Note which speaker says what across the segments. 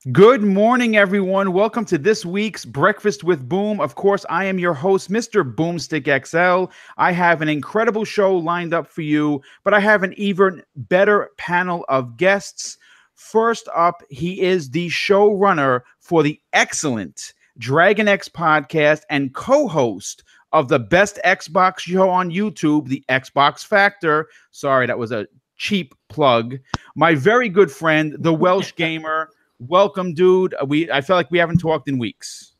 Speaker 1: Good morning, everyone. Welcome to this week's Breakfast with Boom. Of course, I am your host, MrBooMStickXL. I have an incredible show lined up for you, but I have an even better panel of guests. First up, he is the showrunner for the excellent Dragon X podcast and co-host of the best Xbox show on YouTube, the Xbox Factor. Sorry, that was a cheap plug. My very good friend, the Welsh gamer. Welcome, dude. I feel like we haven't talked in weeks.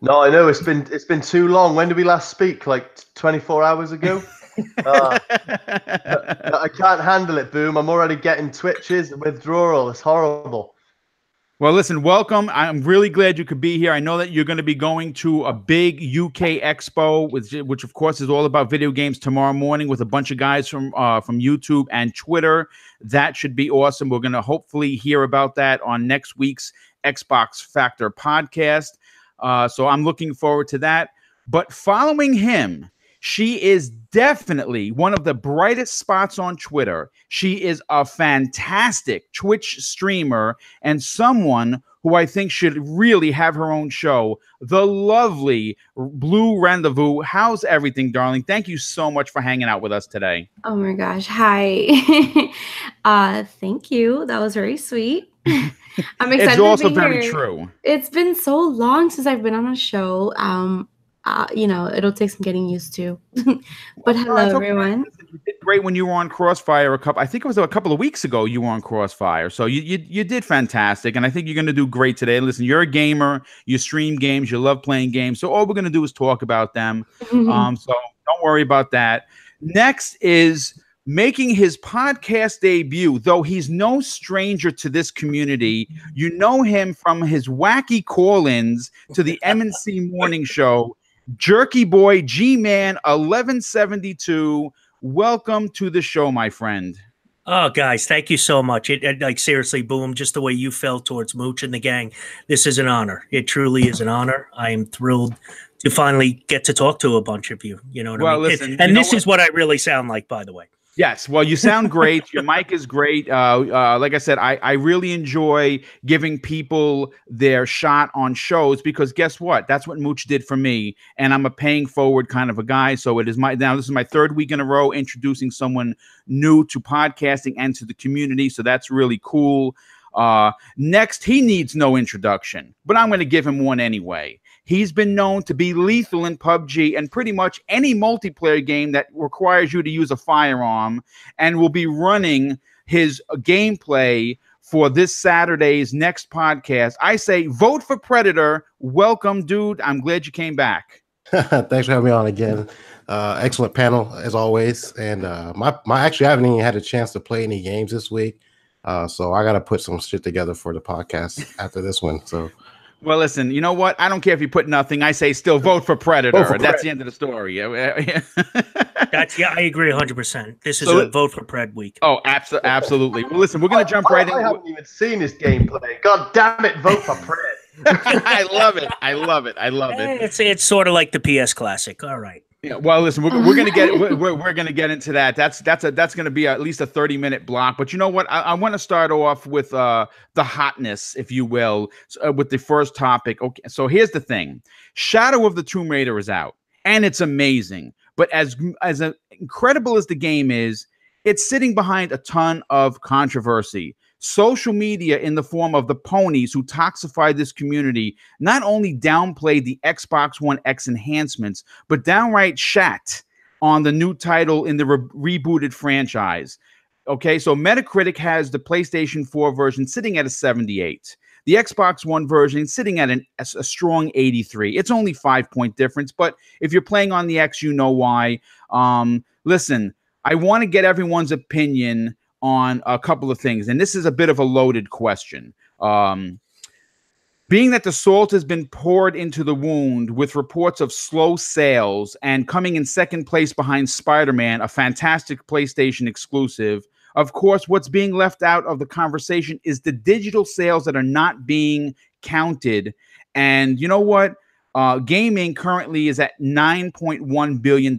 Speaker 2: No, I know it's been too long. When did we last speak? Like 24 hours ago? I can't handle it, Boom. I'm already getting twitches and withdrawal. It's horrible.
Speaker 1: Well, listen, welcome. I'm really glad you could be here. I know that you're going to be going to a big UK expo, which of course is all about video games tomorrow morning with a bunch of guys from YouTube and Twitter. That should be awesome. We're going to hopefully hear about that on next week's Xbox Factor podcast. So I'm looking forward to that. But following him, she is definitely one of the brightest spots on Twitter. She is a fantastic Twitch streamer and someone who I think should really have her own show. The lovely Blue Rendezvous. How's everything, darling? Thank you so much for hanging out with us today.
Speaker 3: Oh my gosh. Hi. Thank you. That was very sweet. I'm excited.
Speaker 1: It's also
Speaker 3: to be
Speaker 1: very
Speaker 3: here.
Speaker 1: true.
Speaker 3: It's been so long since I've been on a show. It'll take some getting used to. But hello, everyone.
Speaker 1: You did great when you were on Crossfire I think it was a couple of weeks ago you were on Crossfire. So you did fantastic, and I think you're going to do great today. Listen, you're a gamer, you stream games, you love playing games. So all we're going to do is talk about them. So don't worry about that. Next is making his podcast debut, though he's no stranger to this community. You know him from his wacky call-ins to the MNC Morning Show. Jerky Boy G-Man 1172. Welcome to the show, my friend.
Speaker 4: Oh, guys, thank you so much. Like, seriously, Boom, just the way you felt towards Mooch and the gang, this is an honor. It truly is an honor. I am thrilled to finally get to talk to a bunch of you. You know what I mean?
Speaker 1: Listen,
Speaker 4: and this is what I really sound like, by the way.
Speaker 1: Yes, well, you sound great. Your mic is great. Like I said, I really enjoy giving people their shot on shows because guess what? That's what Mooch did for me, and I'm a paying forward kind of a guy. So this is my third week in a row introducing someone new to podcasting and to the community. So that's really cool. Next, he needs no introduction, but I'm going to give him one anyway. He's been known to be lethal in PUBG and pretty much any multiplayer game that requires you to use a firearm, and will be running his gameplay for this Saturday's next podcast. I say vote for Predator. Welcome, dude. I'm glad you came back.
Speaker 5: Thanks for having me on again. Excellent panel as always. And actually, I haven't even had a chance to play any games this week. So I got to put some shit together for the podcast after this one. So.
Speaker 1: Well, listen, you know what? I don't care if you put nothing. I say still vote for Predator. That's the end of the story.
Speaker 4: I agree 100%. This is a vote for Pred week.
Speaker 1: Oh, absolutely. Well, listen, we're going to jump right in.
Speaker 2: I haven't even seen this gameplay. God damn it, vote for Pred.
Speaker 1: I love it.
Speaker 4: It's sort of like the PS Classic. All right.
Speaker 1: Yeah, well, listen, we're gonna get into that. That's gonna be at least a 30-minute block. But you know what? I want to start off with the hotness, if you will, with the first topic. Okay, so here's the thing: Shadow of the Tomb Raider is out, and it's amazing. But as incredible as the game is, it's sitting behind a ton of controversy. Social media, in the form of the ponies who toxify this community, not only downplayed the Xbox One X enhancements, but downright shat on the new title in the rebooted franchise. Okay, so Metacritic has the PlayStation 4 version sitting at a 78. The Xbox One version sitting at a strong 83. It's only 5-point difference, but if you're playing on the X, you know why. Listen, I want to get everyone's opinion on a couple of things, and this is a bit of a loaded question. Being that the salt has been poured into the wound with reports of slow sales and coming in second place behind Spider-Man, a fantastic PlayStation exclusive, of course, what's being left out of the conversation is the digital sales that are not being counted. And you know what? Gaming currently is at $9.1 billion,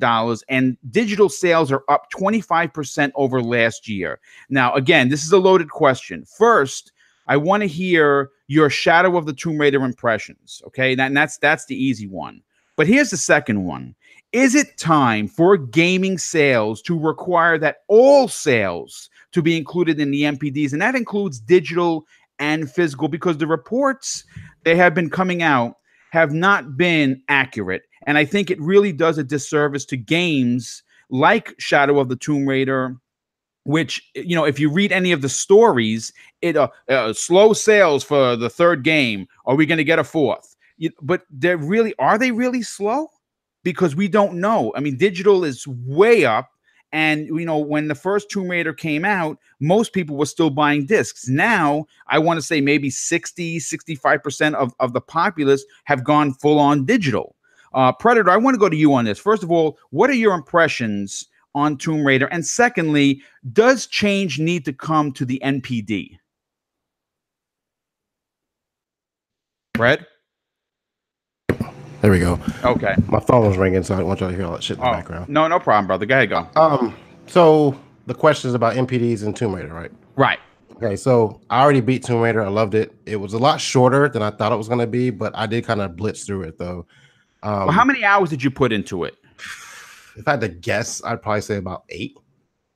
Speaker 1: and digital sales are up 25% over last year. Now, again, this is a loaded question. First, I want to hear your Shadow of the Tomb Raider impressions. Okay, that's the easy one. But here's the second one. Is it time for gaming sales to require that all sales to be included in the MPDs? And that includes digital and physical, because the reports they have been coming out have not been accurate. And I think it really does a disservice to games like Shadow of the Tomb Raider, which, you know, if you read any of the stories, it slow sales for the third game. Are we going to get a fourth? But are they really slow? Because we don't know. I mean, digital is way up. And, you know, when the first Tomb Raider came out, most people were still buying discs. Now, I want to say maybe 65% of the populace have gone full on digital. Predator, I want to go to you on this. First of all, what are your impressions on Tomb Raider? And secondly, does change need to come to the NPD? Brett?
Speaker 5: There we go.
Speaker 1: Okay.
Speaker 5: My phone was ringing, so I don't want y'all to hear all that shit in the background.
Speaker 1: No problem, brother. Go ahead, go.
Speaker 5: So the question is about MPDs and Tomb Raider, right?
Speaker 1: Right.
Speaker 5: Okay, so I already beat Tomb Raider. I loved it. It was a lot shorter than I thought it was going to be, but I did kind of blitz through it, though.
Speaker 1: Well, how many hours did you put into it?
Speaker 5: If I had to guess, I'd probably say about 8.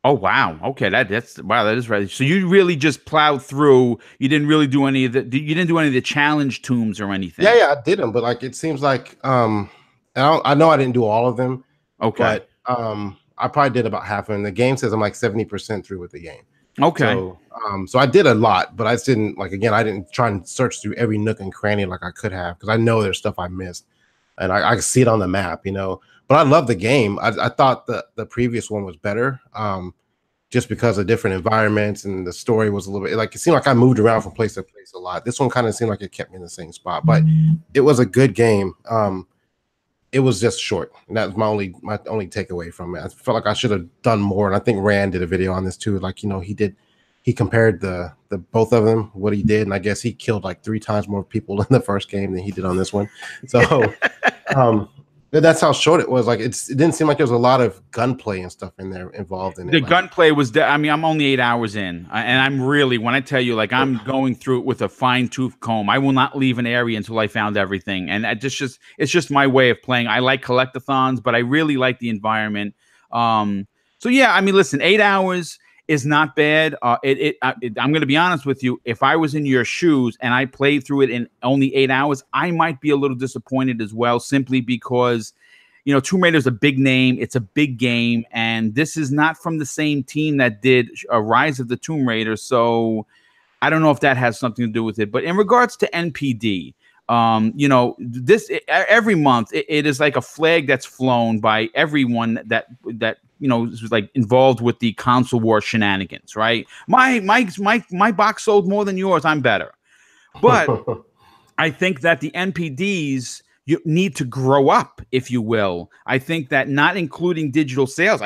Speaker 1: Oh, wow. Okay, that is right. So you really just plowed through. You didn't really do any of the challenge tombs or anything.
Speaker 5: Yeah, I did them, but like it seems like and I know I didn't do all of them.
Speaker 1: Okay.
Speaker 5: But I probably did about half of them. The game says I'm like 70% through with the game.
Speaker 1: Okay.
Speaker 5: So I did a lot, but I didn't I didn't try and search through every nook and cranny like I could have, because I know there's stuff I missed, and I can see it on the map, you know. But I love the game. I thought the previous one was better, just because of different environments, and the story was a little bit like, it seemed like I moved around from place to place a lot. This one kind of seemed like it kept me in the same spot, but it was a good game. It was just short, and that was my only takeaway from it. I felt like I should have done more, and I think Rand did a video on this too. Like, you know, he compared the both of them, what he did, and I guess he killed like 3 times more people in the first game than he did on this one. So that's how short it was. Like, it didn't seem like there was a lot of gunplay and stuff in there involved in it.
Speaker 1: The gunplay was, I mean, I'm only 8 hours in, and I'm really, when I tell you, like, I'm going through it with a fine tooth comb. I will not leave an area until I found everything, and it's just my way of playing. I like collectathons, but I really like the environment. So yeah, I mean, listen, 8 hours is not bad. I'm going to be honest with you. If I was in your shoes and I played through it in only 8 hours, I might be a little disappointed as well, simply because, you know, Tomb Raider is a big name. It's a big game, and this is not from the same team that did Rise of the Tomb Raider. So I don't know if that has something to do with it. But in regards to NPD, you know, every month it is like a flag that's flown by everyone that you know, was like involved with the console war shenanigans, right? My box sold more than yours. I'm better. But I think that the NPDs, you need to grow up, if you will. I think that not including digital sales,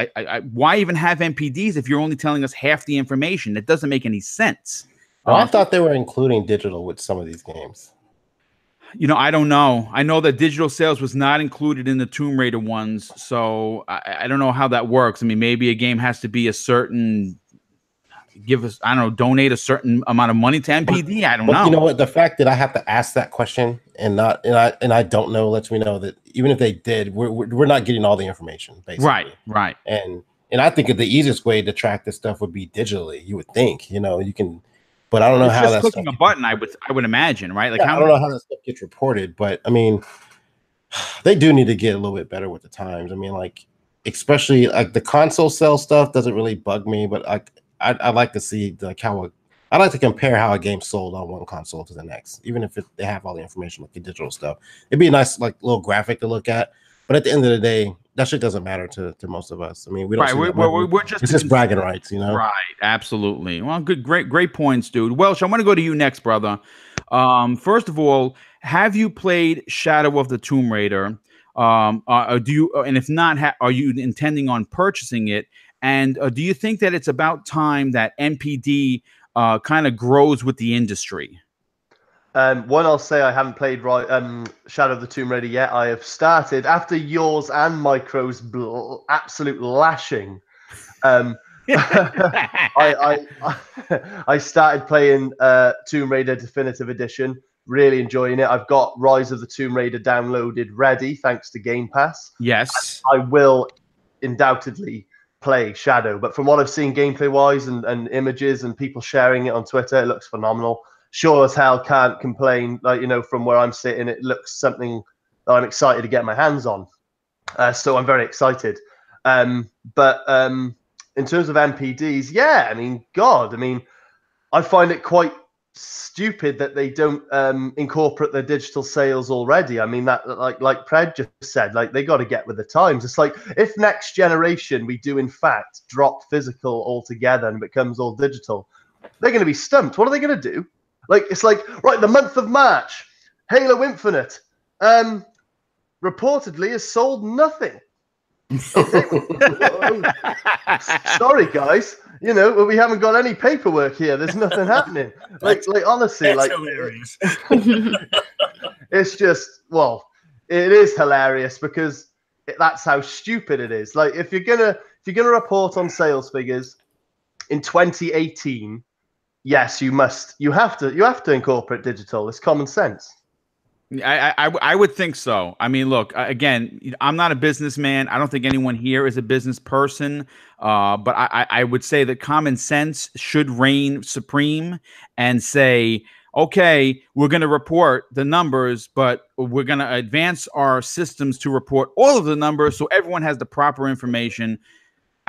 Speaker 1: why even have NPDs if you're only telling us half the information? That doesn't make any sense.
Speaker 5: Well, I thought they were including digital with some of these games.
Speaker 1: You know, I don't know. I know that digital sales was not included in the Tomb Raider ones, so I don't know how that works. I mean, maybe a game has to be a certain, donate a certain amount of money to NPD. I don't know.
Speaker 5: You know what? The fact that I have to ask that question and I don't know lets me know that even if they did, we're not getting all the information, basically.
Speaker 1: Right.
Speaker 5: And I think that the easiest way to track this stuff would be digitally. You would think, you know, you can. But I don't know how that's
Speaker 1: clicking a button. I would imagine, right? Like,
Speaker 5: I don't know how that stuff gets reported, but I mean, they do need to get a little bit better with the times. I mean, like, especially like the console sell stuff doesn't really bug me, but I like to see like I like to compare how a game sold on one console to the next, even if they have all the information like the digital stuff. It'd be a nice like little graphic to look at, but at the end of the day, that shit doesn't matter to most of us. I mean, we don't.
Speaker 1: Right, we're
Speaker 5: just bragging rights, you know.
Speaker 1: Right, absolutely. Well, great points, dude. Welsh, I want to go to you next, brother. First of all, have you played Shadow of the Tomb Raider? Do you? And if not, are you intending on purchasing it? And do you think that it's about time that NPD kind of grows with the industry?
Speaker 2: One, I'll say I haven't played Shadow of the Tomb Raider yet. I have started after yours and Micro's absolute lashing. I started playing Tomb Raider Definitive Edition. Really enjoying it. I've got Rise of the Tomb Raider downloaded ready thanks to Game Pass.
Speaker 1: Yes.
Speaker 2: I will undoubtedly play Shadow, but from what I've seen gameplay wise and images and people sharing it on Twitter, it looks phenomenal. Sure as hell can't complain. Like, you know, from where I'm sitting, it looks something that I'm excited to get my hands on. So I'm very excited. But in terms of MPDs, yeah, I mean, God, I mean, I find it quite stupid that they don't incorporate their digital sales already. I mean, that like Pred just said, like they got to get with the times. It's like if next generation we do in fact drop physical altogether and it becomes all digital, they're going to be stumped. What are they going to do? Like it's like right, the month of March, Halo Infinite reportedly has sold nothing. Sorry, guys. You know, we haven't got any paperwork here. There's nothing happening. Like honestly,
Speaker 4: That's
Speaker 2: like
Speaker 4: hilarious.
Speaker 2: it's just, well, it is hilarious because that's how stupid it is. Like if you're gonna report on sales figures in 2018, yes, you have to incorporate digital. It's common sense.
Speaker 1: I would think so. I mean, look, again, I'm not a businessman. I don't think anyone here is a business person. But I would say that common sense should reign supreme and say, okay, we're going to report the numbers, but we're going to advance our systems to report all of the numbers so everyone has the proper information.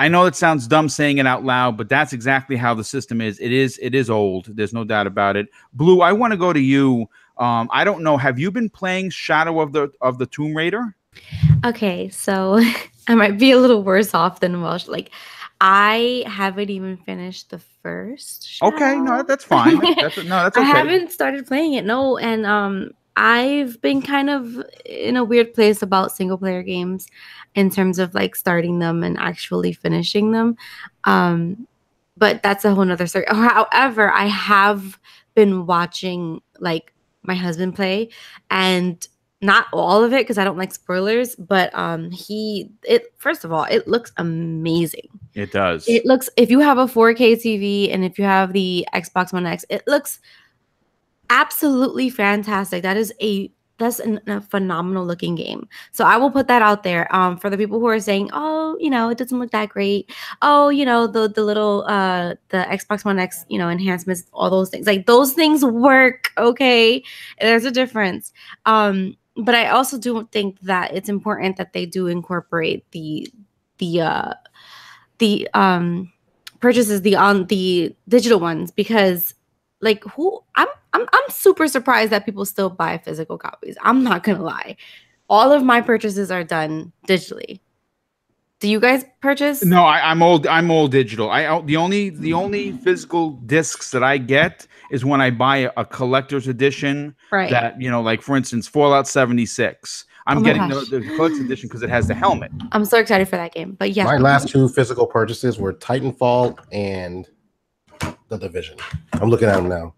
Speaker 1: I know it sounds dumb saying it out loud, but that's exactly how the system is. It is old. There's no doubt about it. Blue, I want to go to you. I don't know. Have you been playing Shadow of the Tomb Raider?
Speaker 3: Okay, so I might be a little worse off than Welsh. Like, I haven't even finished the first Shadow.
Speaker 1: Okay, no, that's fine. That's okay.
Speaker 3: I haven't started playing it. No, and I've been kind of in a weird place about single player games in terms of like starting them and actually finishing them. But that's a whole nother story. However, I have been watching like my husband play, and not all of it because I don't like spoilers, but first of all, it looks amazing.
Speaker 1: It does.
Speaker 3: It looks, if you have a 4K TV and if you have the Xbox One X, it looks absolutely fantastic. That's a phenomenal looking game. So I will put that out there. For the people who are saying, oh, you know, it doesn't look that great. Oh, you know, the little the Xbox One X, you know, enhancements, all those things. Like those things work, okay? There's a difference. But I also do think that it's important that they do incorporate the purchases, the digital ones, because like I'm super surprised that people still buy physical copies. I'm not gonna lie. All of my purchases are done digitally. Do you guys purchase?
Speaker 1: No, I'm all digital. The only physical discs that I get is when I buy a collector's edition.
Speaker 3: Right.
Speaker 1: That, you know, like for instance, Fallout 76. I'm getting the collector's edition because it has the helmet.
Speaker 3: I'm so excited for that game. But yeah,
Speaker 5: my last two physical purchases were Titanfall and The Division. I'm looking at them now.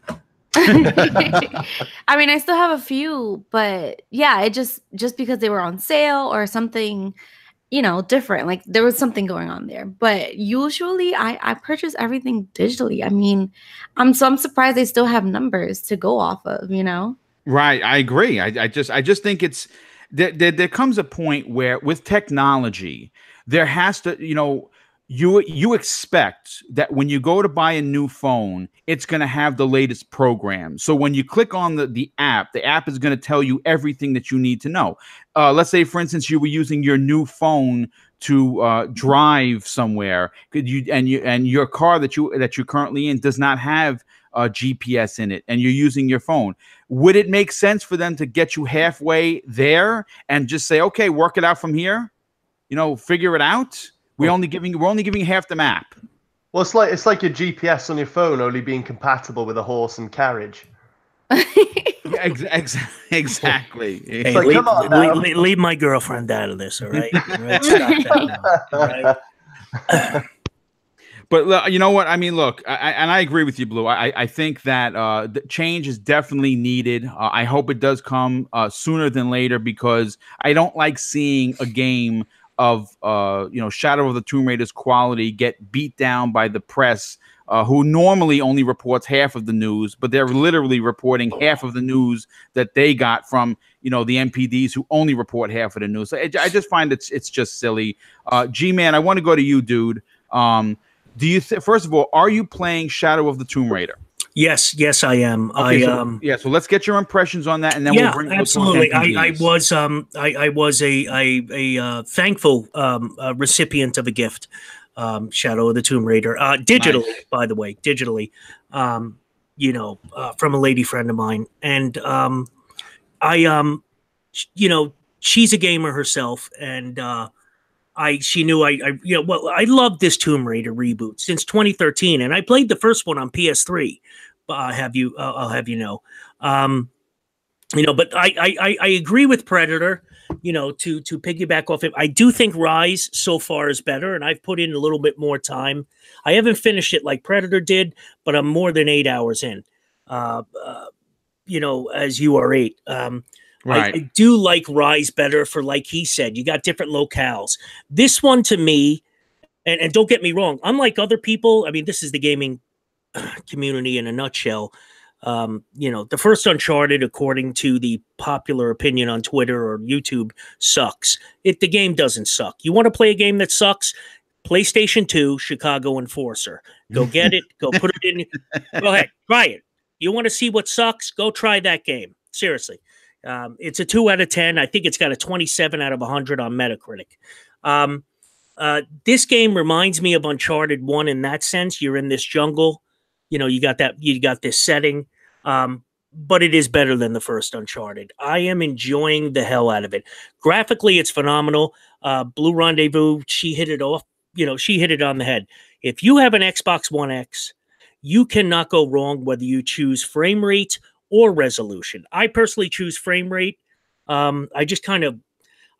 Speaker 3: I mean, I still have a few, but yeah, it just because they were on sale or something, you know, different. Like there was something going on there. But usually I purchase everything digitally. I mean, I'm surprised they still have numbers to go off of, you know?
Speaker 1: Right. I agree. I just think it's there comes a point where with technology, there has to, you know, you expect that when you go to buy a new phone, it's going to have the latest program. So when you click on the app is going to tell you everything that you need to know. Let's say, for instance, you were using your new phone to drive somewhere, and your car that you're currently in does not have GPS in it, and you're using your phone. Would it make sense for them to get you halfway there and just say, okay, work it out from here? You know, figure it out. We're only giving half the map.
Speaker 2: Well, it's like your GPS on your phone only being compatible with a horse and carriage.
Speaker 1: Yeah, exactly.
Speaker 4: Hey,
Speaker 2: like, come on now.
Speaker 4: leave my girlfriend out of this, all right? All right, stop that now, all right?
Speaker 1: But you know what? I mean, look, I agree with you, Blue. I think that the change is definitely needed. I hope it does come sooner than later, because I don't like seeing a game of Shadow of the Tomb Raider's quality get beat down by the press, who normally only reports half of the news, but they're literally reporting half of the news that they got from the MPDs who only report half of the news. So I just find it's just silly. G-Man, I want to go to you, dude. Do you first of all, are you playing Shadow of the Tomb Raider?
Speaker 4: Yes, I am.
Speaker 1: Okay, so let's get your impressions on that, and then we'll bring
Speaker 4: absolutely. I was a thankful recipient of a gift, Shadow of the Tomb Raider, digitally, nice. By the way, digitally, from a lady friend of mine, and she's a gamer herself, and she knew I loved this Tomb Raider reboot since 2013, and I played the first one on PS3. I'll have you know. But I agree with Predator. To piggyback off it, I do think Rise so far is better, and I've put in a little bit more time. I haven't finished it like Predator did, but I'm more than 8 hours in. As you are 8. Right. I do like Rise better for, like he said, you got different locales. This one to me, and don't get me wrong, unlike other people, I mean, this is the gaming community in a nutshell. The first Uncharted, according to the popular opinion on Twitter or YouTube, sucks. The game doesn't suck. You want to play a game that sucks? PlayStation 2, Chicago Enforcer. Go get it. Go put it in. Go ahead. Try it. You want to see what sucks? Go try that game. Seriously. It's a 2 out of 10. I think it's got a 27 out of 100 on Metacritic. This game reminds me of Uncharted 1 in that sense. You're in this jungle. You got this setting. But it is better than the first Uncharted. I am enjoying the hell out of it. Graphically, it's phenomenal. Blue Rendezvous, she hit it off. She hit it on the head. If you have an Xbox One X, you cannot go wrong whether you choose frame rate or resolution. I personally choose frame rate. I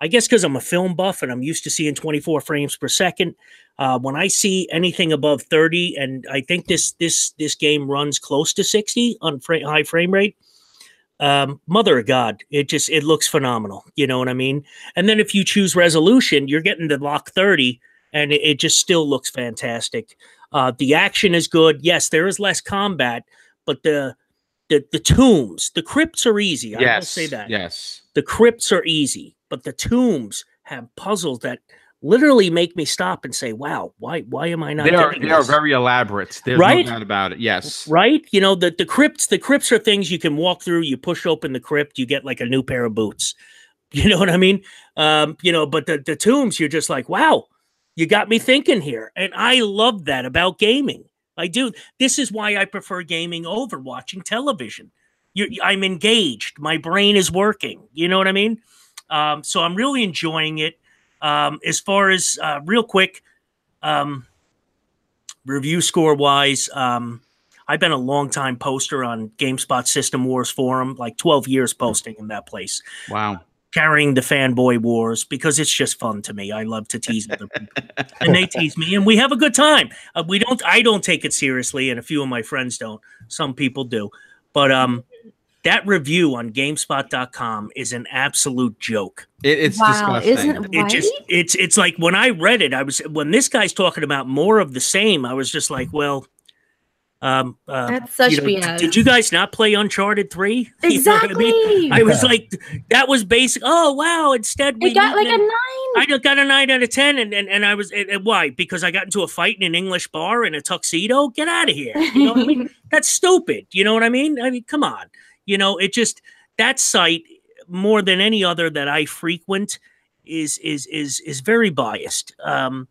Speaker 4: guess because I'm a film buff and I'm used to seeing 24 frames per second. When I see anything above 30, and I think this game runs close to 60 on high frame rate, mother of God, it looks phenomenal. You know what I mean? And then if you choose resolution, you're getting the lock 30, and it just still looks fantastic. The action is good. Yes, there is less combat, but the tombs, the crypts are easy. I will say that. Yes. The crypts are easy, but the tombs have puzzles that literally make me stop and say, wow, why am I not getting this?
Speaker 1: They are very elaborate. There's no doubt about it. Yes.
Speaker 4: Right? The crypts are things you can walk through. You push open the crypt, you get like a new pair of boots. You know what I mean? But the tombs, you're just like, wow, you got me thinking here. And I love that about gaming. I do. This is why I prefer gaming over watching television. I'm engaged. My brain is working. You know what I mean? So I'm really enjoying it. As far as real quick, review score wise, I've been a long time poster on GameSpot System Wars forum, like 12 years posting in that place.
Speaker 1: Wow.
Speaker 4: Carrying the fanboy wars because it's just fun to me. I love to tease other people, and they tease me, and we have a good time. I don't take it seriously, and a few of my friends don't. Some people do, but that review on GameSpot.com is an absolute joke.
Speaker 1: It's disgusting.
Speaker 3: Isn't it?
Speaker 4: It's like when I read it, when this guy's talking about more of the same, I was just like, well,
Speaker 3: that's such BS.
Speaker 4: Did you guys not play Uncharted 3?
Speaker 3: Exactly.
Speaker 4: You know what I mean? I was like, that was basic. Oh wow! Instead, we
Speaker 3: got like a 9.
Speaker 4: I got a 9 out of 10, and I was why? Because I got into a fight in an English bar in a tuxedo. Get out of here! You know what I mean? That's stupid. You know what I mean? I mean, come on. It just, that site more than any other that I frequent is very biased. Well,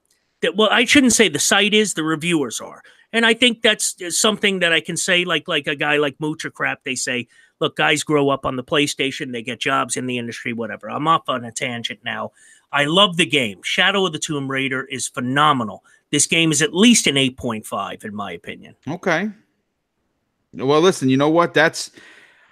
Speaker 4: I shouldn't say the site is, the reviewers are. And I think that's something that I can say, like a guy like Mooch or Crap. They say, look, guys grow up on the PlayStation, they get jobs in the industry, whatever. I'm off on a tangent now. I love the game. Shadow of the Tomb Raider is phenomenal. This game is at least an 8.5 in my opinion.
Speaker 1: Okay. Well, listen, you know what?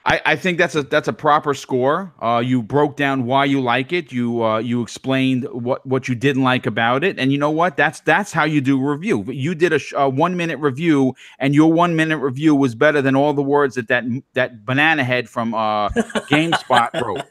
Speaker 1: I think that's a proper score. You broke down why you like it. You explained what you didn't like about it, and you know what? That's how you do a review. You did a 1 minute review, and your 1 minute review was better than all the words that banana head from GameSpot wrote.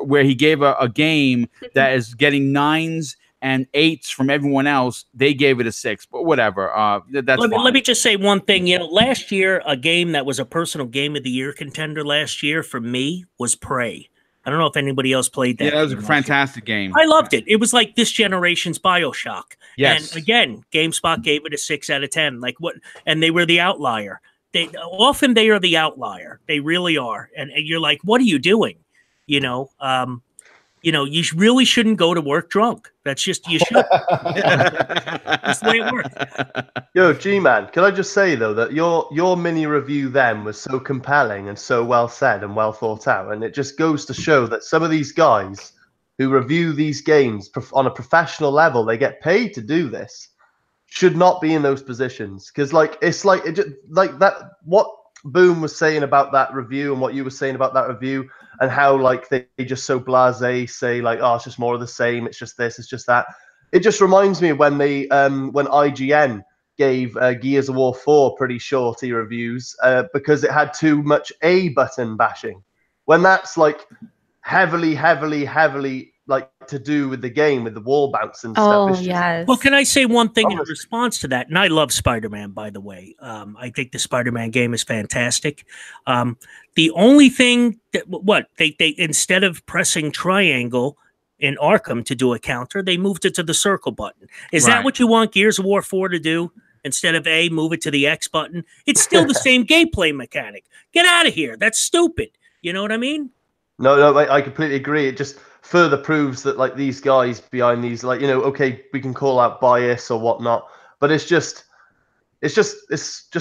Speaker 1: Where he gave a game that is getting 9s and 8s from everyone else. They gave it a 6, but whatever. That's fine.
Speaker 4: Let me just say one thing. Last year, a game that was a personal game of the year contender last year for me was Prey. I don't know if anybody else played that.
Speaker 1: Yeah, that was a fantastic game.
Speaker 4: I loved it. It was like this generation's BioShock.
Speaker 1: Yes.
Speaker 4: And again, GameSpot gave it a 6 out of 10. Like what? And they were the outlier. They are the outlier. They really are. And you're like, what are you doing? You really shouldn't go to work drunk. That's just, you should. That's the way it works.
Speaker 2: Yo, G-Man, can I just say, though, that your mini review then was so compelling and so well said and well thought out. And it just goes to show that some of these guys who review these games on a professional level, they get paid to do this, should not be in those positions. Because, what Boom was saying about that review and what you were saying about that review, and how they just so blasé say oh, it's just more of the same, it's just this, it's just that. It just reminds me of when they when IGN gave Gears of War 4 pretty shorty reviews because it had too much A button bashing, when that's heavily to do with the game, with the wall bounce and stuff.
Speaker 3: Oh, yes.
Speaker 4: Well, can I say one thing in response to that? And I love Spider-Man, by the way. I think the Spider-Man game is fantastic. The only thing that they instead of pressing triangle in Arkham to do a counter, they moved it to the circle button. Is that what you want Gears of War 4 to do? Instead of A, move it to the X button. It's still the same gameplay mechanic. Get out of here. That's stupid. You know what I mean?
Speaker 2: No, I completely agree. It just further proves that these guys behind these, okay, we can call out bias or whatnot, but it's just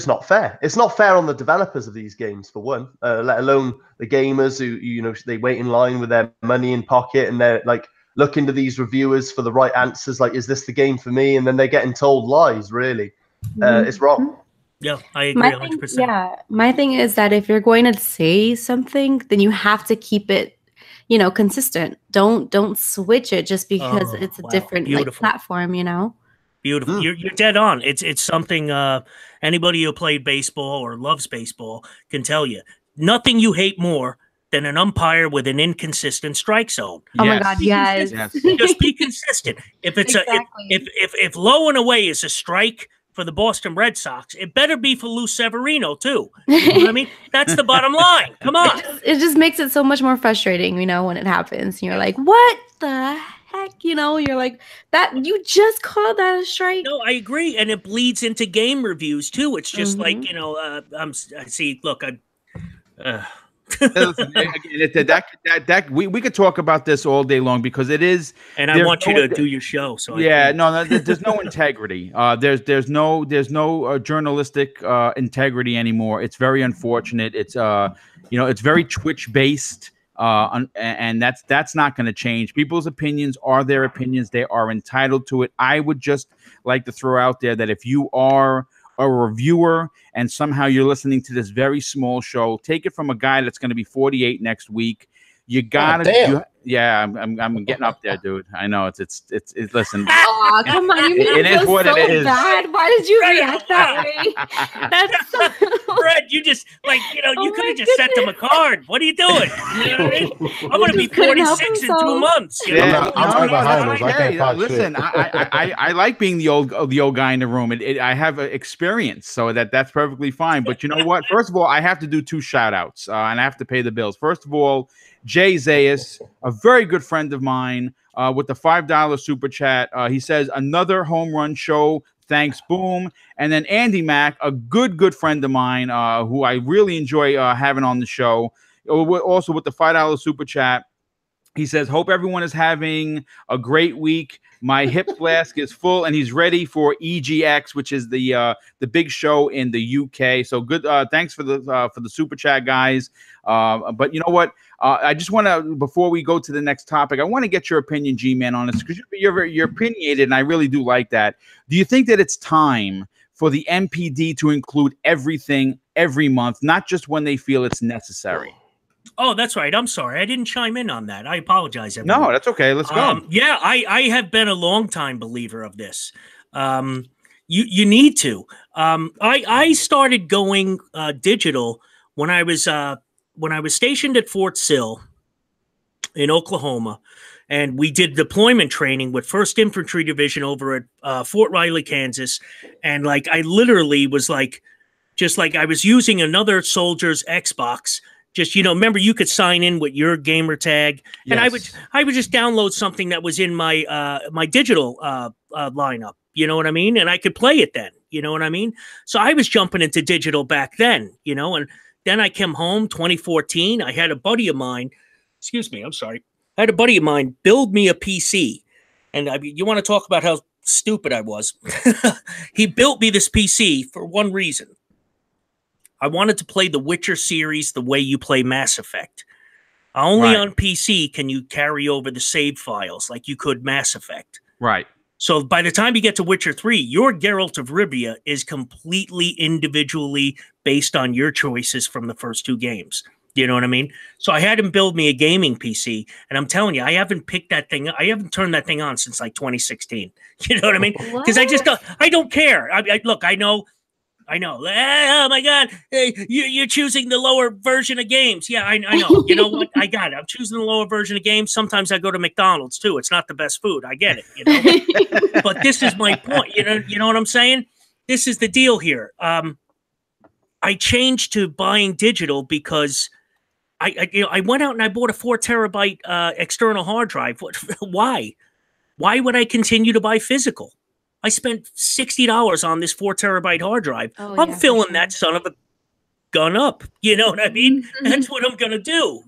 Speaker 2: not fair. It's not fair on the developers of these games, for one, let alone the gamers who they wait in line with their money in pocket and they're looking to these reviewers for the right answers. Is this the game for me? And then they're getting told lies. Really, it's wrong.
Speaker 4: Yeah, I agree 100%.
Speaker 3: My thing is that if you're going to say something, then you have to keep it, consistent. Don't switch it just because it's a different platform.
Speaker 4: Beautiful. You're dead on. It's something anybody who played baseball or loves baseball can tell you. Nothing you hate more than an umpire with an inconsistent strike zone.
Speaker 3: Oh my God, yes.
Speaker 4: Just be consistent. If it's if low and away is a strike for the Boston Red Sox, it better be for Lou Severino too. You know what I mean? That's the bottom line. Come on.
Speaker 3: It just makes it so much more frustrating, when it happens. And you're like, what the heck? You're like, that you just called that a strike.
Speaker 4: No, I agree. And it bleeds into game reviews too. It's just I see, look,
Speaker 1: we could talk about this all day long because it is,
Speaker 4: and I want you to do your show. So
Speaker 1: there's no integrity. There's no journalistic integrity anymore. It's very unfortunate. It's it's very Twitch based. And that's not going to change. People's opinions are their opinions. They are entitled to it. I would just like to throw out there that if you are a reviewer and somehow you're listening to this very small show, take it from a guy that's going to be 48 next week. You gotta, I'm getting up there, dude. I know it's listen.
Speaker 3: Oh, come on, you
Speaker 1: it is what
Speaker 3: so
Speaker 1: it is.
Speaker 3: Bad. Why did you react that way? That's so...
Speaker 4: Fred, you just you could have just sent them a card. What are you doing? You know what I mean? I'm gonna be 46 in 2 months.
Speaker 1: Listen, I like being the old guy in the room. I have experience, so that's perfectly fine. But you know what? First of all, I have to do 2 shout outs, and I have to pay the bills. First of all, Jay Zayas, a very good friend of mine, with the $5 super chat. He says, another home run show. Thanks, Boom. And then Andy Mack, a good friend of mine, who I really enjoy having on the show, also with the $5 super chat. He says, hope everyone is having a great week. My hip flask is full, and he's ready for EGX, which is the big show in the UK. So good. Thanks for the super chat, guys. But you know what? I just want to, before we go to the next topic, I want to get your opinion, G-Man, on this, because you're opinionated, and I really do like that. Do you think that it's time for the MPD to include everything every month, not just when they feel it's necessary.
Speaker 4: Oh, that's right. I'm sorry. I didn't chime in on that. I apologize, everyone.
Speaker 1: No, that's okay. Let's go.
Speaker 4: Yeah, I have been a long time believer of this. You need to. I started going digital when I was stationed at Fort Sill in Oklahoma, and we did deployment training with 1st Infantry Division over at Fort Riley, Kansas, and like I literally was like, just like I was using another soldier's Xbox. Just, remember you could sign in with your gamer tag, and
Speaker 1: Yes.
Speaker 4: I would just download something that was in my my digital lineup. You know what I mean? And I could play it then. You know what I mean? So I was jumping into digital back then. And then I came home 2014. I had a buddy of mine. Excuse me. I'm sorry. I had a buddy of mine build me a PC, and you want to talk about how stupid I was? He built me this PC for one reason. I wanted to play the Witcher series the way you play Mass Effect. Only on PC can you carry over the save files like you could Mass Effect.
Speaker 1: Right.
Speaker 4: So by the time you get to Witcher 3, your Geralt of Rivia is completely individually based on your choices from the first 2 games. You know what I mean? So I had him build me a gaming PC, and I'm telling you, I haven't turned that thing on since like 2016. You know what I mean? Because I don't care. Look, I know. Oh my God, hey, you're choosing the lower version of games. Yeah, I know. You know what? I got it. I'm choosing the lower version of games. Sometimes I go to McDonald's too. It's not the best food. I get it. But this is my point. You know what I'm saying? This is the deal here. I changed to buying digital because I went out and I bought a 4 terabyte external hard drive. Why? Why would I continue to buy physical? I spent $60 on this 4 terabyte hard drive. I'm filling that son of a gun up. You know what I mean? That's what I'm going to do.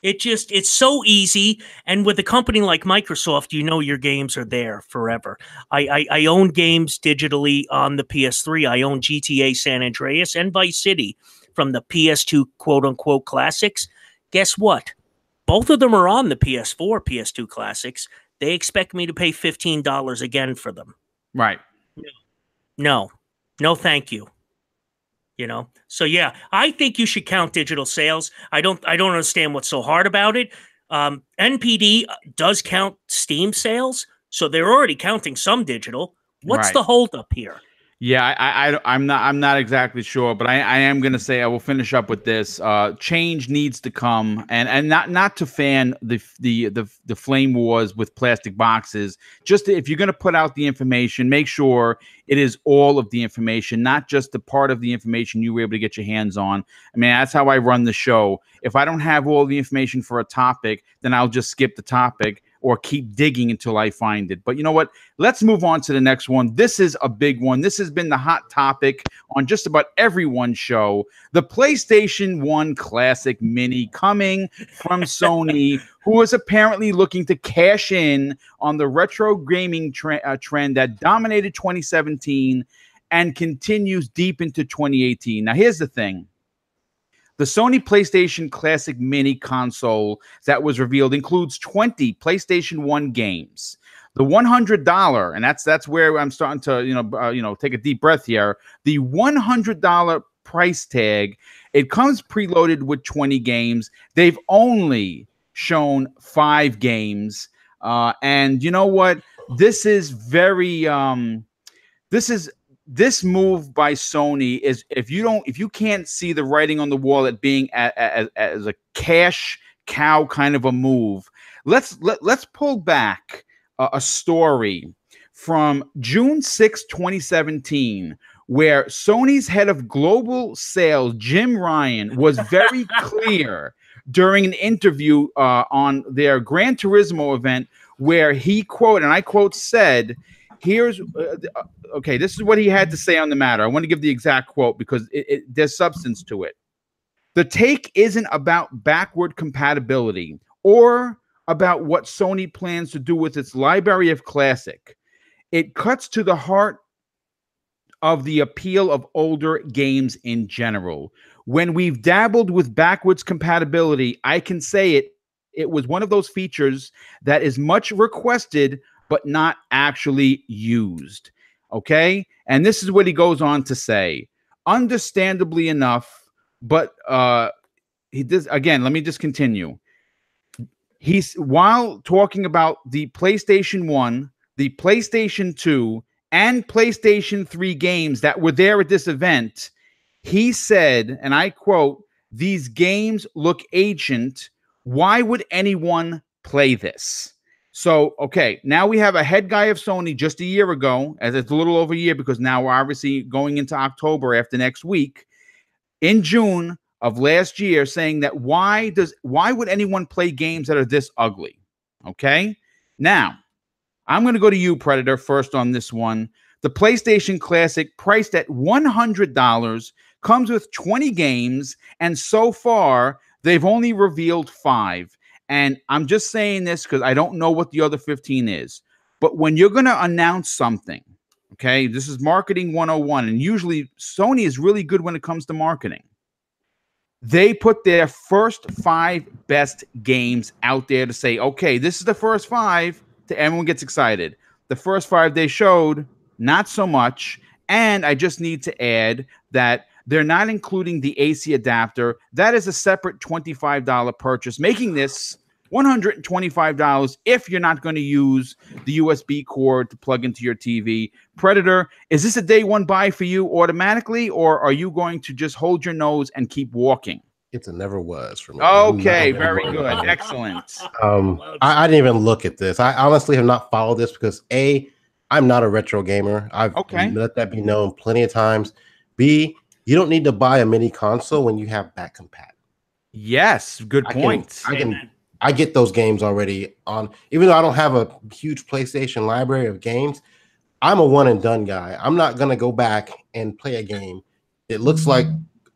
Speaker 4: It's so easy. And with a company like Microsoft, your games are there forever. I own games digitally on the PS3. I own GTA San Andreas and Vice City from the PS2 quote unquote classics. Guess what? Both of them are on the PS4 PS2 classics. They expect me to pay $15 again for them.
Speaker 1: Right.
Speaker 4: No, thank you. So yeah, I think you should count digital sales. I don't understand what's so hard about it. NPD does count Steam sales, so they're already counting some digital. What's the holdup here?
Speaker 1: Yeah, I'm not exactly sure, but I am gonna say I will finish up with this. Change needs to come, and not to fan the flame wars with plastic boxes. Just if you're gonna put out the information, make sure it is all of the information, not just the part of the information you were able to get your hands on. I mean, that's how I run the show. If I don't have all the information for a topic, then I'll just skip the topic or keep digging until I find it. But you know what? Let's move on to the next one. This is a big one. This has been the hot topic on just about everyone's show. The PlayStation 1 Classic Mini coming from Sony, who is apparently looking to cash in on the retro gaming trend that dominated 2017 and continues deep into 2018. Now, here's the thing. The Sony PlayStation Classic Mini console that was revealed includes 20 PlayStation 1 games. The $100, and that's where I'm starting to take a deep breath here. The $100 price tag, it comes preloaded with 20 games. They've only shown 5 games, and you know what? This is very This move by Sony is if you can't see the writing on the wall at being as a cash cow kind of a move. Let's pull back a story from June 6, 2017, where Sony's head of global sales, Jim Ryan, was very clear during an interview on their Gran Turismo event, where he I quote, said, here's okay, this is what he had to say on the matter. I want to give the exact quote because there's substance to it. The take isn't about backward compatibility or about what Sony plans to do with its library of classic. It cuts to the heart of the appeal of older games in general. When we've dabbled with backwards compatibility, I can say it was one of those features that is much requested but not actually used. Okay? And this is what he goes on to say. understandably enough, but he does again. Let me just continue. He's while talking about the PlayStation 1, the PlayStation 2, and PlayStation 3 games that were there at this event, he said, and I quote, "These games look ancient. Why would anyone play this?" So, okay, now we have a head guy of Sony just a year ago, as it's a little over a year because now we're obviously going into October after next week, in June of last year, saying that why would anyone play games that are this ugly? Okay, now I'm going to go to you, Predator, first on this one. The PlayStation Classic, priced at $100, comes with 20 games, and so far they've only revealed 5. And I'm just saying this because I don't know what the other 15 is. But when you're going to announce something, okay, this is marketing 101, and usually Sony is really good when it comes to marketing. They put their first 5 best games out there to say, okay, this is the first 5. Everyone gets excited. The first 5 they showed, not so much. And I just need to add that they're not including the AC adapter. That is a separate $25 purchase, making this $125 if you're not going to use the USB cord to plug into your TV. Predator, is this a day one buy for you automatically, or are you going to just hold your nose and keep walking?
Speaker 5: It's a never was for me.
Speaker 1: Okay, very good. Excellent.
Speaker 5: I didn't even look at this. I honestly have not followed this because A, I'm not a retro gamer. I've let that be known plenty of times. B, you don't need to buy a mini console when you have back compat.
Speaker 1: Yes, good point.
Speaker 5: I get those games already on, even though I don't have a huge PlayStation library of games. I'm a one and done guy. I'm not gonna go back and play a game. It looks like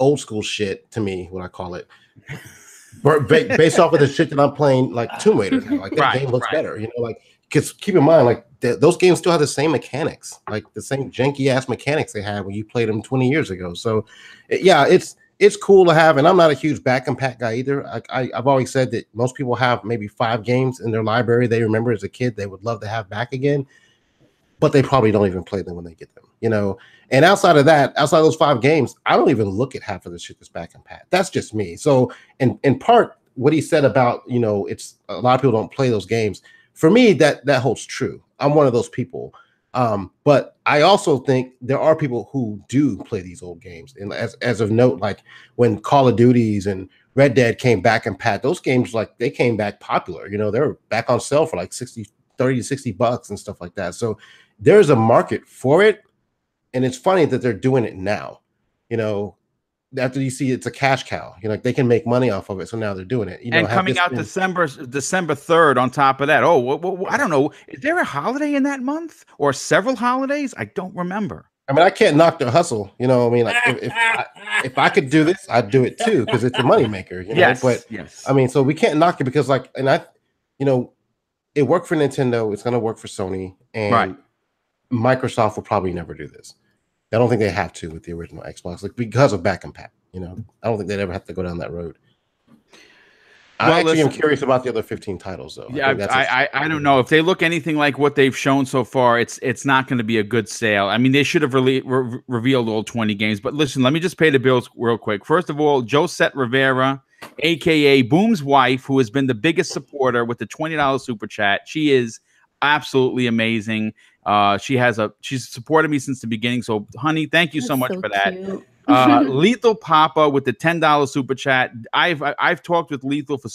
Speaker 5: old school shit to me, what I call it, based off of the shit that I'm playing, like Tomb Raider. Like that game looks better, you know. Like, because keep in mind, like those games still have the same mechanics, like the same janky ass mechanics they had when you played them 20 years ago. So, yeah, it's cool to have, and I'm not a huge back compat guy either. I've always said that most people have maybe 5 games in their library they remember as a kid they would love to have back again, but they probably don't even play them when they get them, you know. And outside of those 5 games, I don't even look at half of the shit that's back compat. That's just me. So, in part, what he said about, you know, it's a lot of people don't play those games. For me, that holds true. I'm one of those people. But I also think there are people who do play these old games. And as of note, like when Call of Duties and Red Dead came back compat, those games, like, they came back popular. You know, they were back on sale for like $30 to $60 and stuff like that. So there's a market for it. And it's funny that they're doing it now, you know, after you see it's a cash cow, you know, like they can make money off of it. So now they're doing it. You know,
Speaker 1: and coming out December 3rd on top of that. Oh, I don't know. Is there a holiday in that month or several holidays? I don't remember.
Speaker 5: I mean, I can't knock their hustle. You know what I mean? Like if I could do this, I'd do it too, because it's a moneymaker, you know.
Speaker 1: Yes,
Speaker 5: but
Speaker 1: yes.
Speaker 5: I mean, so we can't knock it because, like, and you know, it worked for Nintendo, it's gonna work for Sony, and Microsoft will probably never do this. I don't think they have to with the original Xbox, like, because of back compat. You know, I don't think they'd ever have to go down that road. Well, I actually am curious about the other 15 titles, though.
Speaker 1: Yeah, I don't know if they look anything like what they've shown so far. It's not going to be a good sale. I mean, they should have revealed all 20 games. But listen, let me just pay the bills real quick. First of all, Josette Rivera, aka Boom's wife, who has been the biggest supporter with the $20 super chat. She is absolutely amazing. She's supported me since the beginning. So, honey, thank you so much for that.
Speaker 3: Cute.
Speaker 1: Lethal Papa with the $10 super chat. I've talked with Lethal for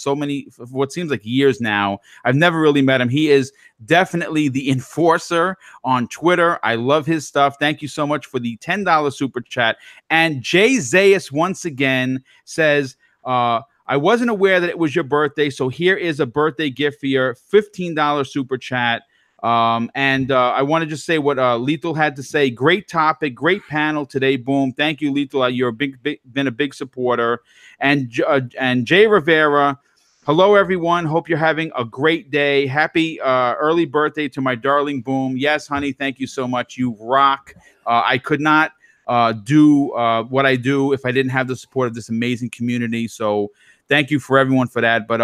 Speaker 1: what seems like years now. I've never really met him. He is definitely the enforcer on Twitter. I love his stuff. Thank you so much for the $10 super chat. And Jay Zayas once again says, I wasn't aware that it was your birthday, so here is a birthday gift for your $15 super chat. I want to just say what Lethal had to say. Great topic, great panel today. Boom. Thank you, Lethal. You're been a big supporter. And Jay Rivera, hello, everyone. Hope you're having a great day. Happy early birthday to my darling Boom. Yes, honey. Thank you so much. You rock. I could not do what I do if I didn't have the support of this amazing community. So thank you for everyone for that. But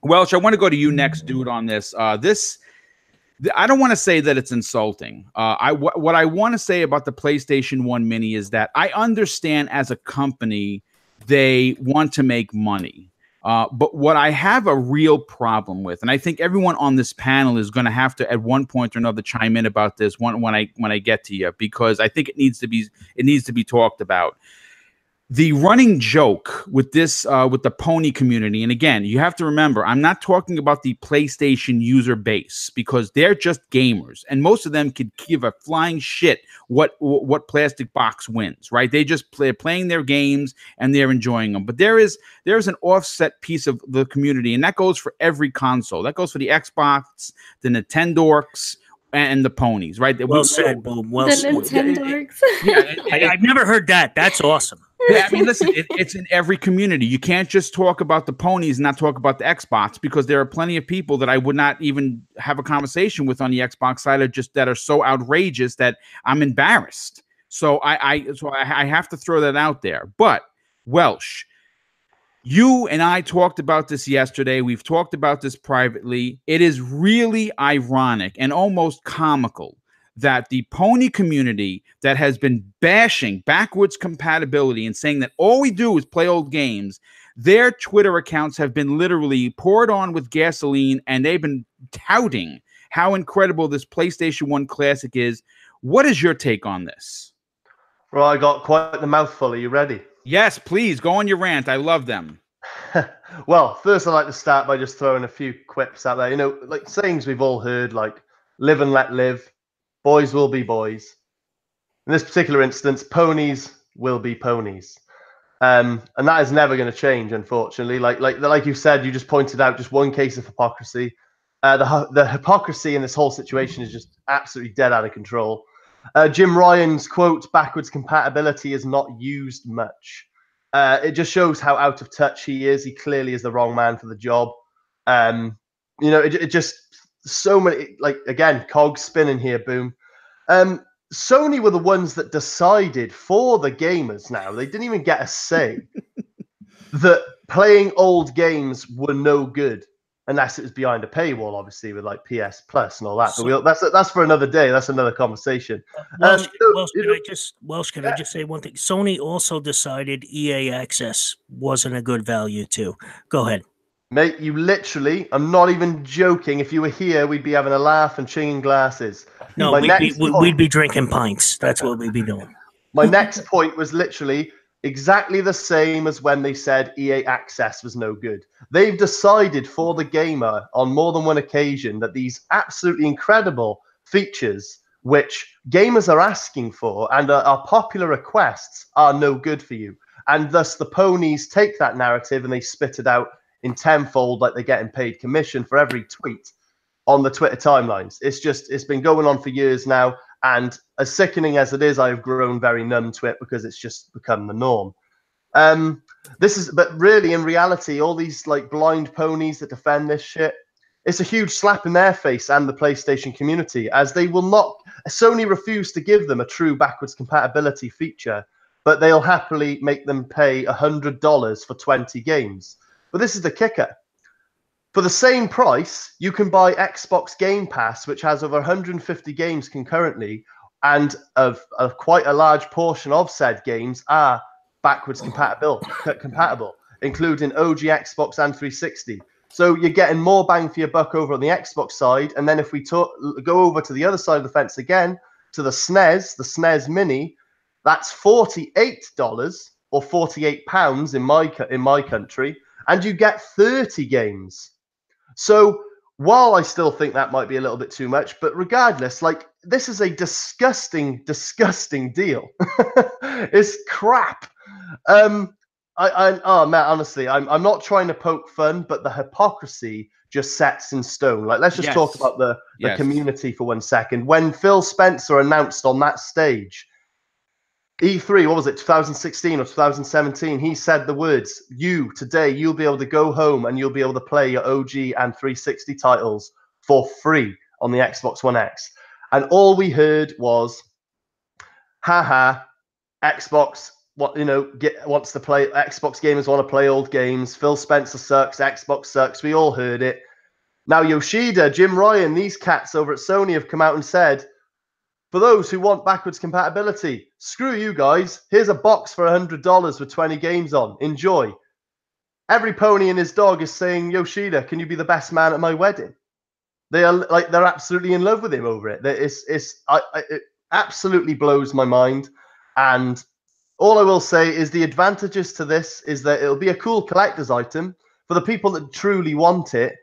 Speaker 1: Welch, I want to go to you next, dude, on this. I don't want to say that it's insulting. What I want to say about the PlayStation 1 Mini is that I understand as a company they want to make money. But what I have a real problem with, and I think everyone on this panel is going to have to at one point or another chime in about this when I get to you, because I think it needs to be talked about. The running joke with this, with the pony community, and again, you have to remember, I'm not talking about the PlayStation user base, because they're just gamers, and most of them could give a flying shit what plastic box wins, right? They just playing their games and they're enjoying them. But there's an offset piece of the community, and that goes for every console. That goes for the Xbox, the Nintendorks, and the ponies, right?
Speaker 4: Well said, Boom. Well
Speaker 3: The
Speaker 4: said.
Speaker 3: Nintendorks.
Speaker 1: Yeah,
Speaker 4: I've never heard that. That's awesome.
Speaker 1: Yeah, I mean, listen, it's in every community. You can't just talk about the ponies and not talk about the Xbox, because there are plenty of people that I would not even have a conversation with on the Xbox side that are so outrageous that I'm embarrassed. So I have to throw that out there. But Welsh, you and I talked about this yesterday. We've talked about this privately. It is really ironic and almost comical that the pony community that has been bashing backwards compatibility and saying that all we do is play old games, their Twitter accounts have been literally poured on with gasoline, and they've been touting how incredible this PlayStation 1 Classic is. What is your take on this?
Speaker 2: Well, I got quite the mouthful. Are you ready?
Speaker 1: Yes, please, go on your rant. I love them.
Speaker 2: Well, first I'd like to start by just throwing a few quips out there. You know, like sayings we've all heard, like live and let live. Boys will be boys. In this particular instance, ponies will be ponies. And that is never going to change, unfortunately. Like you said, you just pointed out just one case of hypocrisy. The hypocrisy in this whole situation is just absolutely dead out of control. Jim Ryan's quote, backwards compatibility is not used much. It just shows how out of touch he is. He clearly is the wrong man for the job. You know, it just... So many, like, again, cogs spinning here, Boom. Sony were the ones that decided for the gamers now. They didn't even get a say that playing old games were no good unless it was behind a paywall, obviously, with like PS Plus and all that. But that's for another day. That's another conversation.
Speaker 4: Welsh, can I just say one thing? Sony also decided EA Access wasn't a good value too. Go ahead.
Speaker 2: Mate, you literally, I'm not even joking. If you were here, we'd be having a laugh and chinging glasses.
Speaker 4: No, we'd be drinking pints. That's what we'd be doing.
Speaker 2: My next point was literally exactly the same as when they said EA Access was no good. They've decided for the gamer on more than one occasion that these absolutely incredible features, which gamers are asking for and are popular requests, are no good for you. And thus the ponies take that narrative and they spit it out in tenfold, like they're getting paid commission for every tweet on the Twitter timelines. It's been going on for years now, and as sickening as it is, I've grown very numb to it because it's just become the norm. But really, in reality, all these like blind ponies that defend this shit, it's a huge slap in their face and the PlayStation community, as they will not. Sony refused to give them a true backwards compatibility feature, but they'll happily make them pay $100 for 20 games. But this is the kicker. For the same price, you can buy Xbox Game Pass, which has over 150 games concurrently, and quite a large portion of said games are backwards compatible, including OG Xbox and 360. So you're getting more bang for your buck over on the Xbox side. And then if we go over to the other side of the fence again, to the SNES Mini, that's $48 or £48 in my country. And you get 30 games. So while I still think that might be a little bit too much, but regardless, like, this is a disgusting, disgusting deal. It's crap. Oh man, honestly, I'm not trying to poke fun, but the hypocrisy just sets in stone. Like, let's just talk about the community for 1 second. When Phil Spencer announced on that stage, E3, what was it, 2016 or 2017, he said the words, today, you'll be able to go home and you'll be able to play your OG and 360 titles for free on the Xbox One X. And all we heard was, haha, Xbox, wants to play, Xbox gamers want to play old games, Phil Spencer sucks, Xbox sucks, we all heard it. Now, Yoshida, Jim Ryan, these cats over at Sony have come out and said, for those who want backwards compatibility, screw you guys. Here's a box for $100 with 20 games on. Enjoy. Every pony and his dog is saying, Yoshida, can you be the best man at my wedding? They're absolutely in love with him over it. It absolutely blows my mind. And all I will say is the advantages to this is that it'll be a cool collector's item for the people that truly want it.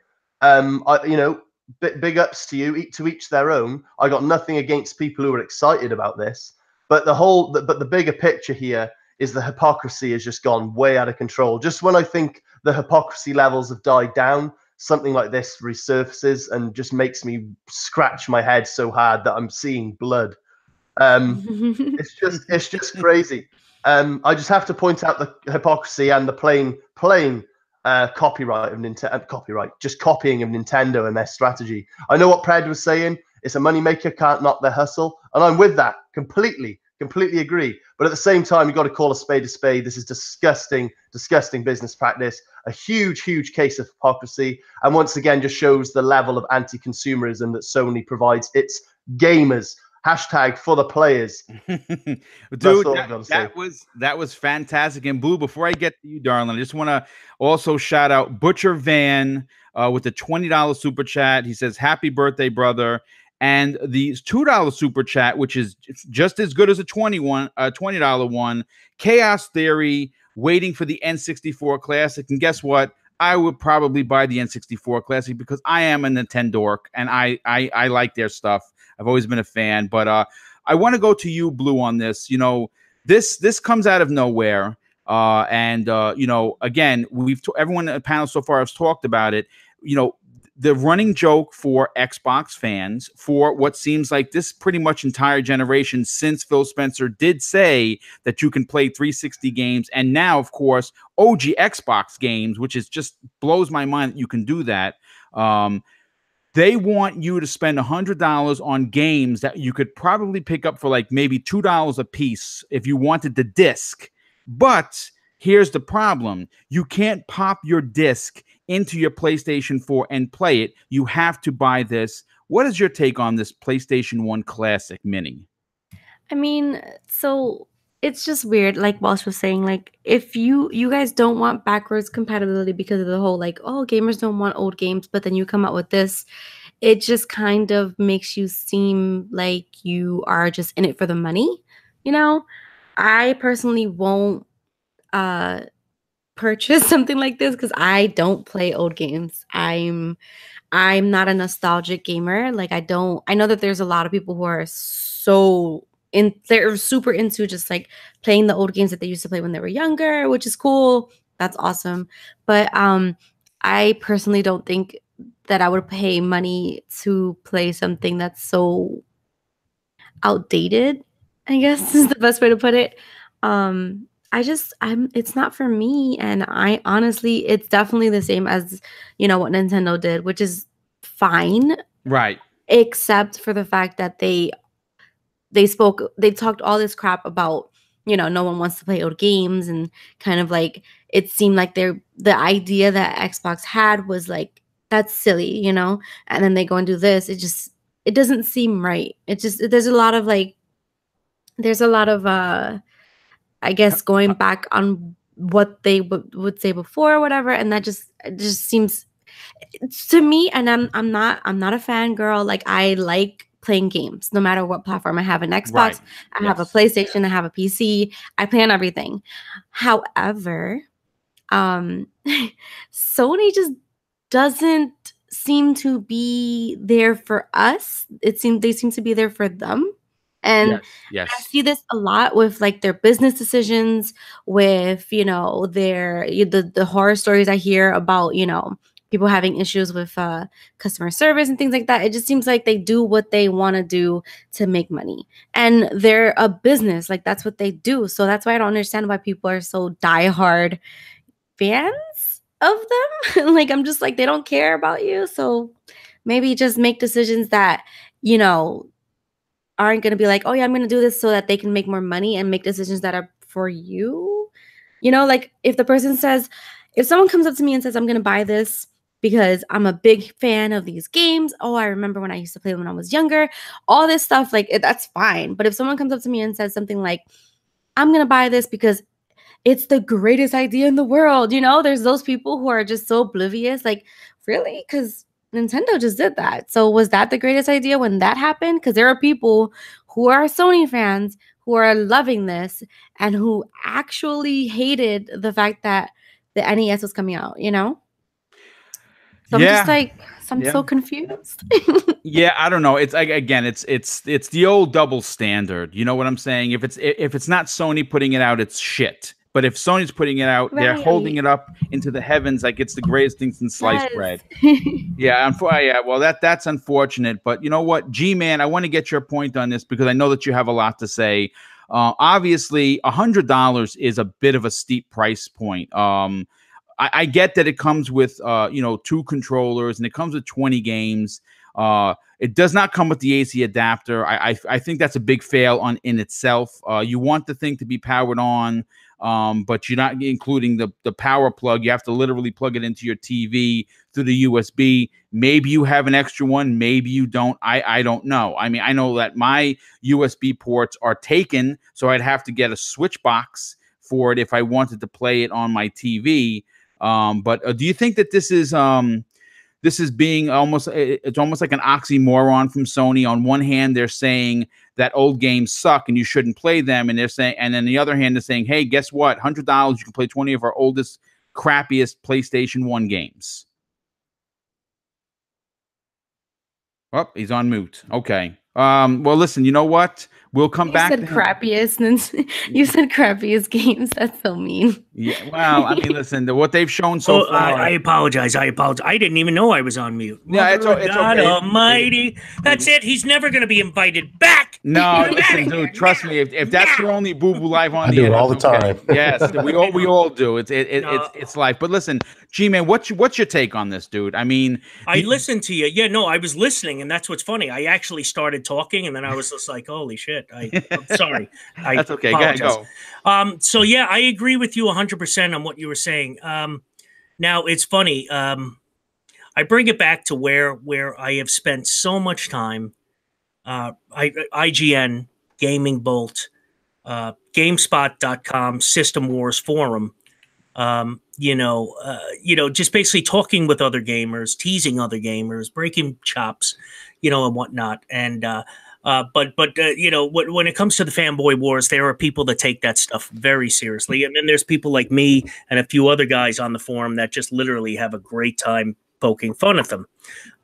Speaker 2: Big ups to you, to each their own. I got nothing against people who are excited about this, but the bigger picture here is the hypocrisy has just gone way out of control. Just when I think the hypocrisy levels have died down, something like this resurfaces and just makes me scratch my head so hard that I'm seeing blood. It's just crazy. I just have to point out the hypocrisy and the plain copyright of Nintendo. Just copying of Nintendo and their strategy. I know what Pred was saying. It's a moneymaker, can't knock their hustle, and I'm with that completely agree. But at the same time, you've got to call a spade a spade. This is disgusting business practice. A huge case of hypocrisy, and once again, just shows the level of anti-consumerism that Sony provides its gamers. Hashtag for the players.
Speaker 1: Dude, that was fantastic. And Blue, before I get to you, darling, I just want to also shout out Butcher Van with the $20 super chat. He says, happy birthday, brother. And the $2 super chat, which is just as good as a $20 one, Chaos Theory, waiting for the N64 Classic. And guess what? I would probably buy the N64 Classic because I am a Nintendo dork and I like their stuff. I've always been a fan, but I want to go to you, Blue, on this. You know, this comes out of nowhere, and you know, again, everyone in the panel so far has talked about it. You know, the running joke for Xbox fans for what seems like this pretty much entire generation since Phil Spencer did say that you can play 360 games, and now, of course, OG Xbox games, which is just blows my mind that you can do that. They want you to spend $100 on games that you could probably pick up for like maybe $2 a piece if you wanted the disc. But here's the problem. You can't pop your disc into your PlayStation 4 and play it. You have to buy this. What is your take on this PlayStation 1 Classic Mini?
Speaker 3: I mean, so it's just weird, like Walsh was saying, like if you guys don't want backwards compatibility because of the whole like, oh, gamers don't want old games, but then you come out with this, it just kind of makes you seem like you are just in it for the money. You know, I personally won't purchase something like this because I don't play old games. I'm not a nostalgic gamer. Like I know that there's a lot of people who are they're super into just like playing the old games that they used to play when they were younger, which is cool. That's awesome. But I personally don't think that I would pay money to play something that's so outdated, I guess is the best way to put it. It's not for me. And I honestly, it's definitely the same as, you know, what Nintendo did, which is fine.
Speaker 1: Right.
Speaker 3: Except for the fact that they talked all this crap about, you know, no one wants to play old games, and kind of like it seemed like the idea that Xbox had was like, that's silly, you know, and then they go and do this. It doesn't seem right. There's a lot of I guess going back on what they would say before or whatever, and that just seems to me, and I'm not a fangirl. Like I like playing games no matter what platform. I have an Xbox,
Speaker 1: right.
Speaker 3: I have a PlayStation, I have a PC, I play on everything. However, Sony just doesn't seem to be there for us. They seem to be there for them. And
Speaker 1: yes.
Speaker 3: I see this a lot with like their business decisions, with, you know, the horror stories I hear about, you know, people having issues with customer service and things like that. It just seems like they do what they want to do to make money. And they're a business. Like that's what they do. So that's why I don't understand why people are so diehard fans of them. Like I'm just like, they don't care about you. So maybe just make decisions that, you know, aren't going to be like, oh yeah, I'm going to do this so that they can make more money, and make decisions that are for you. You know, like if someone comes up to me and says, I'm going to buy this, because I'm a big fan of these games. Oh, I remember when I used to play when I was younger. All this stuff, like that's fine. But if someone comes up to me and says something like, I'm going to buy this because it's the greatest idea in the world, you know, there's those people who are just so oblivious. Like, really? Because Nintendo just did that. So was that the greatest idea when that happened? Because there are people who are Sony fans who are loving this and who actually hated the fact that the NES was coming out, you know? So I'm just like, I'm so confused.
Speaker 1: Yeah, I don't know. It's like, again, it's the old double standard. You know what I'm saying? If it's not Sony putting it out, it's shit. But if Sony's putting it out, they're holding it up into the heavens like it's the greatest thing since sliced bread. Yeah, well, that's unfortunate. But you know what, G-Man, I want to get your point on this because I know that you have a lot to say. Obviously, $100 is a bit of a steep price point. I get that it comes with 2 controllers and it comes with 20 games. It does not come with the AC adapter. I think that's a big fail in itself. You want the thing to be powered on, but you're not including the power plug. You have to literally plug it into your TV through the USB. Maybe you have an extra one. Maybe you don't. I don't know. I mean, I know that my USB ports are taken, so I'd have to get a switch box for it if I wanted to play it on my TV. But do you think that this is being almost like an oxymoron from Sony? On one hand, they're saying that old games suck and you shouldn't play them, and then the other hand, they're saying, hey, guess what? $100, you can play 20 of our oldest, crappiest PlayStation 1 games. Oh, he's on mute. Okay. Well, listen, you know what? We'll come back.
Speaker 3: You said crappiest, and you said crappiest games. That's so mean.
Speaker 1: Yeah, well, I mean, listen, what they've shown so far.
Speaker 4: I apologize. I didn't even know I was on mute.
Speaker 1: Yeah, it's okay.
Speaker 4: God Almighty. That's it. He's never going to be invited back.
Speaker 1: No, listen, dude. Trust me. If that's your only Boo Boo Live on,
Speaker 5: I do it all the time.
Speaker 1: Yes, we all do. It's life. But listen, G-Man, what's your take on this, dude? I mean,
Speaker 4: I listened to you. Yeah, no, I was listening, and that's what's funny. I actually started talking, and then I was just like, "Holy shit!" I'm sorry.
Speaker 1: That's okay. Go ahead, go.
Speaker 4: So yeah, I agree with you 100% on what you were saying. Now it's funny. I bring it back to where I have spent so much time. IGN, Gaming Bolt, GameSpot.com, System Wars Forum. Just basically talking with other gamers, teasing other gamers, breaking chops, and whatnot. And but when it comes to the fanboy wars, there are people that take that stuff very seriously, and then there's people like me and a few other guys on the forum that just literally have a great time poking fun at them.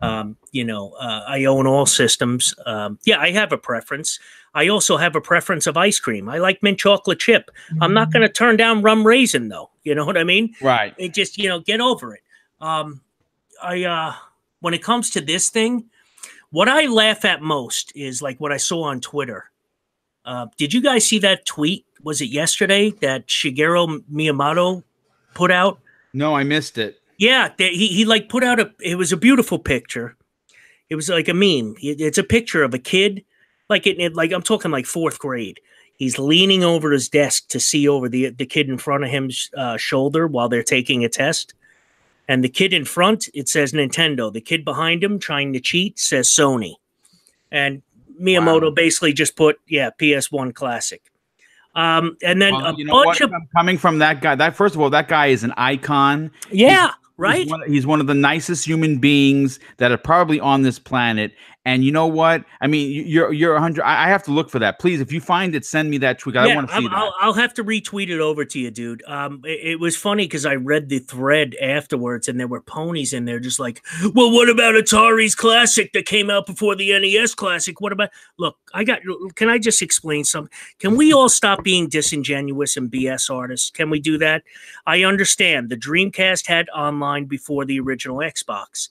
Speaker 4: I own all systems. I have a preference. I also have a preference of ice cream. I like mint chocolate chip. I'm not going to turn down rum raisin, though. You know what I mean?
Speaker 1: Right.
Speaker 4: It just, get over it. When it comes to this thing, what I laugh at most is like what I saw on Twitter. Did you guys see that tweet? Was it yesterday that Shigeru Miyamoto put out?
Speaker 1: No, I missed it.
Speaker 4: Yeah, he like put out it was a beautiful picture. It was like a meme. It's a picture of a kid, like I'm talking like 4th grade. He's leaning over his desk to see over the kid in front of him's shoulder while they're taking a test. And the kid in front, it says Nintendo. The kid behind him trying to cheat says Sony. And Miyamoto basically just put, PS1 Classic. And then
Speaker 1: coming from that guy, first of all, that guy is an icon.
Speaker 4: Yeah, right.
Speaker 1: He's one of the nicest human beings that are probably on this planet. And you know what? I mean, you're 100. I have to look for that. Please, if you find it, send me that tweet. I want to see that.
Speaker 4: I'll have to retweet it over to you, dude. It was funny because I read the thread afterwards, and there were ponies in there, just like, well, what about Atari's Classic that came out before the NES Classic? What about? Look, can I just explain something? Can we all stop being disingenuous and BS artists? Can we do that? I understand the Dreamcast had online before the original Xbox,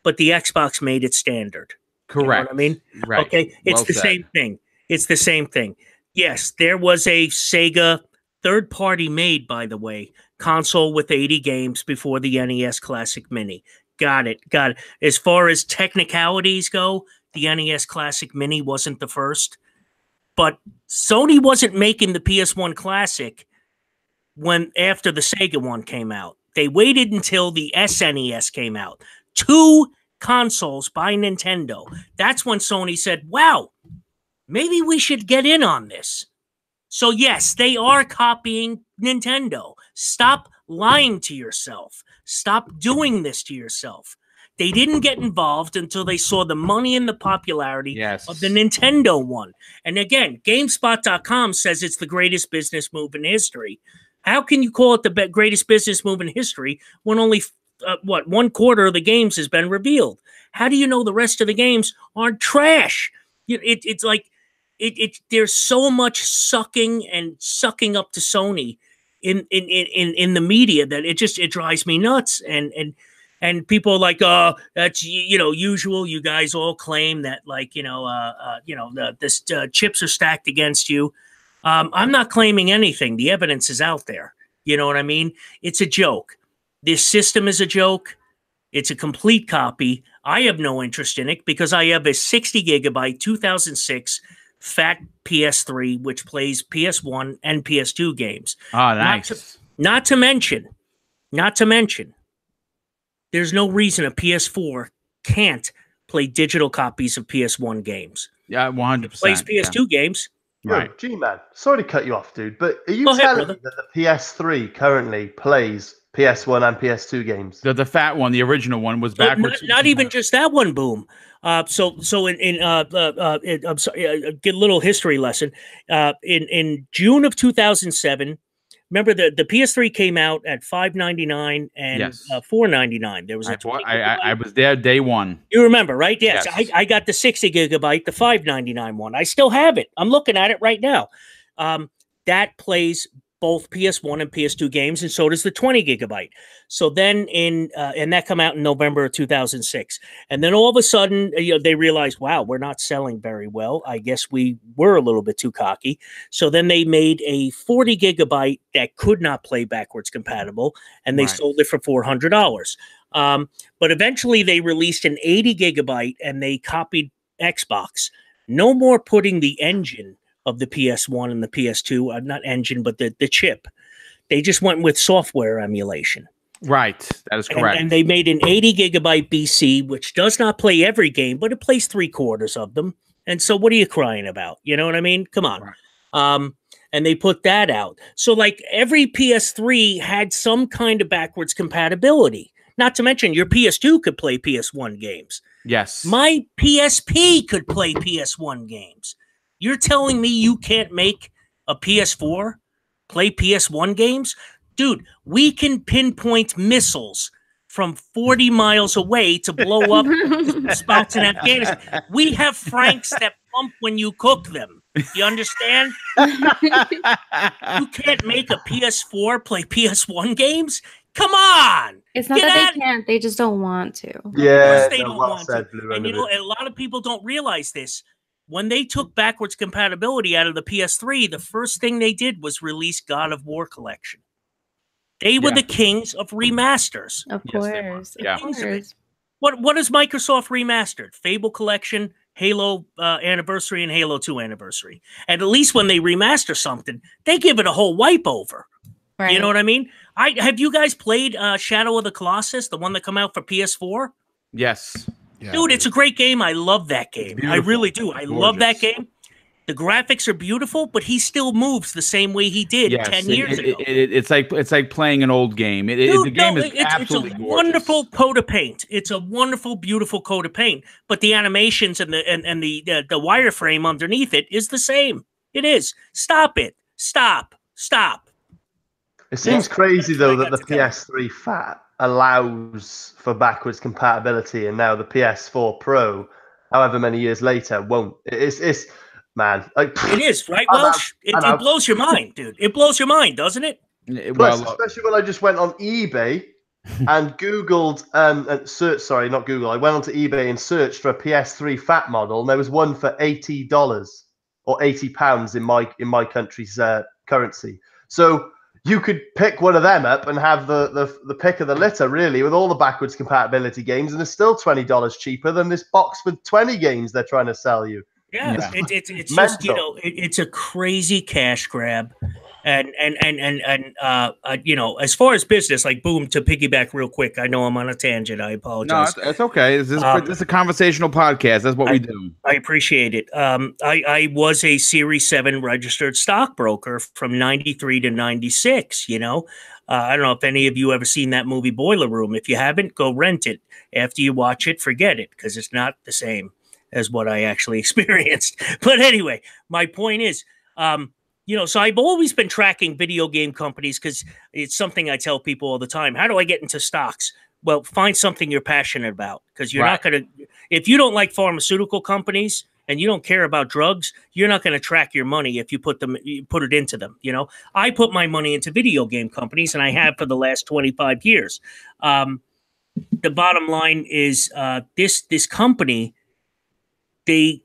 Speaker 4: but the Xbox made it standard.
Speaker 1: Correct.
Speaker 4: You know what I mean?
Speaker 1: Right.
Speaker 4: Okay. It's the same thing. It's the same thing. Yes, there was a Sega third-party made, by the way, console with 80 games before the NES Classic Mini. Got it. As far as technicalities go, the NES Classic Mini wasn't the first. But Sony wasn't making the PS1 Classic after the Sega one came out. They waited until the SNES came out. 2 consoles by Nintendo. That's when Sony said, wow, maybe we should get in on this. So yes, they are copying Nintendo. Stop lying to yourself. Stop doing this to yourself. They didn't get involved until they saw the money and the popularity of the Nintendo one. And again, GameSpot.com says it's the greatest business move in history. How can you call it the greatest business move in history when only, 1/4 of the games has been revealed? How do you know the rest of the games aren't trash? It's like, there's so much sucking up to Sony in the media that it drives me nuts. And people are like, oh, that's usual. You guys all claim that chips are stacked against you. I'm not claiming anything. The evidence is out there. You know what I mean? It's a joke. This system is a joke. It's a complete copy. I have no interest in it because I have a 60 gigabyte 2006 fat PS3, which plays PS1 and PS2 games.
Speaker 1: Oh, nice.
Speaker 4: Not to mention, there's no reason a PS4 can't play digital copies of PS1 games.
Speaker 1: Yeah, 100%.
Speaker 4: Plays PS2 games.
Speaker 1: Right.
Speaker 2: G-Man, sorry to cut you off, dude, but are you telling me that the PS3 currently plays PS1 and PS2 games?
Speaker 1: The fat one, the original one, was backwards.
Speaker 4: Not even just that one, Boom. So in I'm sorry, get a little history lesson. In June of 2007, remember the PS3 came out at $599 and $499. There was
Speaker 1: I was there day one.
Speaker 4: You remember, right? Yes. I got the 60 gigabyte, the $599 one. I still have it. I'm looking at it right now. That plays both PS1 and PS2 games, and so does the 20 gigabyte. So then and that come out in November of 2006. And then all of a sudden, they realized, wow, we're not selling very well. I guess we were a little bit too cocky. So then they made a 40 gigabyte that could not play backwards compatible, and they sold it for $400. But eventually they released an 80 gigabyte, and they copied Xbox. No more putting the engine of the PS1 and the PS2, not engine, but the chip. They just went with software emulation.
Speaker 1: Right, that is correct.
Speaker 4: And they made an 80 gigabyte BC, which does not play every game, but it plays 3/4 of them. And so what are you crying about? You know what I mean? Come on. Right. And they put that out. So like every PS3 had some kind of backwards compatibility. Not to mention your PS2 could play PS1 games.
Speaker 1: Yes.
Speaker 4: My PSP could play PS1 games. You're telling me you can't make a PS4 play PS1 games? Dude, we can pinpoint missiles from 40 miles away to blow up spots in Afghanistan. We have Franks that pump when you cook them. You understand? You can't make a PS4 play PS1 games? Come on!
Speaker 3: It's not that they can't. They just don't want to.
Speaker 2: Yeah,
Speaker 4: they don't want to. And a lot of people don't realize this. When they took backwards compatibility out of the PS3, the first thing they did was release God of War Collection. They were the kings of remasters.
Speaker 3: Of course.
Speaker 4: What is Microsoft remastered? Fable Collection, Halo Anniversary, and Halo 2 Anniversary. And at least when they remaster something, they give it a whole wipe over. Right. You know what I mean? Have you guys played Shadow of the Colossus, the one that come out for PS4?
Speaker 1: Yes.
Speaker 5: Yeah,
Speaker 4: dude, it's a great game. I love that game. I really do. I love that game. The graphics are beautiful, but he still moves the same way he did 10 years ago.
Speaker 1: It's like playing an old game. The game is absolutely
Speaker 4: gorgeous. Wonderful coat of paint. It's a wonderful, beautiful coat of paint. But the animations and the wireframe underneath it is the same. It is. Stop it. Stop.
Speaker 2: It seems crazy though that the PS3 Fat allows for backwards compatibility, and now the PS4 Pro, however many years later, won't. It's man, like
Speaker 4: it is right. Welsh, it blows your mind, dude. It blows your mind, doesn't it?
Speaker 2: Plus, especially when I just went on eBay and Googled not Google. I went onto eBay and searched for a PS3 Fat model, and there was one for $80 or £80 in my country's currency. So you could pick one of them up and have the pick of the litter, really, with all the backwards compatibility games, and it's still $20 cheaper than this box with 20 games they're trying to sell you.
Speaker 4: Yeah. It's just, it's a crazy cash grab. You know, as far as business, like Boom, to piggyback real quick, I know I'm on a tangent. I
Speaker 1: No,
Speaker 4: apologize.
Speaker 1: it's okay. This is a conversational podcast. That's what we do.
Speaker 4: I appreciate it. I was a Series 7 registered stockbroker from 93 to 96, you know. I don't know if any of you ever seen that movie Boiler Room. If you haven't, go rent it. After you watch it, forget it, because it's not the same as what I actually experienced. But anyway, my point is, you know, so I've always been tracking video game companies because it's something I tell people all the time. How do I get into stocks? Well, find something you're passionate about, because you're not going to, if you don't like pharmaceutical companies and you don't care about drugs, you're not going to track your money if you put it into them. You know, I put my money into video game companies, and I have for the last 25 years. The bottom line is this company, they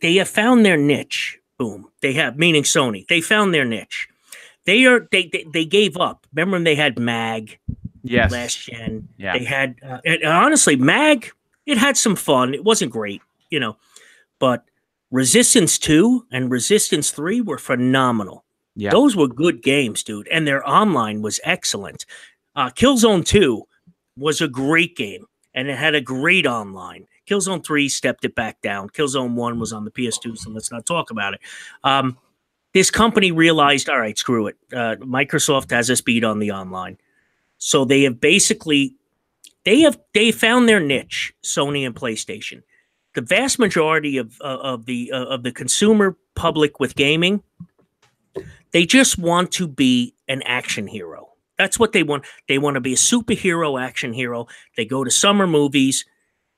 Speaker 4: have found their niche. Boom. They have, meaning Sony. They found their niche. They gave up. Remember when they had MAG?
Speaker 1: Yes.
Speaker 4: Last gen.
Speaker 1: Yeah.
Speaker 4: They had and honestly, MAG, it had some fun. It wasn't great, you know, but Resistance 2 and Resistance 3 were phenomenal. Yeah. Those were good games, dude. And their online was excellent. Killzone 2 was a great game, and it had a great online. Killzone 3 stepped it back down. Killzone 1 was on the PS2, so let's not talk about it. This company realized, all right, screw it. Microsoft has us beat on the online. So they have basically, they found their niche, Sony and PlayStation. The vast majority of the consumer public with gaming, they just want to be an action hero. That's what they want. They want to be a superhero action hero. They go to summer movies.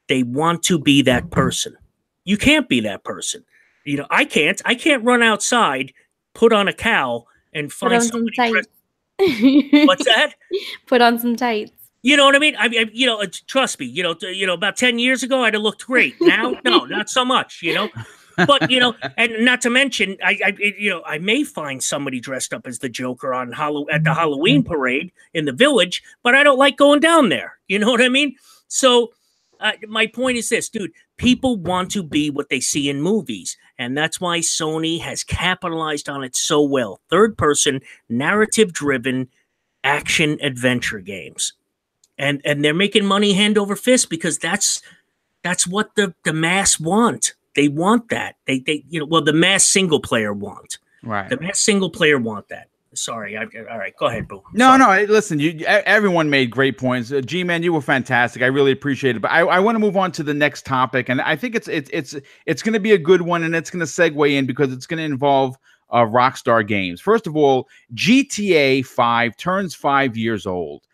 Speaker 4: They want to be that person. You can't be that person. You know, I can't run outside, put on a cowl, and find somebody dressed. What's that?
Speaker 3: Put on some tights.
Speaker 4: You know what I mean? You know, trust me. You know, about 10 years ago, I'd have looked great. Now, no, not so much. You know, but you know, and not to mention, I may find somebody dressed up as the Joker at the Halloween parade in the village, but I don't like going down there. You know what I mean? So. My point is this, dude, people want to be what they see in movies, and that's why Sony has capitalized on it so well. Third-person, narrative-driven action-adventure games. And they're making money hand over fist because that's what the mass want. They want that. The mass single-player want. Right. The mass single-player want that. Sorry. All right. Go ahead, Boo.
Speaker 1: No. Listen, everyone made great points. G-Man, you were fantastic. I really appreciate it. But I want to move on to the next topic, and I think it's going to be a good one, and it's going to segue in because it's going to involve Rockstar Games. First of all, GTA 5 turns 5 years old.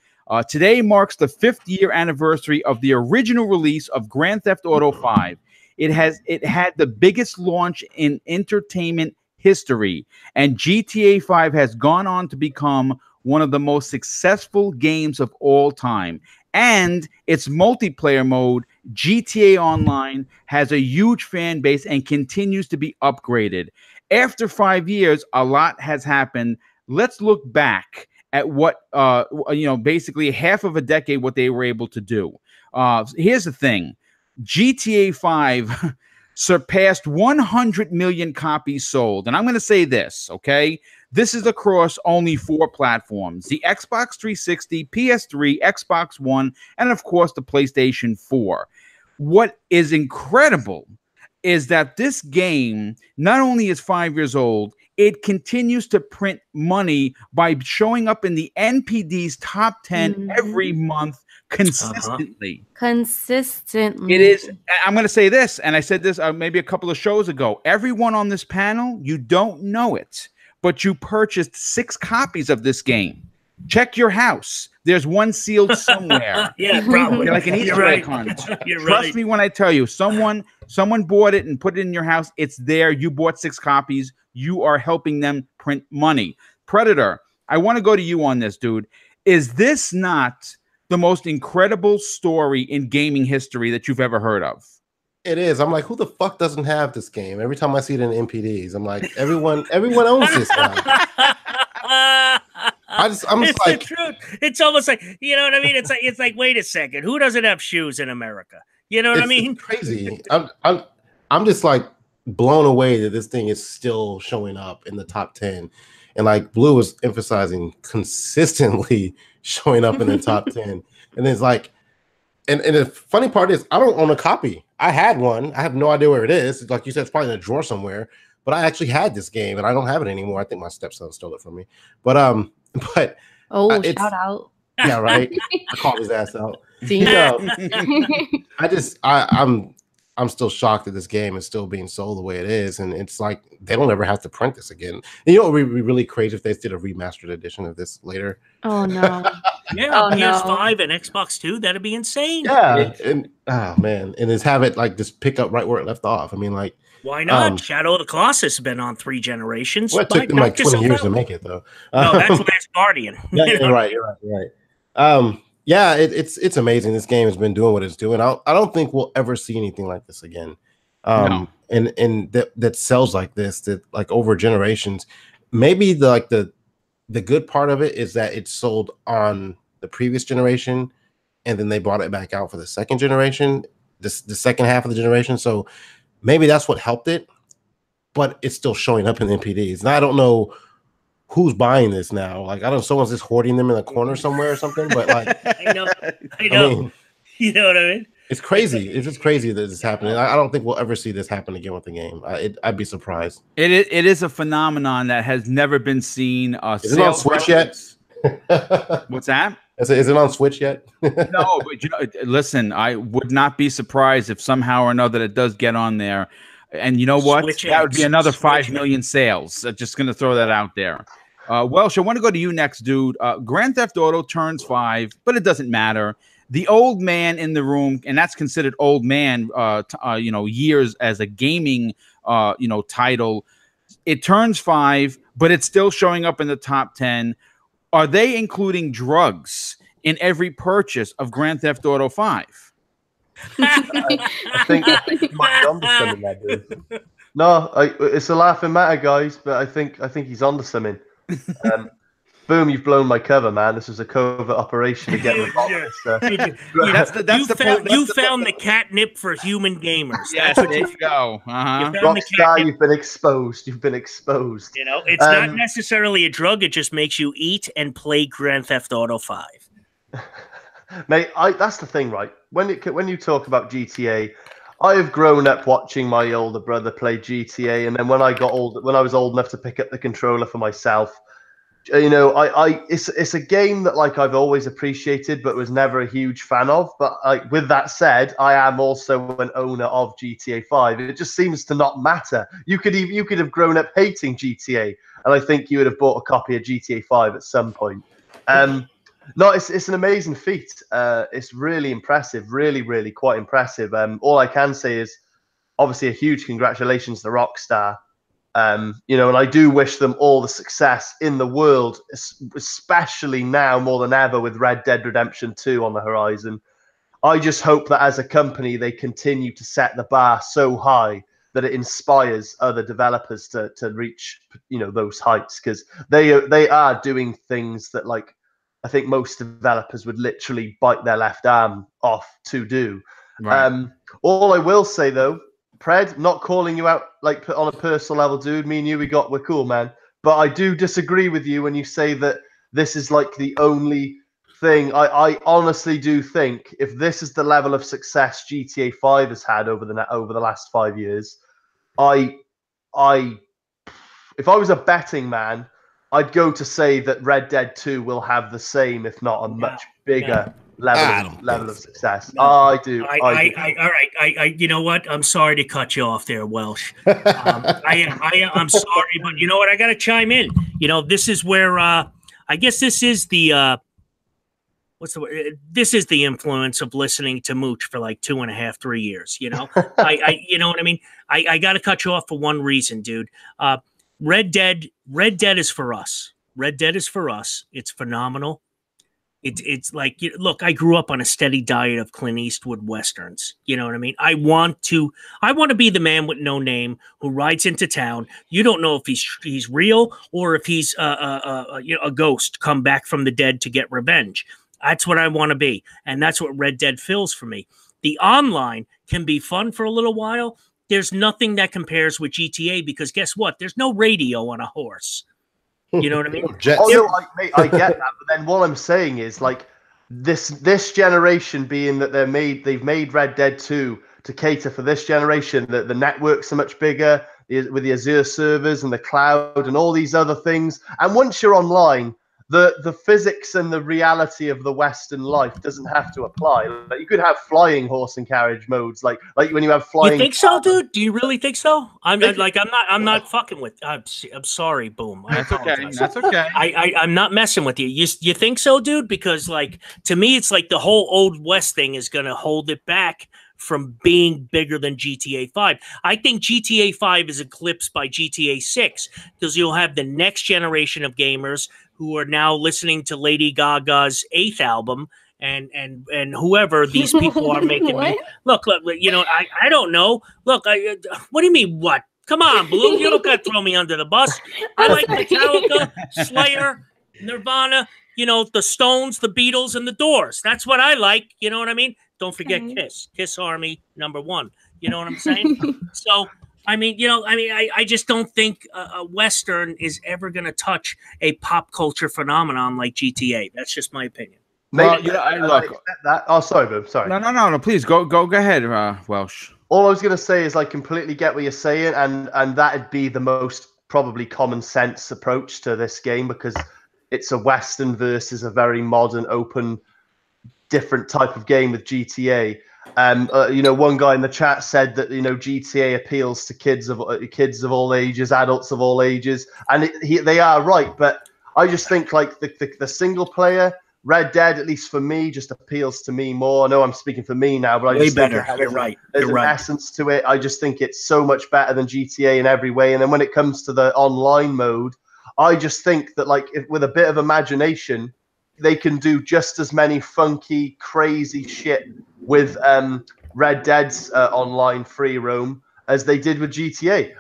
Speaker 1: Today marks the 5th year anniversary of the original release of Grand Theft Auto 5. It had the biggest launch in entertainment history, and GTA 5 has gone on to become one of the most successful games of all time. And its multiplayer mode, GTA Online, has a huge fan base and continues to be upgraded. After 5 years, a lot has happened. Let's look back at what basically half of a decade what they were able to do. Here's the thing. GTA 5 surpassed 100 million copies sold. And I'm going to say this, okay? This is across only 4 platforms: the Xbox 360, PS3, Xbox One, and of course the PlayStation 4. What is incredible is that this game not only is 5 years old, it continues to print money by showing up in the NPD's top 10 every month consistently.
Speaker 3: Consistently.
Speaker 1: It is. I'm going to say this, and I said this maybe a couple of shows ago. Everyone on this panel, you don't know it, but you purchased 6 copies of this game. Check your house. There's one sealed somewhere.
Speaker 4: Yeah, probably.
Speaker 1: Like an Easter egg hunt. Trust me when I tell you, someone bought it and put it in your house. It's there. You bought 6 copies. You are helping them print money. Predator, I want to go to you on this, dude. Is this not the most incredible story in gaming history that you've ever heard of?
Speaker 5: It is. I'm like, who the fuck doesn't have this game? Every time I see it in MPDs, I'm like, everyone owns this now. I'm
Speaker 4: it's
Speaker 5: like,
Speaker 4: the truth. It's almost like, you know what I mean? It's like, wait a second, who doesn't have shoes in America? You know what I mean?
Speaker 5: It's crazy. I'm just like blown away that this thing is still showing up in the top 10. And like Blue was emphasizing, consistently showing up in the top 10. And it's like, and the funny part is, I don't own a copy. I had one. I have no idea where it is. Like you said, it's probably in a drawer somewhere. But I actually had this game, and I don't have it anymore. I think my stepson stole it from me. But
Speaker 3: shout out.
Speaker 5: Yeah, right. I called his ass out.
Speaker 3: See?
Speaker 5: I'm still shocked that this game is still being sold the way it is, and it's like they don't ever have to print this again. And you know what would be really crazy if they did a remastered edition of this later?
Speaker 3: Oh no!
Speaker 4: Yeah, PS5 and Xbox 2, that'd be insane.
Speaker 5: Yeah, and oh man, and just have it like just pick up right where it left off. I mean, like,
Speaker 4: why not? Shadow of the Colossus has been on 3 generations.
Speaker 5: Well, it took them like 20 years to make it, though.
Speaker 4: No, that's Last Guardian.
Speaker 5: Yeah, you're right. Yeah, it's amazing. This game has been doing what it's doing. I don't think we'll ever see anything like this again.
Speaker 1: No.
Speaker 5: And that sells like this, that like over generations. Maybe the good part of it is that it's sold on the previous generation, and then they brought it back out for the second generation, the second half of the generation. So maybe that's what helped it, but it's still showing up in NPDs. Now I don't know who's buying this now. Like, I don't know, someone's just hoarding them in a corner somewhere or something. But like,
Speaker 4: I know.
Speaker 5: I mean,
Speaker 4: You know what I mean?
Speaker 5: it's crazy. It's just crazy that this is happening. I don't think we'll ever see this happen again with the game. I'd be surprised.
Speaker 1: It is a phenomenon that has never been seen.
Speaker 5: Is it on Switch yet?
Speaker 1: What's that?
Speaker 5: Is it on Switch yet?
Speaker 1: No, but listen, I would not be surprised if somehow or another it does get on there. And you know what? That would be another 5 million sales. Just going to throw that out there. Welsh, I want to go to you next, dude. Grand Theft Auto turns 5, but it doesn't matter. The old man in the room, and that's considered old man, years as a gaming, title. It turns 5, but it's still showing up in the top 10. Are they including drugs in every purchase of Grand Theft Auto 5?
Speaker 2: I think you might be onto something there, dude. No, it's a laughing matter, guys, but I think he's onto something. Boom, you've blown my cover, man. This was a covert operation to get rid of
Speaker 4: You found the catnip for human gamers.
Speaker 1: Yes, there you go.
Speaker 2: Rockstar, you've been exposed. You've been exposed.
Speaker 4: You know, it's not necessarily a drug. It just makes you eat and play Grand Theft Auto 5.
Speaker 2: Mate, that's the thing, right? When you talk about GTA, I have grown up watching my older brother play GTA, and then when I was old enough to pick up the controller for myself, it's a game that like I've always appreciated, but was never a huge fan of. But like with that said, I am also an owner of GTA 5. It just seems to not matter. You could have grown up hating GTA, and I think you would have bought a copy of GTA 5 at some point. No, it's an amazing feat. It's really impressive, really, really quite impressive. All I can say is obviously a huge congratulations to Rockstar. And I do wish them all the success in the world, especially now more than ever with Red Dead Redemption 2 on the horizon. I just hope that as a company, they continue to set the bar so high that it inspires other developers to reach, those heights, because they are doing things that like I think most developers would literally bite their left arm off to do. Right. All I will say though, Pred, not calling you out like on a personal level, dude. Me and you, we're cool, man. But I do disagree with you when you say that this is like the only thing. I honestly do think if this is the level of success GTA 5 has had over the last 5 years, if I was a betting man, I'd go to say that Red Dead 2 will have the same, if not a much bigger level of success. No. I do.
Speaker 4: All right. You know what? I'm sorry to cut you off there, Welsh. I'm sorry, but you know what? I got to chime in. This is where I guess this is the what's the word? This is the influence of listening to Mooch for like 2.5, 3 years. You know what I mean? I got to cut you off for one reason, dude. Red Dead is for us. Red Dead is for us. It's phenomenal. It's like, look, I grew up on a steady diet of Clint Eastwood Westerns. You know what I mean? I want to be the man with no name who rides into town. You don't know if he's real or if he's a ghost come back from the dead to get revenge. That's what I want to be. And that's what Red Dead fills for me. The online can be fun for a little while. There's nothing that compares with GTA because guess what? There's no radio on a horse. You know what I mean?
Speaker 5: Jets.
Speaker 2: Oh no, I get that. But then what I'm saying is like this generation being that they've made Red Dead 2 to cater for this generation. That the networks are much bigger with the Azure servers and the cloud and all these other things. And once you're online, the physics and the reality of the Western life doesn't have to apply. Like you could have flying horse and carriage modes, like when you have flying.
Speaker 4: You think so, dude? Do you really think so? I'm
Speaker 2: Think-
Speaker 4: like, I'm not fucking with. I'm sorry, Boom. I
Speaker 1: That's okay.
Speaker 4: apologize.
Speaker 1: That's okay.
Speaker 4: I'm not messing with you. You think so, dude? Because like to me, it's like the whole Old West thing is going to hold it back from being bigger than GTA 5. I think GTA 5 is eclipsed by GTA 6 because you'll have the next generation of gamers who are now listening to Lady Gaga's 8th album and whoever these people are making. Look, you know, I don't know. Look, what do you mean what? Come on, Blue. You don't got to throw me under the bus. I like Metallica, Slayer, Nirvana, you know, the Stones, the Beatles, and the Doors. That's what I like. You know what I mean? Don't forget Kiss Army #1. You know what I'm saying? So, I mean, you know, I just don't think a Western is ever going to touch a pop culture phenomenon like GTA. That's just my opinion.
Speaker 1: Well, you know, look.
Speaker 2: That. Oh, sorry, Boom. Sorry.
Speaker 1: No. Please go ahead, Welsh.
Speaker 2: All I was going to say is I completely get what you're saying, and that'd be the most probably common sense approach to this game because it's a Western versus a very modern, open, different type of game with GTA. You know, one guy in the chat said that you know GTA appeals to kids of all ages, adults of all ages, and they are right. But I just think like the single player Red Dead, at least for me, just appeals to me more. I know I'm speaking for me now, but I just think
Speaker 4: You're right.
Speaker 2: There's an essence to it. I just think it's so much better than GTA in every way. And then when it comes to the online mode, I just think that like with a bit of imagination, they can do just as many funky, crazy shit with Red Dead's online free roam as they did with GTA.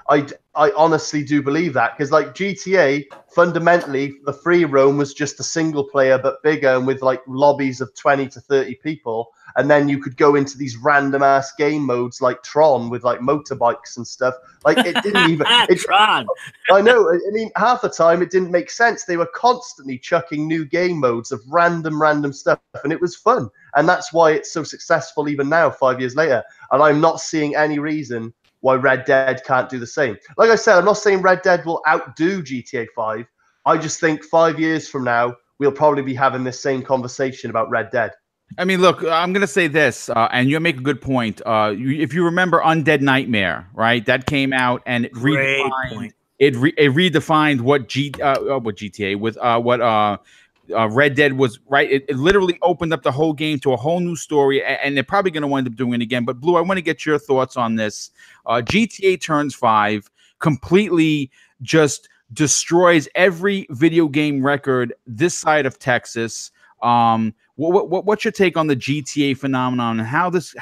Speaker 2: I honestly do believe that because like GTA, fundamentally, the free roam was just a single player but bigger and with like lobbies of 20 to 30 people. And then you could go into these random ass game modes like Tron with like motorbikes and stuff. Like it didn't even
Speaker 4: Tron.
Speaker 2: I know. I mean, half the time it didn't make sense. They were constantly chucking new game modes of random stuff, and it was fun. And that's why it's so successful even now, 5 years later. And I'm not seeing any reason why Red Dead can't do the same. Like I said, I'm not saying Red Dead will outdo GTA 5. I just think 5 years from now, we'll probably be having this same conversation about Red Dead.
Speaker 1: I mean, look, I'm going to say this, and you make a good point. If you remember Undead Nightmare, right? That came out and it redefined what GTA with what Red Dead was, right? It literally opened up the whole game to a whole new story, and they're probably going to wind up doing it again. But Blue, I want to get your thoughts on this. GTA turns 5, completely just destroys every video game record this side of Texas. What's your take on the GTA phenomenon and how does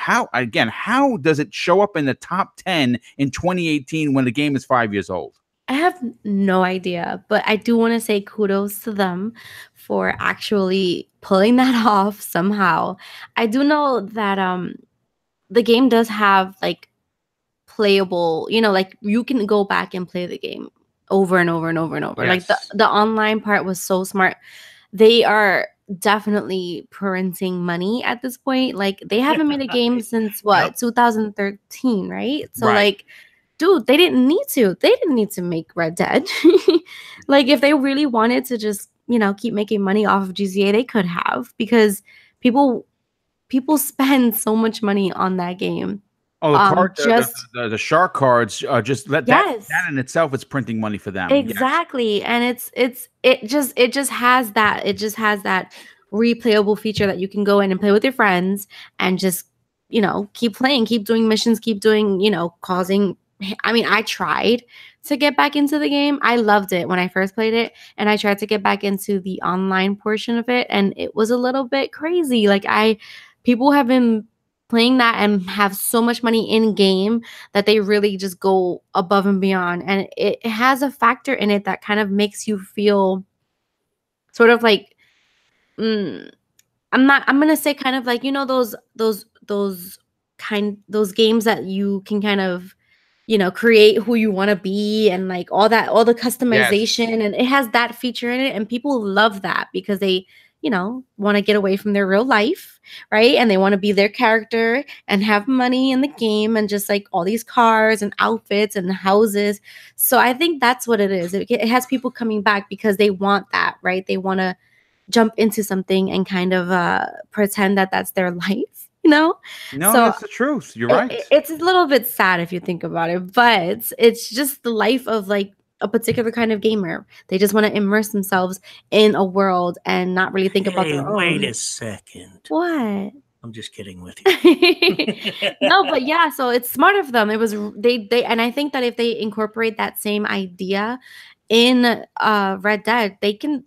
Speaker 1: it show up in the top 10 in 2018 when the game is 5 years old?
Speaker 3: I have no idea, but I do want to say kudos to them for actually pulling that off somehow. I do know that the game does have like playable, you know, like you can go back and play the game over and over and over and over.
Speaker 1: Yes.
Speaker 3: Like the online part was so smart. They are definitely printing money at this point. Like they haven't made a game since what, 2013, right? So like, dude, they didn't need to make Red Dead. Like if they really wanted to just, you know, keep making money off of GTA, they could have, because people spend so much money on that game.
Speaker 1: Oh, the shark cards just that in itself is printing money for them.
Speaker 3: Exactly. And it just has that replayable feature that you can go in and play with your friends and just, you know, keep playing, keep doing missions, keep doing, you know, I tried to get back into the game. I loved it when I first played it, and I tried to get back into the online portion of it, and it was a little bit crazy. Like people have been playing that and have so much money in game that they really just go above and beyond. And it has a factor in it that kind of makes you feel sort of like, I'm going to say kind of like, you know, those games that you can kind of create who you want to be and like all the customization,
Speaker 1: Yes.
Speaker 3: and it has that feature in it, and people love that because they want to get away from their real life, right? And they want to be their character and have money in the game and just like all these cars and outfits and houses. So I think that's what it is. It has people coming back because they want that, right? They want to jump into something and kind of pretend that that's their life,
Speaker 1: No,
Speaker 3: so
Speaker 1: that's the truth. You're right.
Speaker 3: it's a little bit sad if you think about it, but it's just the life of like a particular kind of gamer. They just want to immerse themselves in a world and not really think about
Speaker 4: Hey,
Speaker 3: their
Speaker 4: wait
Speaker 3: own.
Speaker 4: a second.
Speaker 3: What?
Speaker 4: I'm just kidding with you.
Speaker 3: No, but yeah, so it's smart of them. It was they and I think that if they incorporate that same idea in Red Dead, they can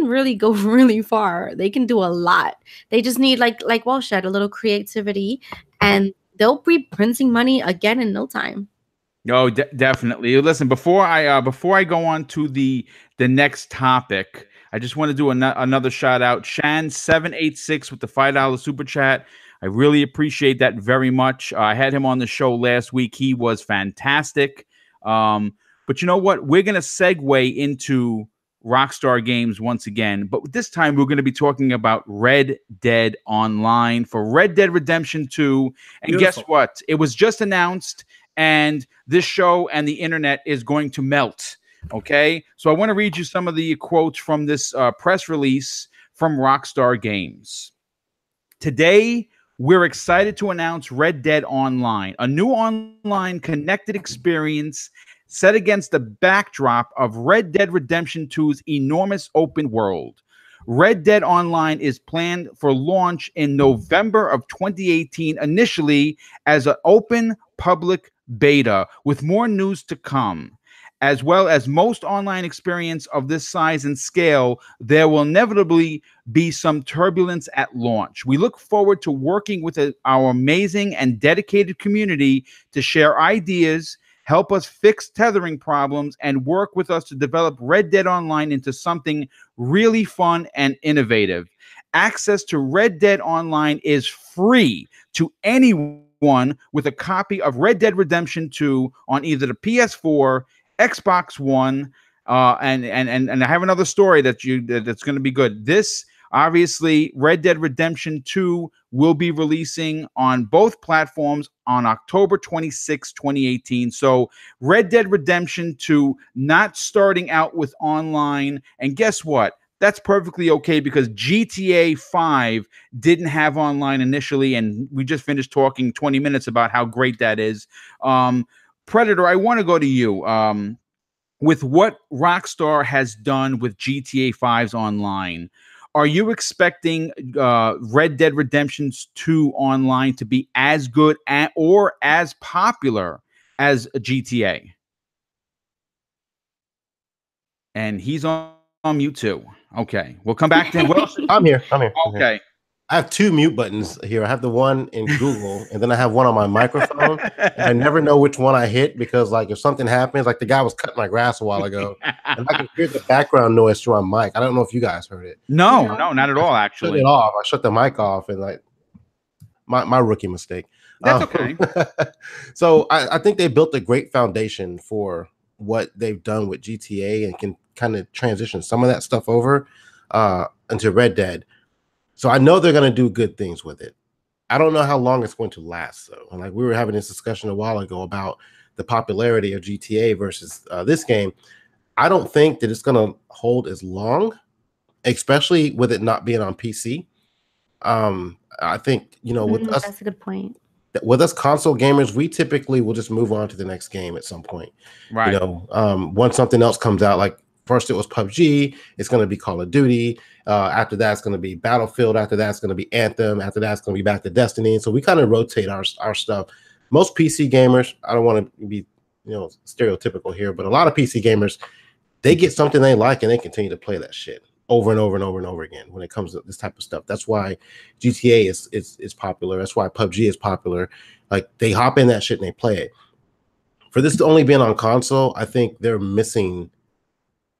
Speaker 3: really go really far. They can do a lot. They just need like Walsh said, a little creativity, and they'll be printing money again in no time.
Speaker 1: No, definitely. Listen, before I go on to the next topic, I just want to do another shout out. Shan786 with the $5 super chat. I really appreciate that very much. I had him on the show last week. He was fantastic. But you know what? We're gonna segue into Rockstar Games once again, but this time we're going to be talking about Red Dead Online for Red Dead Redemption 2. And
Speaker 4: Beautiful.
Speaker 1: Guess what? It was just announced, and this show and the internet is going to melt. Okay, so I want to read you some of the quotes from this press release from Rockstar Games. Today, we're excited to announce Red Dead Online, a new online connected experience set against the backdrop of Red Dead Redemption 2's enormous open world. Red Dead Online is planned for launch in November of 2018, initially as an open public beta, with more news to come. As well as most online experience of this size and scale, there will inevitably be some turbulence at launch. We look forward to working with our amazing and dedicated community to share ideas, help us fix tethering problems, and work with us to develop Red Dead Online into something really fun and innovative. Access to Red Dead Online is free to anyone with a copy of Red Dead Redemption 2 on either the PS4, Xbox One, and I have another story that's going to be good. This, obviously, Red Dead Redemption 2 will be releasing on both platforms on October 26, 2018. So Red Dead Redemption 2 not starting out with online. And guess what? That's perfectly okay because GTA 5 didn't have online initially, and we just finished talking 20 minutes about how great that is. Predator, I want to go to you. With what Rockstar has done with GTA 5's online, are you expecting Red Dead Redemption 2 online to be as good or as popular as GTA? And he's on mute too. Okay, we'll come back to him. What else?
Speaker 5: I'm here.
Speaker 1: Okay.
Speaker 5: I have two mute buttons here. I have the one in Google, and then I have one on my microphone. And I never know which one I hit because, like, if something happens, like the guy was cutting my grass a while ago, and I can hear the background noise through my mic. I don't know if you guys heard it.
Speaker 1: No, not at all. Actually,
Speaker 5: shut it off. I shut the mic off, and like my rookie mistake.
Speaker 1: That's okay.
Speaker 5: So I think they built a great foundation for what they've done with GTA and can kind of transition some of that stuff over into Red Dead. So I know they're going to do good things with it. I don't know how long it's going to last, though. And like we were having this discussion a while ago about the popularity of GTA versus this game. I don't think that it's going to hold as long, especially with it not being on PC. I think, with us,
Speaker 3: that's a good point.
Speaker 5: With us console gamers, we typically will just move on to the next game at some point.
Speaker 1: Right.
Speaker 5: Once something else comes out, like first it was PUBG, it's going to be Call of Duty. After that, it's going to be Battlefield. After that, it's going to be Anthem. After that, it's going to be back to Destiny. And so we kind of rotate our stuff. Most PC gamers, I don't want to be stereotypical here, but a lot of PC gamers, they get something they like and they continue to play that shit over and over and over and over again when it comes to this type of stuff. That's why GTA is popular. That's why PUBG is popular. Like they hop in that shit and they play it. For this to only being on console, I think they're missing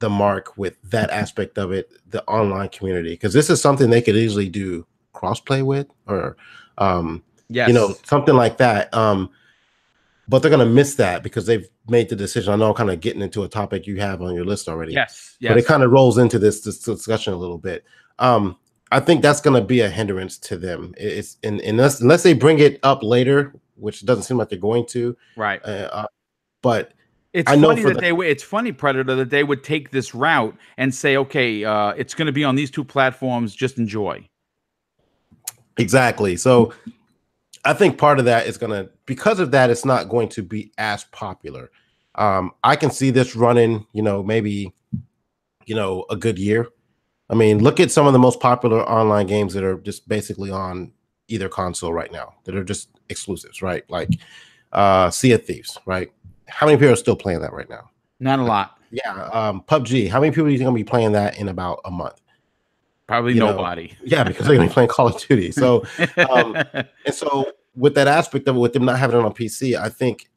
Speaker 5: the mark with that aspect of it, the online community, because this is something they could easily do crossplay with, or
Speaker 1: yes.
Speaker 5: Something like that. but they're going to miss that because they've made the decision. I know I'm kind of getting into a topic you have on your list already.
Speaker 1: Yes.
Speaker 5: But it kind of rolls into this discussion a little bit. I think that's going to be a hindrance to them. It's unless they bring it up later, which doesn't seem like they're going to.
Speaker 1: Right.
Speaker 5: But
Speaker 1: it's funny that it's funny, Predator, that they would take this route and say, okay, it's going to be on these two platforms. Just enjoy.
Speaker 5: Exactly. So I think part of that is because of that, it's not going to be as popular. I can see this running, maybe, a good year. I mean, look at some of the most popular online games that are just basically on either console right now that are just exclusives, right? Like Sea of Thieves, right? How many people are still playing that right now?
Speaker 1: Not a lot.
Speaker 5: Yeah. PUBG. How many people are you going to be playing that in about a month?
Speaker 1: Probably nobody.
Speaker 5: Yeah, because they're going to be playing Call of Duty. So, and so with that aspect of it, with them not having it on PC, I think,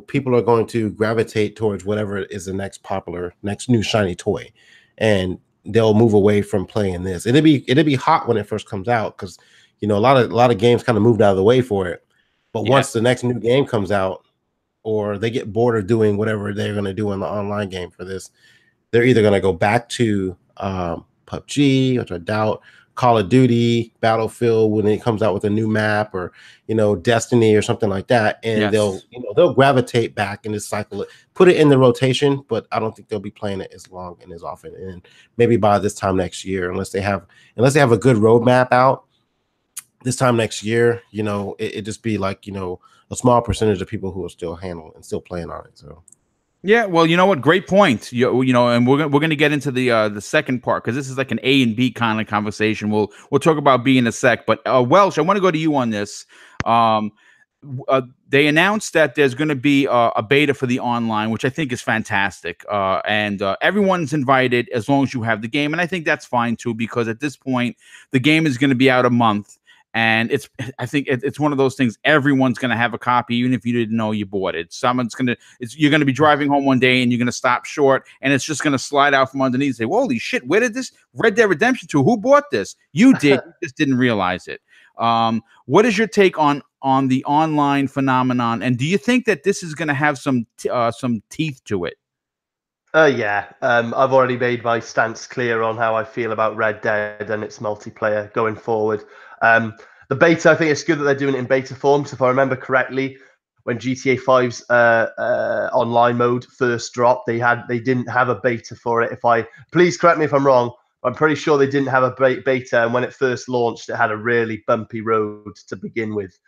Speaker 5: people are going to gravitate towards whatever is the next new shiny toy. And they'll move away from playing this. It'll be hot when it first comes out because a lot of games kind of moved out of the way for it. But once the next new game comes out, or they get bored of doing whatever they're going to do in the online game for this, they're either going to go back to PUBG, which I doubt, Call of Duty, Battlefield when it comes out with a new map, or Destiny or something like that, and they'll gravitate back and just cycle it, put it in the rotation, but I don't think they'll be playing it as long and as often. And maybe by this time next year, unless they have a good roadmap out this time next year, it just be like a small percentage of people who are still handling and still playing on it. So.
Speaker 1: Yeah, well, you know what? Great point. And we're going to get into the second part because this is like an A and B kind of conversation. We'll talk about B in a sec. But Welsh, I want to go to you on this. They announced that there's going to be a beta for the online, which I think is fantastic. And everyone's invited as long as you have the game, and I think that's fine too because at this point the game is going to be out a month. And I think it's one of those things. Everyone's going to have a copy, even if you didn't know you bought it. You're going to be driving home one day and you're going to stop short, and it's just going to slide out from underneath and say, "Holy shit! Where did this Red Dead Redemption 2? Who bought this? You did. You just didn't realize it." What is your take on the online phenomenon? And do you think that this is going to have some teeth to it?
Speaker 2: Yeah. I've already made my stance clear on how I feel about Red Dead and its multiplayer going forward. The beta, I think it's good that they're doing it in beta form. Because if I remember correctly, when GTA 5's online mode first dropped, they didn't have a beta for it. Please correct me if I'm wrong. I'm pretty sure they didn't have a beta, and when it first launched, it had a really bumpy road to begin with.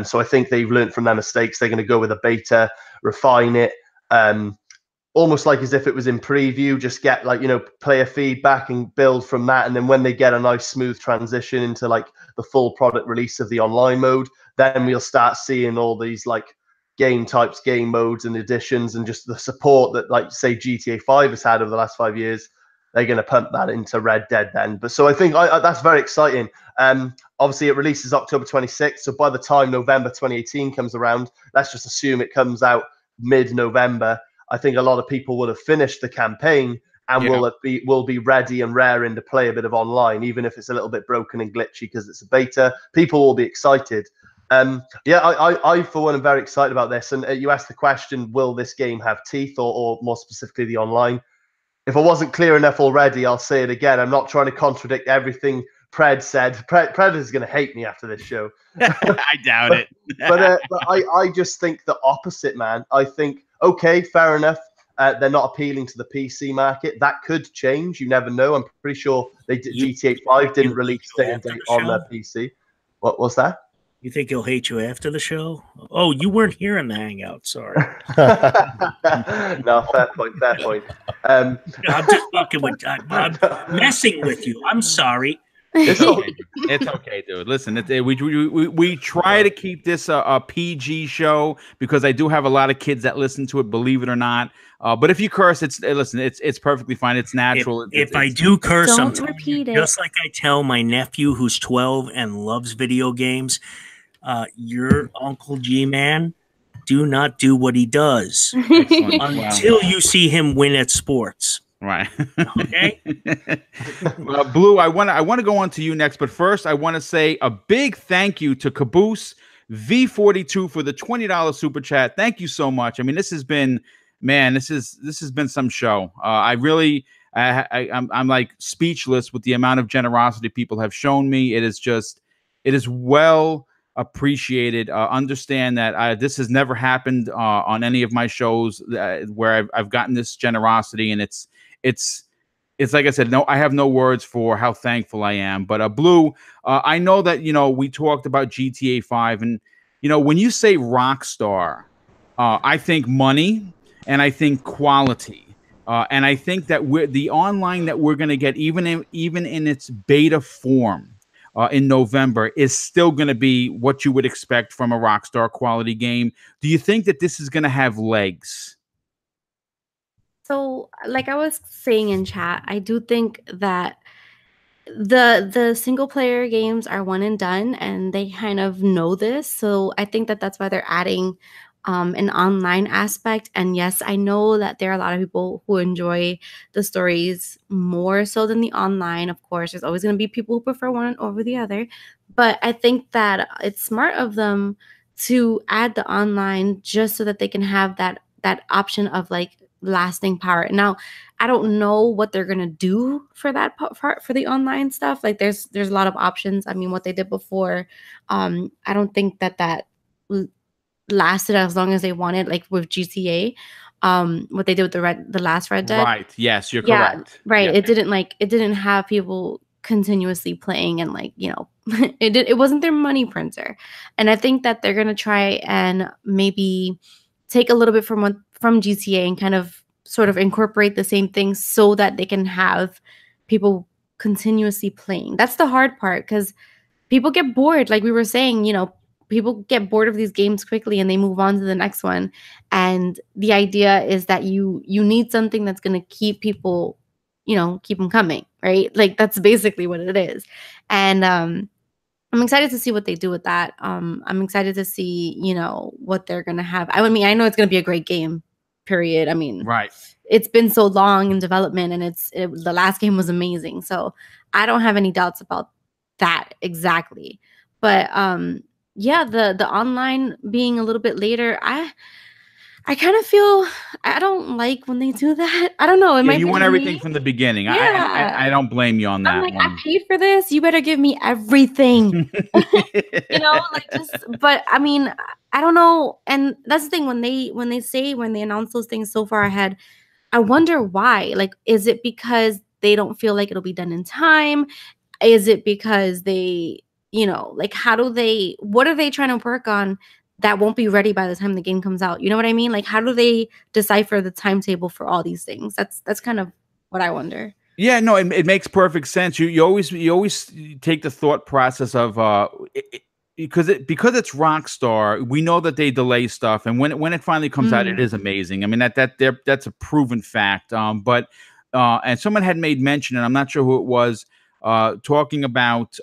Speaker 2: So I think they've learned from their mistakes. They're going to go with a beta, refine it, almost like as if it was in preview, just get player feedback and build from that. And then when they get a nice smooth transition into the full product release of the online mode, then we'll start seeing all these game types, game modes and additions, and just the support that say GTA 5 has had over the last 5 years. They're going to pump that into Red Dead then. But so I think that's very exciting. Obviously it releases October 26th. So by the time November 2018 comes around, let's just assume it comes out mid-November. I think a lot of people will have finished the campaign and will be ready and raring to play a bit of online, even if it's a little bit broken and glitchy because it's a beta. People will be excited. I for one am very excited about this. And you asked the question, will this game have teeth, or more specifically the online? If I wasn't clear enough already, I'll say it again. I'm not trying to contradict everything Pred said. Predator's going to hate me after this show.
Speaker 1: I doubt it.
Speaker 2: but I just think the opposite, man. I think, okay, fair enough. They're not appealing to the PC market. That could change. You never know. I'm pretty sure GTA 5 didn't release day and date on their PC. What was that?
Speaker 4: You think he'll hate you after the show? Oh, you weren't here in the hangout. Sorry.
Speaker 2: No, fair point. Fair point.
Speaker 4: I'm just fucking with. I'm messing with you. I'm sorry.
Speaker 1: It's okay. It's okay, dude. Listen, we try to keep this a PG show because I do have a lot of kids that listen to it, believe it or not. But if you curse, it's perfectly fine. It's natural.
Speaker 4: If I do curse,
Speaker 3: don't repeat it.
Speaker 4: Just like I tell my nephew who's 12 and loves video games, your Uncle G-Man, do not do what he does until you see him win at sports.
Speaker 1: Right.
Speaker 4: Okay.
Speaker 1: Blue, I want to go on to you next, but first I want to say a big thank you to Caboose V42 for the $20 super chat. Thank you so much. I mean, this has been, man, this has been some show. I'm like speechless with the amount of generosity people have shown me. It is well appreciated. Understand that this has never happened on any of my shows where I've gotten this generosity, and it's like I said, no, I have no words for how thankful I am. But Blue, I know that we talked about GTA 5, and when you say Rockstar, I think money and I think quality. And I think that the online that we're going to get, even in its beta form in November, is still going to be what you would expect from a Rockstar quality game. Do you think that this is going to have legs?
Speaker 3: So, like I was saying in chat, I do think that the single player games are one and done, and they kind of know this. So I think that that's why they're adding an online aspect. And yes, I know that there are a lot of people who enjoy the stories more so than the online. Of course, there's always going to be people who prefer one over the other, but I think that it's smart of them to add the online just so that they can have that option of like lasting power. Now, I don't know what they're gonna do for that part for the online stuff. Like there's a lot of options. I mean, what they did before, I don't think that lasted as long as they wanted, like with GTA. What they did with the last Red Dead.
Speaker 1: Right. Yes, you're correct.
Speaker 3: Right.
Speaker 1: Yeah.
Speaker 3: It didn't have people continuously playing, and it wasn't their money printer. And I think that they're gonna try and maybe take a little bit from GTA and kind of sort of incorporate the same things so that they can have people continuously playing. That's the hard part, because people get bored. Like we were saying, people get bored of these games quickly and they move on to the next one. And the idea is that you need something that's going to keep people, keep them coming, right? Like that's basically what it is. And I'm excited to see what they do with that. I'm excited to see, what they're going to have. I mean, I know it's going to be a great game, period. I mean,
Speaker 1: right.
Speaker 3: It's been so long in development, and the last game was amazing. So I don't have any doubts about that exactly. But yeah, the online being a little bit later, I kind of feel I don't like when they do that. I don't know.
Speaker 1: You want everything from the beginning. Yeah. I don't blame you on that.
Speaker 3: I'm like, I paid for this. You better give me everything. But I mean, I don't know. And that's the thing, when they announce those things so far ahead, I wonder why. Like, is it because they don't feel like it'll be done in time? Is it because they, what are they trying to work on that won't be ready by the time the game comes out? You know what I mean? Like, how do they decipher the timetable for all these things? That's kind of what I wonder.
Speaker 1: Yeah, no, it makes perfect sense. You always take the thought process of because it's Rockstar, we know that they delay stuff, and when it finally comes out, it is amazing. I mean that's a proven fact. But and someone had made mention, and I'm not sure who it was, talking about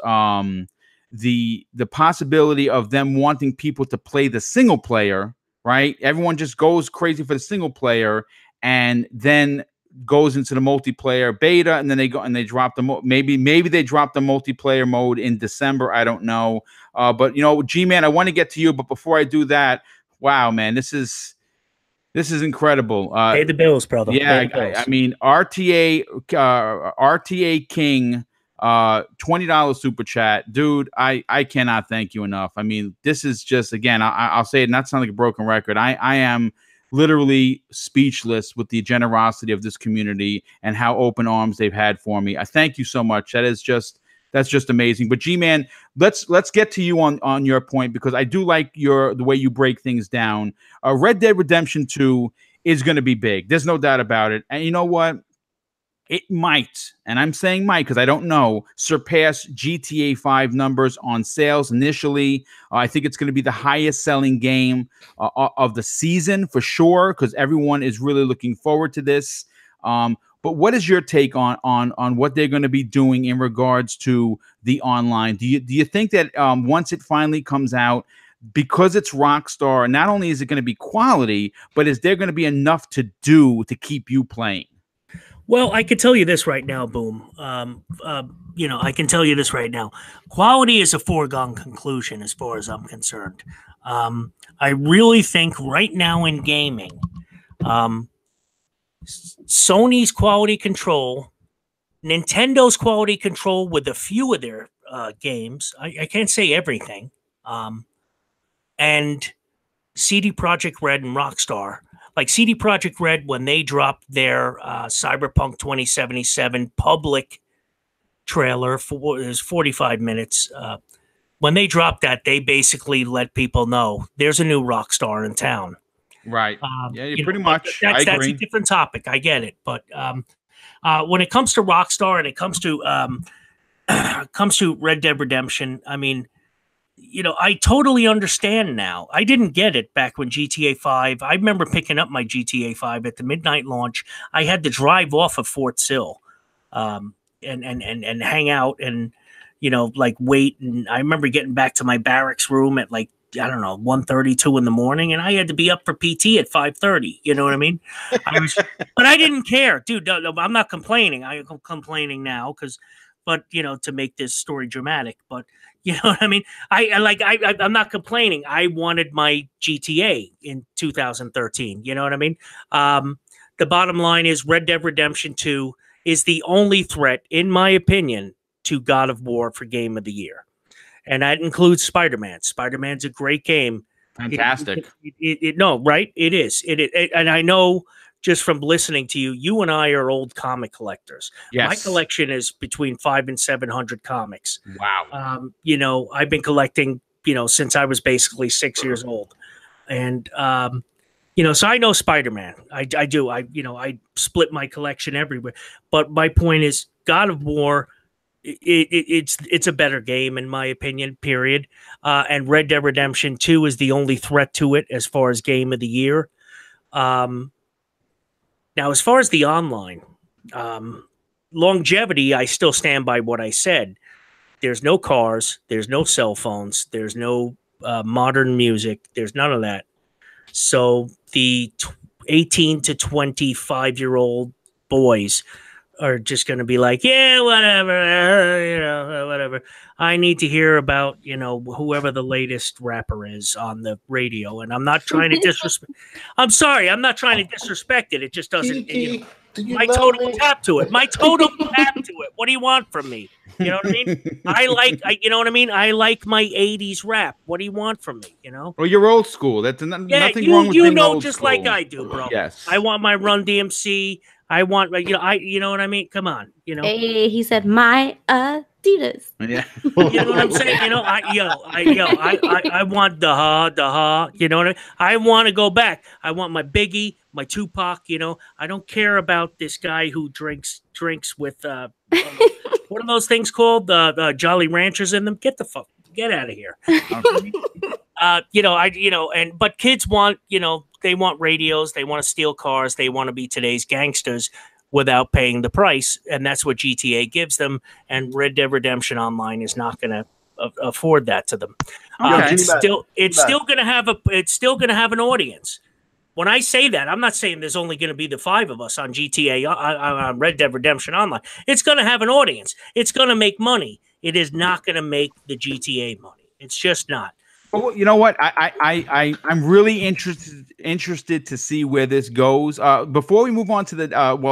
Speaker 1: the possibility of them wanting people to play the single player, right? Everyone just goes crazy for the single player, and then goes into the multiplayer beta, and then they drop maybe they drop the multiplayer mode in December. I don't know. But G-Man, I want to get to you, but before I do that, wow, man, this is incredible.
Speaker 4: Pay the bills, brother.
Speaker 1: Yeah, I mean, RTA King, $20 super chat, dude. I cannot thank you enough. I mean, this is just, again, I'll say it, not sound like a broken record. I am literally speechless with the generosity of this community and how open arms they've had for me. I thank you so much. That's just amazing. But G-Man, let's get to you on your point, because I do like the way you break things down. Red Dead Redemption 2 is going to be big. There's no doubt about it. And you know what? It might, and I'm saying might because I don't know, surpass GTA 5 numbers on sales initially. I think it's going to be the highest selling game of the season for sure, because everyone is really looking forward to this. But what is your take on what they're going to be doing in regards to the online? Do you think that once it finally comes out, because it's Rockstar, not only is it going to be quality, but is there going to be enough to do to keep you playing?
Speaker 4: Well, I can tell you this right now, Boom. I can tell you this right now. Quality is a foregone conclusion as far as I'm concerned. I really think right now in gaming, Sony's quality control, Nintendo's quality control with a few of their games. I can't say everything. And CD Projekt Red and Rockstar. Like CD Projekt Red, when they dropped their Cyberpunk 2077 public trailer for it was 45 minutes. When they dropped that, they basically let people know there's a new Rockstar in town.
Speaker 1: Right. Yeah, pretty
Speaker 4: know,
Speaker 1: much.
Speaker 4: That's a different topic. I get it. But when it comes to Rockstar and it comes to Red Dead Redemption, I mean, I totally understand now. I didn't get it back when GTA 5. I remember picking up my GTA 5 at the midnight launch. I had to drive off of Fort Sill and hang out and, like wait. And I remember getting back to my barracks room at like, I don't know, 1:32 in the morning. And I had to be up for PT at 5:30. You know what I mean? But I didn't care. Dude, no, I'm not complaining. I'm complaining now to make this story dramatic. But you know what I mean? I'm not complaining. I wanted my GTA in 2013. You know what I mean? The bottom line is Red Dead Redemption 2 is the only threat, in my opinion, to God of War for Game of the Year. And that includes Spider-Man. Spider-Man's a great game.
Speaker 1: Fantastic.
Speaker 4: No, right? It is. And I know just from listening to you, you and I are old comic collectors.
Speaker 1: Yes.
Speaker 4: My collection is between 500 and 700 comics.
Speaker 1: Wow.
Speaker 4: I've been collecting, since I was basically 6 years old. And, so I know Spider-Man. I do. I split my collection everywhere. But my point is God of War, it's a better game in my opinion, period. And Red Dead Redemption 2 is the only threat to it as far as Game of the Year. Now, as far as the online longevity, I still stand by what I said. There's no cars. There's no cell phones. There's no modern music. There's none of that. So the 18 to 25-year-old boys are just going to be like, yeah, whatever, whatever. I need to hear about, whoever the latest rapper is on the radio. And I'm not trying to disrespect. I'm sorry. I'm not trying to disrespect it. It just doesn't. My totem tap to it. My totem tap to it. What do you want from me? You know what I mean? You know what I mean? I like my 80s rap. What do you want from me?
Speaker 1: Well, you're old school. That's nothing wrong with being old
Speaker 4: just
Speaker 1: school.
Speaker 4: like I do, bro.
Speaker 1: Yes.
Speaker 4: I want my Run DMC. I want, you know what I mean? Come on,
Speaker 3: Hey, he said my Adidas.
Speaker 1: Yeah.
Speaker 4: You know what I'm saying? I want the ha. You know what I mean? I want to go back. I want my Biggie, my Tupac. I don't care about this guy who drinks with what are those things called? The Jolly Ranchers in them. Get out of here. But kids want, they want radios, they want to steal cars, they want to be today's gangsters without paying the price, and that's what GTA gives them. And Red Dead Redemption Online is not going to afford that to them. It's still going to have an audience. When I say that, I'm not saying there's only going to be the 5 of us on GTA on Red Dead Redemption Online. It's going to have an audience. It's going to make money. It is not going to make the GTA money. It's just not.
Speaker 1: Well, you know what? I'm really interested to see where this goes. Before we move on to the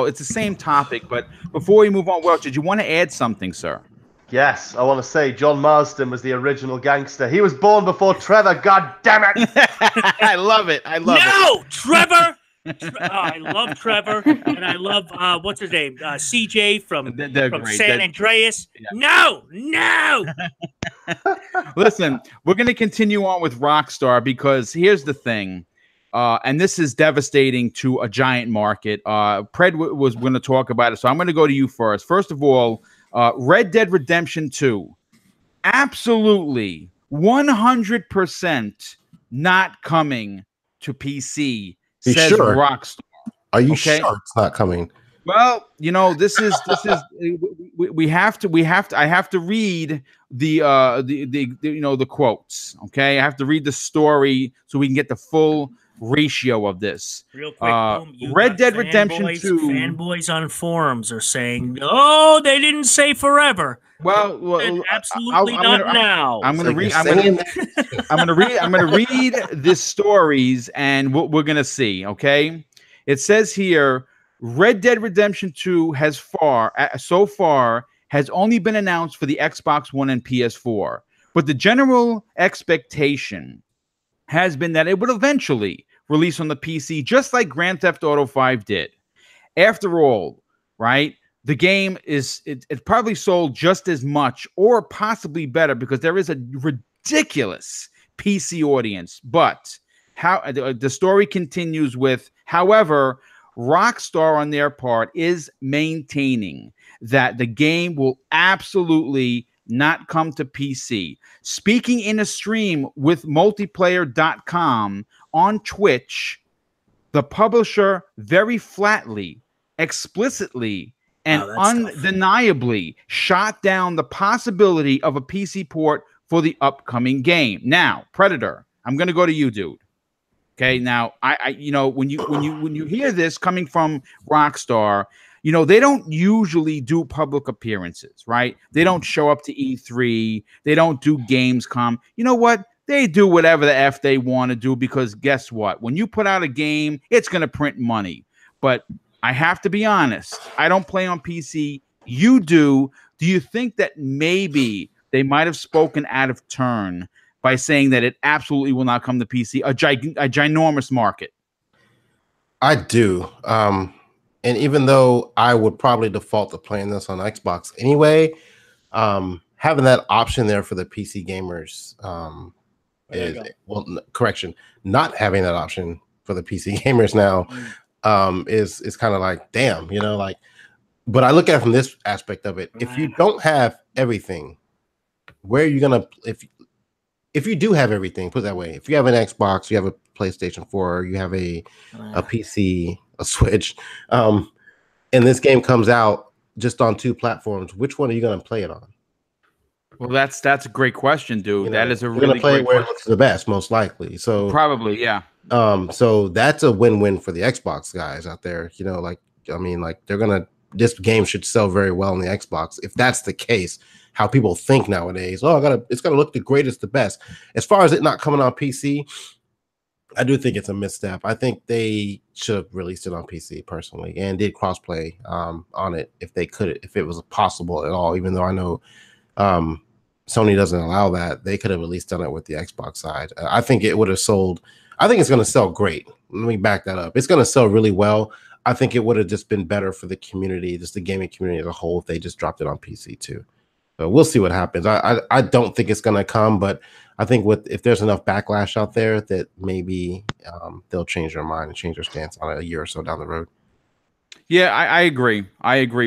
Speaker 1: it's the same topic, but before we move on, Welch, did you want to add something, sir?
Speaker 2: Yes, I want to say John Marsden was the original gangster. He was born before Trevor. God damn it!
Speaker 1: I love it.
Speaker 4: No, Trevor. I love Trevor, and I love what's his name, CJ from San Andreas. Yeah. No.
Speaker 1: Listen, we're going to continue on with Rockstar because here's the thing, and this is devastating to a giant market. Pred was going to talk about it, so I'm going to go to you first. First of all, Red Dead Redemption 2, absolutely 100% not coming to PC. Says
Speaker 5: sure?
Speaker 1: Rockstar.
Speaker 5: Are you sure it's not coming?
Speaker 1: Well, this is we have to I have to read the quotes. Okay, I have to read the story so we can get the full ratio of this.
Speaker 4: Real quick, Boom, you
Speaker 1: Red
Speaker 4: got
Speaker 1: Dead Redemption 2.
Speaker 4: Fanboys on forums are saying, no, they didn't say forever.
Speaker 1: Well,
Speaker 4: Absolutely not now.
Speaker 1: I'm going to read this stories, and we're going to see. Okay, it says here, Red Dead Redemption 2 so far has only been announced for the Xbox One and PS4, but the general expectation has been that it would eventually release on the PC, just like Grand Theft Auto 5 did. After all, right? The game it probably sold just as much or possibly better because there is a ridiculous PC audience. But how the story continues with, however, Rockstar on their part is maintaining that the game will absolutely not come to PC. Speaking in a stream with multiplayer.com on Twitch, the publisher very flatly, explicitly, and undeniably shot down the possibility of a PC port for the upcoming game. Now, Predator, I'm going to go to you, dude. Okay, now I when you hear this coming from Rockstar, they don't usually do public appearances, right? They don't show up to E3, they don't do Gamescom. You know what? They do whatever the F they want to do because guess what? When you put out a game, it's going to print money. But I have to be honest, I don't play on PC. You do. Do you think that maybe they might have spoken out of turn by saying that it absolutely will not come to PC, a ginormous market?
Speaker 5: I do. And even though I would probably default to playing this on Xbox anyway, having that option there for the PC gamers not having that option for the PC gamers now is kind of like, damn, but I look at it from this aspect of it. If you don't have everything, where are you gonna if you do have everything, put it that way, if you have an Xbox, you have a PlayStation 4, you have a PC, a Switch, and this game comes out just on 2 platforms, which one are you going to play it on?
Speaker 1: Well, that's a great question, dude. That is a really
Speaker 5: going to play
Speaker 1: great
Speaker 5: it where it looks the best, most likely. So
Speaker 1: probably, yeah.
Speaker 5: So that's a win-win for the Xbox guys out there. They're gonna. This game should sell very well on the Xbox if that's the case. How people think nowadays. It's gonna look the greatest, the best. As far as it not coming on PC, I do think it's a misstep. I think they should have released it on PC personally and did crossplay on it if they could, if it was possible at all. Even though I know Sony doesn't allow that, they could have at least done it with the Xbox side. I think it would have sold. I think it's going to sell great. Let me back that up. It's going to sell really well. I think it would have just been better for the community, just the gaming community as a whole, if they just dropped it on PC too. So we'll see what happens. I don't think it's going to come, but I think if there's enough backlash out there that maybe they'll change their mind and change their stance on it a year or so down the road.
Speaker 1: Yeah, I agree.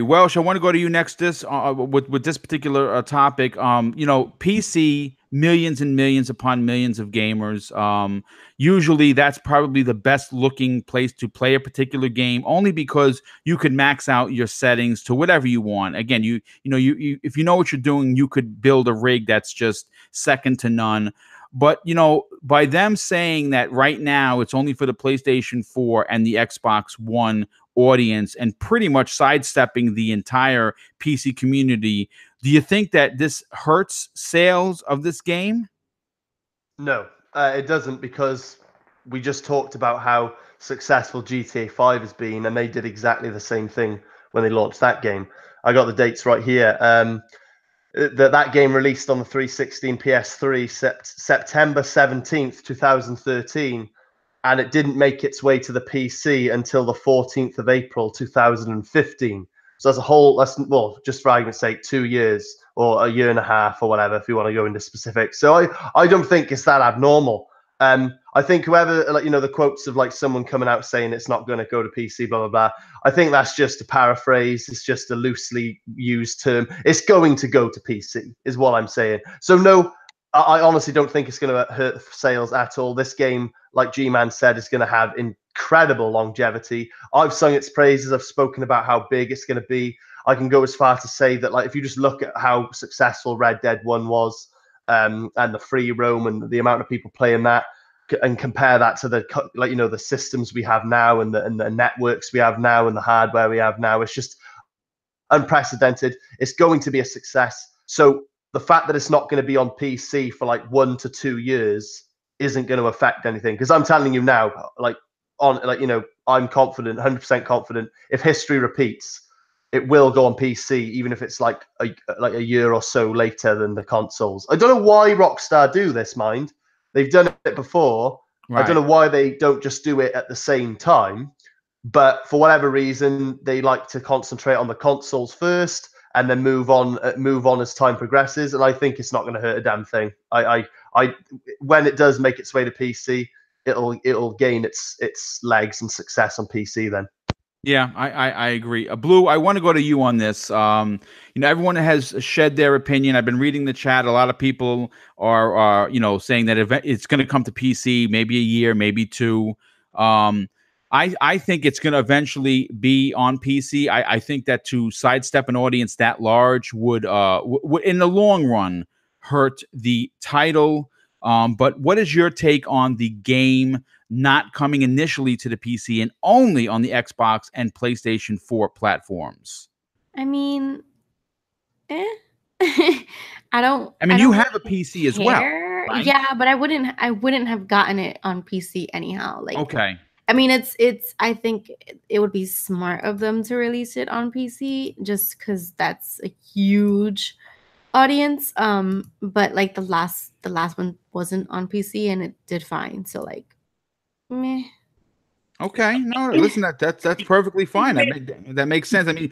Speaker 1: Welsh, I want to go to you next. With this particular topic. PC, millions and millions upon millions of gamers. Usually, that's probably the best looking place to play a particular game, only because you could max out your settings to whatever you want. Again, you if you know what you're doing, you could build a rig that's just second to none. But, by them saying that right now it's only for the PlayStation 4 and the Xbox One audience and pretty much sidestepping the entire PC community, do you think that this hurts sales of this game?
Speaker 2: No, it doesn't, because we just talked about how successful GTA 5 has been, and they did exactly the same thing when they launched that game. I got the dates right here. That game released on the 360 and PS3 September 17th, 2013, and it didn't make its way to the PC until the 14th of April, 2015. So just for argument's sake, 2 years or a year and a half or whatever, if you want to go into specifics. So I don't think it's that abnormal. I think whoever, the quotes of someone coming out saying it's not going to go to PC, blah, blah, blah. I think that's just a paraphrase. It's just a loosely used term. It's going to go to PC is what I'm saying. So no, I honestly don't think it's going to hurt sales at all. This game, like G-Man said, is going to have incredible longevity. I've sung its praises. I've spoken about how big it's going to be. I can go as far to say that, if you just look at how successful Red Dead 1 was, and the free roam and the amount of people playing that, and compare that to the the systems we have now and the networks we have now and the hardware we have now, it's just unprecedented. It's going to be a success. So the fact that it's not going to be on PC for like 1 to 2 years isn't going to affect anything, because I'm telling you now, I'm confident, 100% confident, if history repeats, it will go on PC, even if it's like a year or so later than the consoles. I don't know why Rockstar do this, mind. They've done it before. Right. I don't know why they don't just do it at the same time, but for whatever reason, they like to concentrate on the consoles first and then move on as time progresses. And I think it's not going to hurt a damn thing. When it does make its way to PC, it'll gain its legs and success on PC then.
Speaker 1: Yeah, I agree. Blue, I want to go to you on this. Everyone has shed their opinion. I've been reading the chat. A lot of people are saying that it's going to come to PC, maybe a year, maybe 2. I think it's going to eventually be on PC. I think that to sidestep an audience that large would in the long run hurt the title. But what is your take on the game not coming initially to the PC and only on the Xbox and PlayStation 4 platforms?
Speaker 3: I mean, I
Speaker 1: mean, you have a PC as well, right?
Speaker 3: Yeah, but I wouldn't have gotten it on PC anyhow. Like,
Speaker 1: okay.
Speaker 3: I mean, I think it would be smart of them to release it on PC just because that's a huge audience. But like the last one wasn't on PC and it did fine. So like, meh.
Speaker 1: Okay, no, listen, that's perfectly fine. That makes sense. I mean,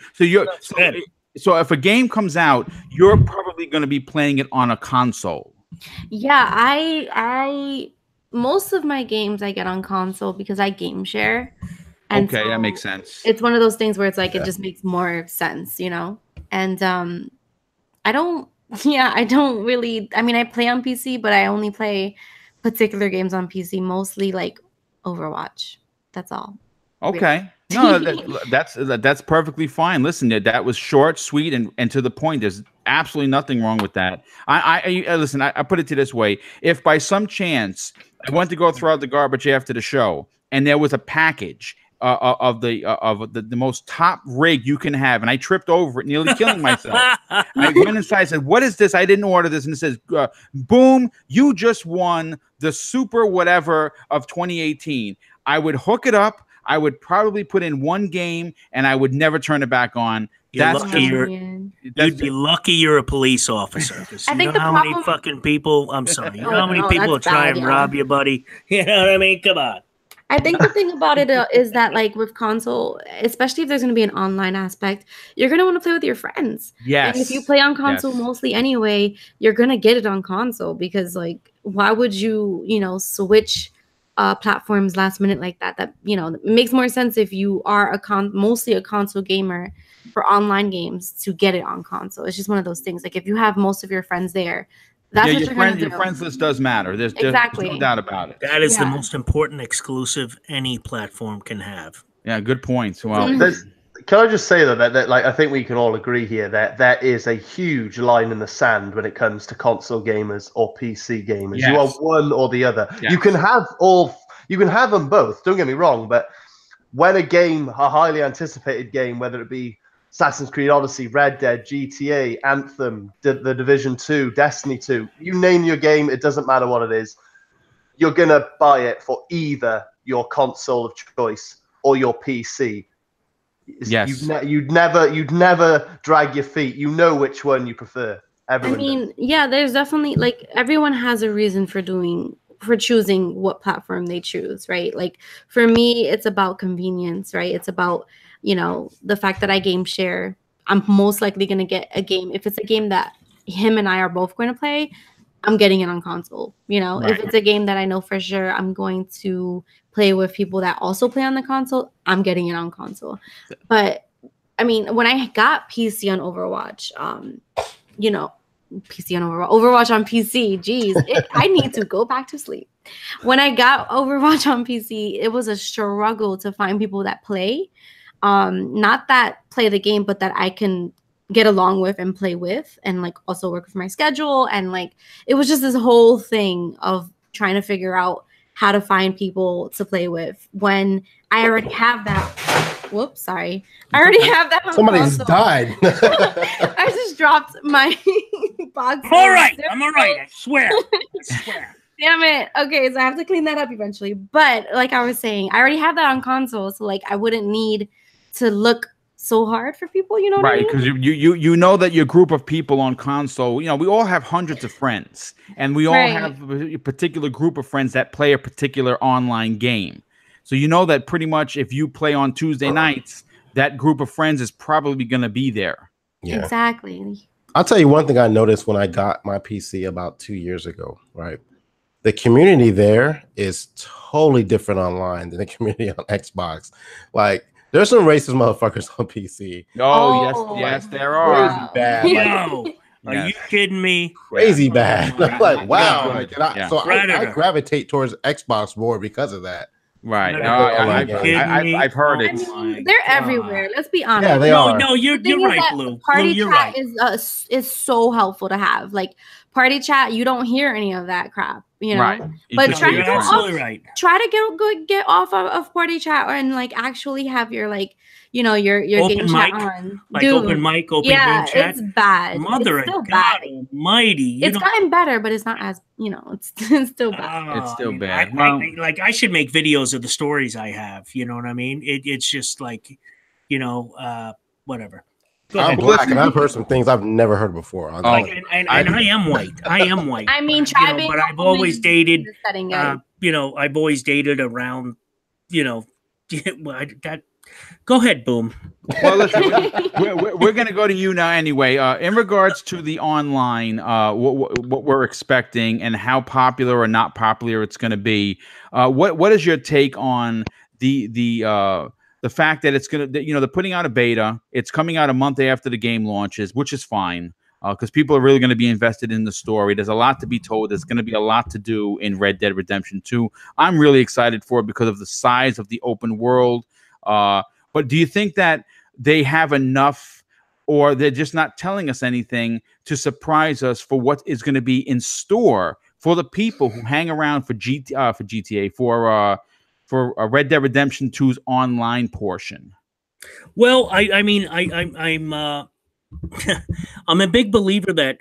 Speaker 1: so if a game comes out, you're probably going to be playing it on a console.
Speaker 3: Yeah, I most of my games I get on console because I game share. And
Speaker 1: okay, that makes sense.
Speaker 3: It's one of those things where it's like it just makes more sense, And I don't really. I mean, I play on PC, but I only play particular games on PC, mostly like Overwatch. That's all.
Speaker 1: Okay. Really. No, that's perfectly fine. Listen, that was short, sweet, and to the point. There's absolutely nothing wrong with that. Listen. I put it to this way: if by some chance I went to go throw out the garbage after the show, and there was a package of the most top rig you can have, and I tripped over it, nearly killing myself. I went inside, said, "What is this? I didn't order this." And it says, "Boom! You just won the super whatever of 2018." I would hook it up. I would probably put in one game, and I would never turn it back on.
Speaker 4: You'd be lucky you're a police officer. I think how many fucking people? I'm sorry. You know how many people are trying to rob you, buddy? You know what I mean? Come on.
Speaker 3: I think the thing about it is that, like, with console, especially if there's going to be an online aspect, you're going to want to play with your friends.
Speaker 1: Yes.
Speaker 3: And if you play on console mostly anyway, you're going to get it on console because, like, why would you, switch platforms last minute like that? That, it makes more sense if you are mostly a console gamer for online games to get it on console. It's just one of those things. Like, if you have most of your friends there, that's what your
Speaker 1: friends list does matter. There's no doubt about it.
Speaker 4: That is the most important exclusive any platform can have.
Speaker 1: Yeah, good point. Well,
Speaker 2: can I just say that like I think we can all agree here that there is a huge line in the sand when it comes to console gamers or PC gamers. Yes. You are one or the other. Yes. You can have them both. Don't get me wrong, but when a highly anticipated game, whether it be Assassin's Creed Odyssey, Red Dead, GTA, Anthem, The Division 2, Destiny 2, you name your game, it doesn't matter what it is, you're going to buy it for either your console of choice or your PC.
Speaker 1: Yes.
Speaker 2: You'd never drag your feet. You know which one you prefer. Everyone does.
Speaker 3: Yeah, there's definitely, like, everyone has a reason for choosing what platform they choose, right? Like, for me, it's about convenience, right? It's about the fact that I game share. I'm most likely going to get a game. If it's a game that him and I are both going to play, I'm getting it on console. Right. If it's a game that I know for sure I'm going to play with people that also play on the console, I'm getting it on console. But I mean, when I got PC on Overwatch, Overwatch on PC, geez, I need to go back to sleep. When I got Overwatch on PC, it was a struggle to find people that play. Not that play the game, but that I can get along with and play with, and like also work with my schedule. And like, it was just this whole thing of trying to figure out how to find people to play with when I already have that. Whoops, sorry. I already have that on
Speaker 5: Somebody just
Speaker 3: console.
Speaker 5: died.
Speaker 3: I just dropped my box.
Speaker 4: I'm all right. I'm all right. I swear. I swear.
Speaker 3: Damn it. Okay, so I have to clean that up eventually. But like I was saying, I already have that on console, so like I wouldn't need to look so hard for people, you know what I
Speaker 1: Right,
Speaker 3: mean?
Speaker 1: because you know that your group of people on console, you know, we all have hundreds of friends, and we all
Speaker 3: Right.
Speaker 1: have a particular group of friends that play a particular online game. So you know that pretty much if you play on Tuesday nights, that group of friends is probably going to be there.
Speaker 5: Yeah.
Speaker 3: Exactly.
Speaker 5: I'll tell you one thing I noticed when I got my PC about 2 years ago, right? The community there is totally different online than the community on Xbox. Like, there's some racist motherfuckers on PC.
Speaker 1: Oh, yes, there are.
Speaker 5: Crazy bad. Like,
Speaker 4: No. Are you kidding me?
Speaker 5: crazy
Speaker 1: Yeah.
Speaker 5: bad. I'm like, wow. Like, and
Speaker 1: Yeah.
Speaker 5: So I
Speaker 4: Predator.
Speaker 5: gravitate towards Xbox more because of that.
Speaker 1: Right.
Speaker 4: No,
Speaker 1: No,
Speaker 5: are you kidding
Speaker 4: me?
Speaker 1: I've heard
Speaker 4: Oh
Speaker 1: it.
Speaker 4: my
Speaker 3: They're
Speaker 4: God.
Speaker 3: everywhere. Let's be honest.
Speaker 5: Yeah, they
Speaker 4: No,
Speaker 5: are.
Speaker 4: no, you're
Speaker 3: The thing
Speaker 4: you're
Speaker 3: is
Speaker 4: right,
Speaker 3: that
Speaker 4: Blue.
Speaker 3: Party
Speaker 4: Blue, you're
Speaker 3: chat
Speaker 4: right.
Speaker 3: is so helpful to have. Like party chat, you don't hear any of that crap, you know.
Speaker 1: Right. You
Speaker 3: But
Speaker 1: just
Speaker 3: try
Speaker 4: You're
Speaker 3: to go
Speaker 4: absolutely
Speaker 3: off,
Speaker 4: right.
Speaker 3: try to get off of party chat and like actually have your like your
Speaker 4: Open
Speaker 3: game chat
Speaker 4: mic?
Speaker 3: on.
Speaker 4: Like
Speaker 3: Dude,
Speaker 4: open mic, open
Speaker 3: yeah,
Speaker 4: game chat.
Speaker 3: it's bad.
Speaker 4: Mother
Speaker 3: it's still
Speaker 4: of
Speaker 3: bad.
Speaker 4: God Almighty! You
Speaker 3: It's
Speaker 4: don't-
Speaker 3: gotten better, but it's not as it's still bad.
Speaker 1: It's still
Speaker 4: I mean,
Speaker 1: bad.
Speaker 4: Like I should make videos of the stories I have. You know what I mean? It's just like, whatever. Go
Speaker 5: I'm
Speaker 4: ahead.
Speaker 5: black and I've heard some things I've never heard before.
Speaker 4: Like, and I am white. I am white.
Speaker 3: I mean,
Speaker 4: but,
Speaker 3: try being
Speaker 4: but I've
Speaker 3: open
Speaker 4: always
Speaker 3: in
Speaker 4: dated.
Speaker 3: the setting, guys.
Speaker 4: I've always dated around. That. Go ahead, Boom.
Speaker 1: Well, listen, we're going to go to you now anyway. In regards to the online, what we're expecting and how popular or not popular it's going to be, what is your take on the fact that it's going to, they're putting out a beta, it's coming out a month after the game launches, which is fine. Because people are really going to be invested in the story. There's a lot to be told. There's going to be a lot to do in Red Dead Redemption 2. I'm really excited for it because of the size of the open world. But do you think that they have enough, or they're just not telling us anything to surprise us for what is going to be in store for the people who hang around for GTA, for Red Dead Redemption 2's online portion?
Speaker 4: Well, I'm I'm a big believer that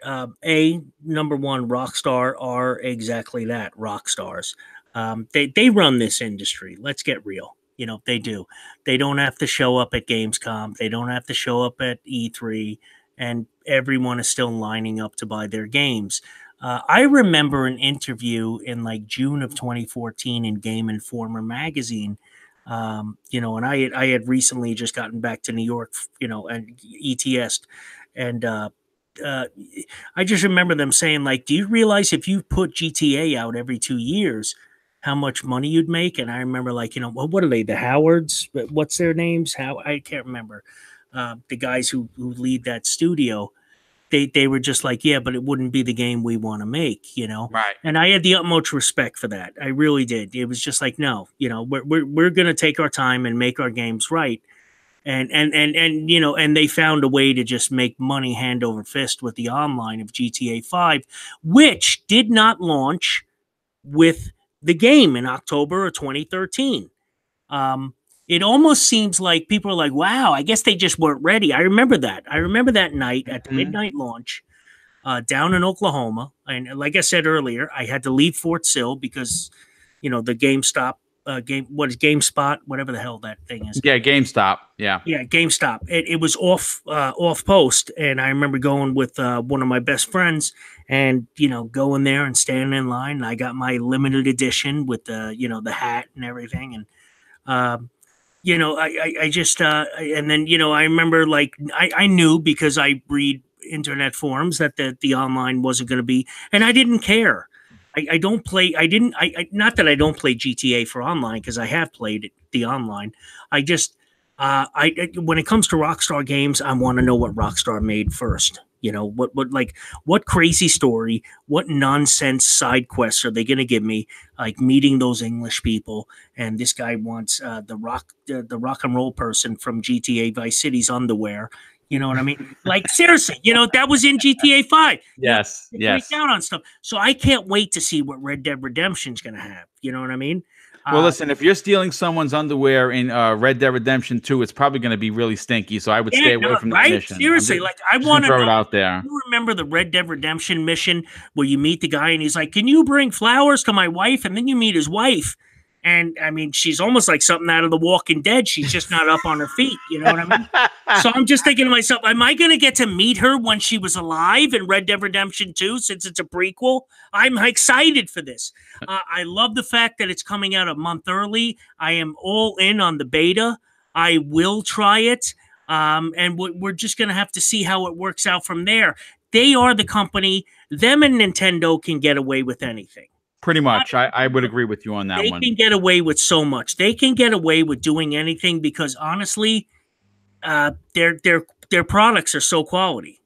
Speaker 4: number one, Rockstar are exactly that, rock stars. They run this industry. Let's get real. They do. They don't have to show up at Gamescom. They don't have to show up at E3, and everyone is still lining up to buy their games. I remember an interview in like June of 2014 in Game Informer magazine. And I had recently just gotten back to New York, and ETS, and I just remember them saying, like, do you realize if you put GTA out every 2 years, how much money you'd make? And I remember, like, what are they, the Howards? What's their names? I can't remember. The guys who lead that studio. They were just like, yeah, but it wouldn't be the game we want to make,
Speaker 1: Right.
Speaker 4: And I had the utmost respect for that. I really did. It was just like, no, we're going to take our time and make our games right. And they found a way to just make money hand over fist with the online of GTA 5, which did not launch with the game in October of 2013. It almost seems like people are like, wow, I guess they just weren't ready. I remember that. I remember that night at the midnight launch down in Oklahoma. And like I said earlier, I had to leave Fort Sill because, the GameStop, GameSpot, whatever the hell that thing is.
Speaker 1: Yeah, GameStop. Yeah.
Speaker 4: Yeah, GameStop. It was off post. And I remember going with one of my best friends and, going there and standing in line. And I got my limited edition with the hat and everything. And, I just, and then, I remember like, I knew because I read internet forums that the online wasn't going to be, and I didn't care. I don't play, not that I don't play GTA for online, because I have played the online. I just, when it comes to Rockstar games, I want to know what Rockstar made first. What crazy story, what nonsense side quests are they going to give me? Like meeting those English people, and this guy wants the rock and roll person from GTA Vice City's underwear. You know what I mean? Like seriously, that was in GTA 5.
Speaker 1: Yes,
Speaker 4: They
Speaker 1: yes.
Speaker 4: break down on stuff. So I can't wait to see what Red Dead Redemption's going to have. You know what I mean?
Speaker 1: Well, listen, if you're stealing someone's underwear in Red Dead Redemption 2, it's probably going to be really stinky. So I would stay away from that mission.
Speaker 4: Seriously, I want to
Speaker 1: throw it out there.
Speaker 4: You remember the Red Dead Redemption mission where you meet the guy and he's like, "Can you bring flowers to my wife?" And then you meet his wife. And I mean, she's almost like something out of The Walking Dead. She's just not up on her feet. You know what I mean? So I'm just thinking to myself, am I going to get to meet her when she was alive in Red Dead Redemption 2 since it's a prequel? I'm excited for this. I love the fact that it's coming out a month early. I am all in on the beta. I will try it. And we're just going to have to see how it works out from there. They are the company. Them and Nintendo can get away with anything.
Speaker 1: Pretty much. I would agree with you on that one.
Speaker 4: They can get away with so much. They can get away with doing anything because honestly, their products are so quality,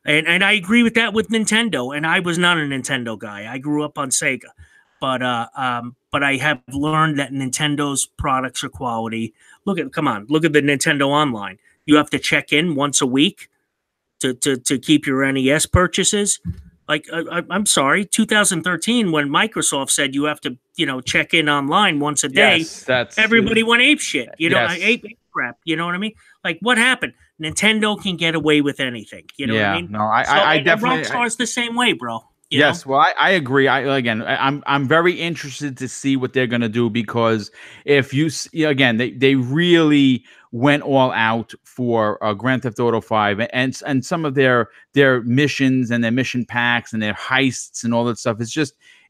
Speaker 4: And I agree with that with Nintendo. And I was not a Nintendo guy. I grew up on Sega. But I have learned that Nintendo's products are quality. Look at the Nintendo Online. You have to check in once a week to keep your NES purchases. Like, I'm sorry, 2013, when Microsoft said you have to, check in online once a day, everybody went ape shit. Ape crap. You know what I mean? Like, what happened? Nintendo can get away with anything. You know what I mean?
Speaker 1: No, I definitely.
Speaker 4: Rockstar's the same way, bro.
Speaker 1: Yes, well, I agree. I'm very interested to see what they're going to do because if you again, they really went all out for Grand Theft Auto 5 and some of their missions and their mission packs and their heists and all that stuff.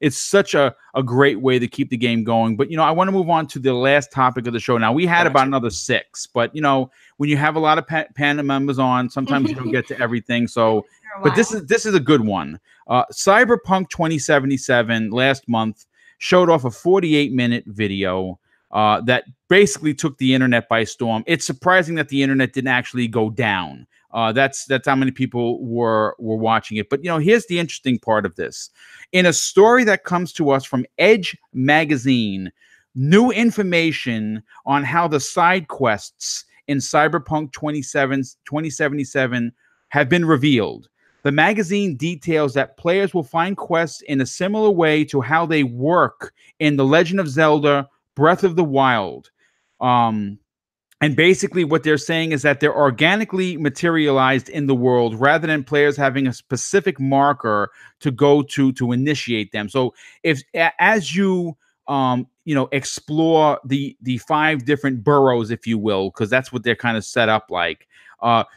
Speaker 1: It's such a great way to keep the game going. But I want to move on to the last topic of the show. Now we had about another 6, but when you have a lot of Panda members on, sometimes you don't get to everything. So, but this is a good one. Cyberpunk 2077 last month showed off a 48-minute video that basically took the internet by storm. It's surprising that the internet didn't actually go down. That's how many people were watching it. But here's the interesting part of this. In a story that comes to us from Edge magazine, new information on how the side quests in Cyberpunk 2077 have been revealed. The magazine details that players will find quests in a similar way to how they work in The Legend of Zelda Breath of the Wild. And basically what they're saying is that they're organically materialized in the world rather than players having a specific marker to go to initiate them. So as you explore the 5 different boroughs, if you will, because that's what they're kind of set up like,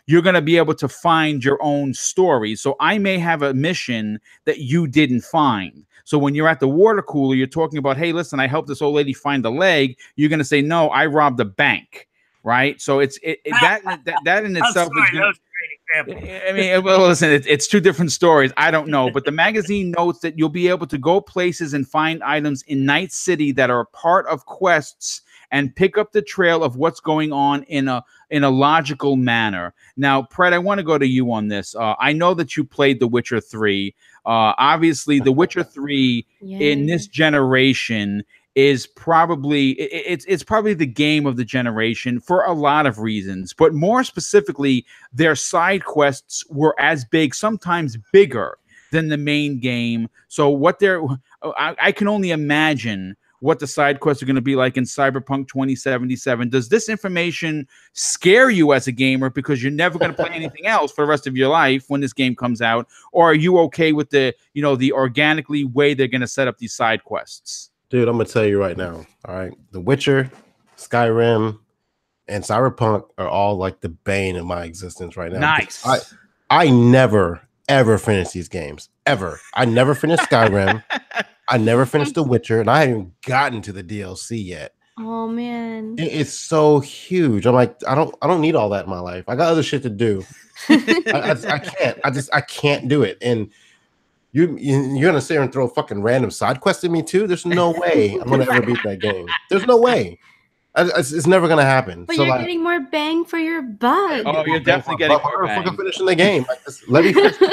Speaker 1: you're going to be able to find your own story. So I may have a mission that you didn't find. So when you're at the water cooler, you're talking about, hey, listen, I helped this old lady find a leg. You're going to say, no, I robbed a bank. Right. So that in itself is good. I mean, well, listen, it's 2 different stories. I don't know. But the magazine notes that you'll be able to go places and find items in Night City that are part of quests and pick up the trail of what's going on in a logical manner. Now, Pred, I want to go to you on this. I know that you played The Witcher 3. Obviously, The Witcher 3 in this generation is probably it's probably the game of the generation for a lot of reasons, but more specifically, their side quests were as big, sometimes bigger than the main game. So I can only imagine what the side quests are going to be like in Cyberpunk 2077. Does this information scare you as a gamer because you're never going to play anything else for the rest of your life when this game comes out, or are you okay with the organically way they're going to set up these side quests?
Speaker 5: Dude, I'm going to tell you right now, all right? The Witcher, Skyrim, and Cyberpunk are all like the bane of my existence right now.
Speaker 1: Nice.
Speaker 5: I never, ever finished these games. Ever. I never finished Skyrim. I never finished The Witcher, and I haven't even gotten to the DLC yet.
Speaker 3: Oh, man.
Speaker 5: It's so huge. I'm like, I don't need all that in my life. I got other shit to do. I can't do it. And you're gonna sit here and throw a fucking random side quest at me too? There's no way I'm gonna ever beat that game. There's no way. It's never gonna happen.
Speaker 3: But
Speaker 5: so
Speaker 3: you're
Speaker 5: like,
Speaker 3: getting more bang for your buck.
Speaker 1: Oh, you're definitely getting more
Speaker 5: fucking
Speaker 1: bang.
Speaker 5: finishing the game. Like, just let me finish. Part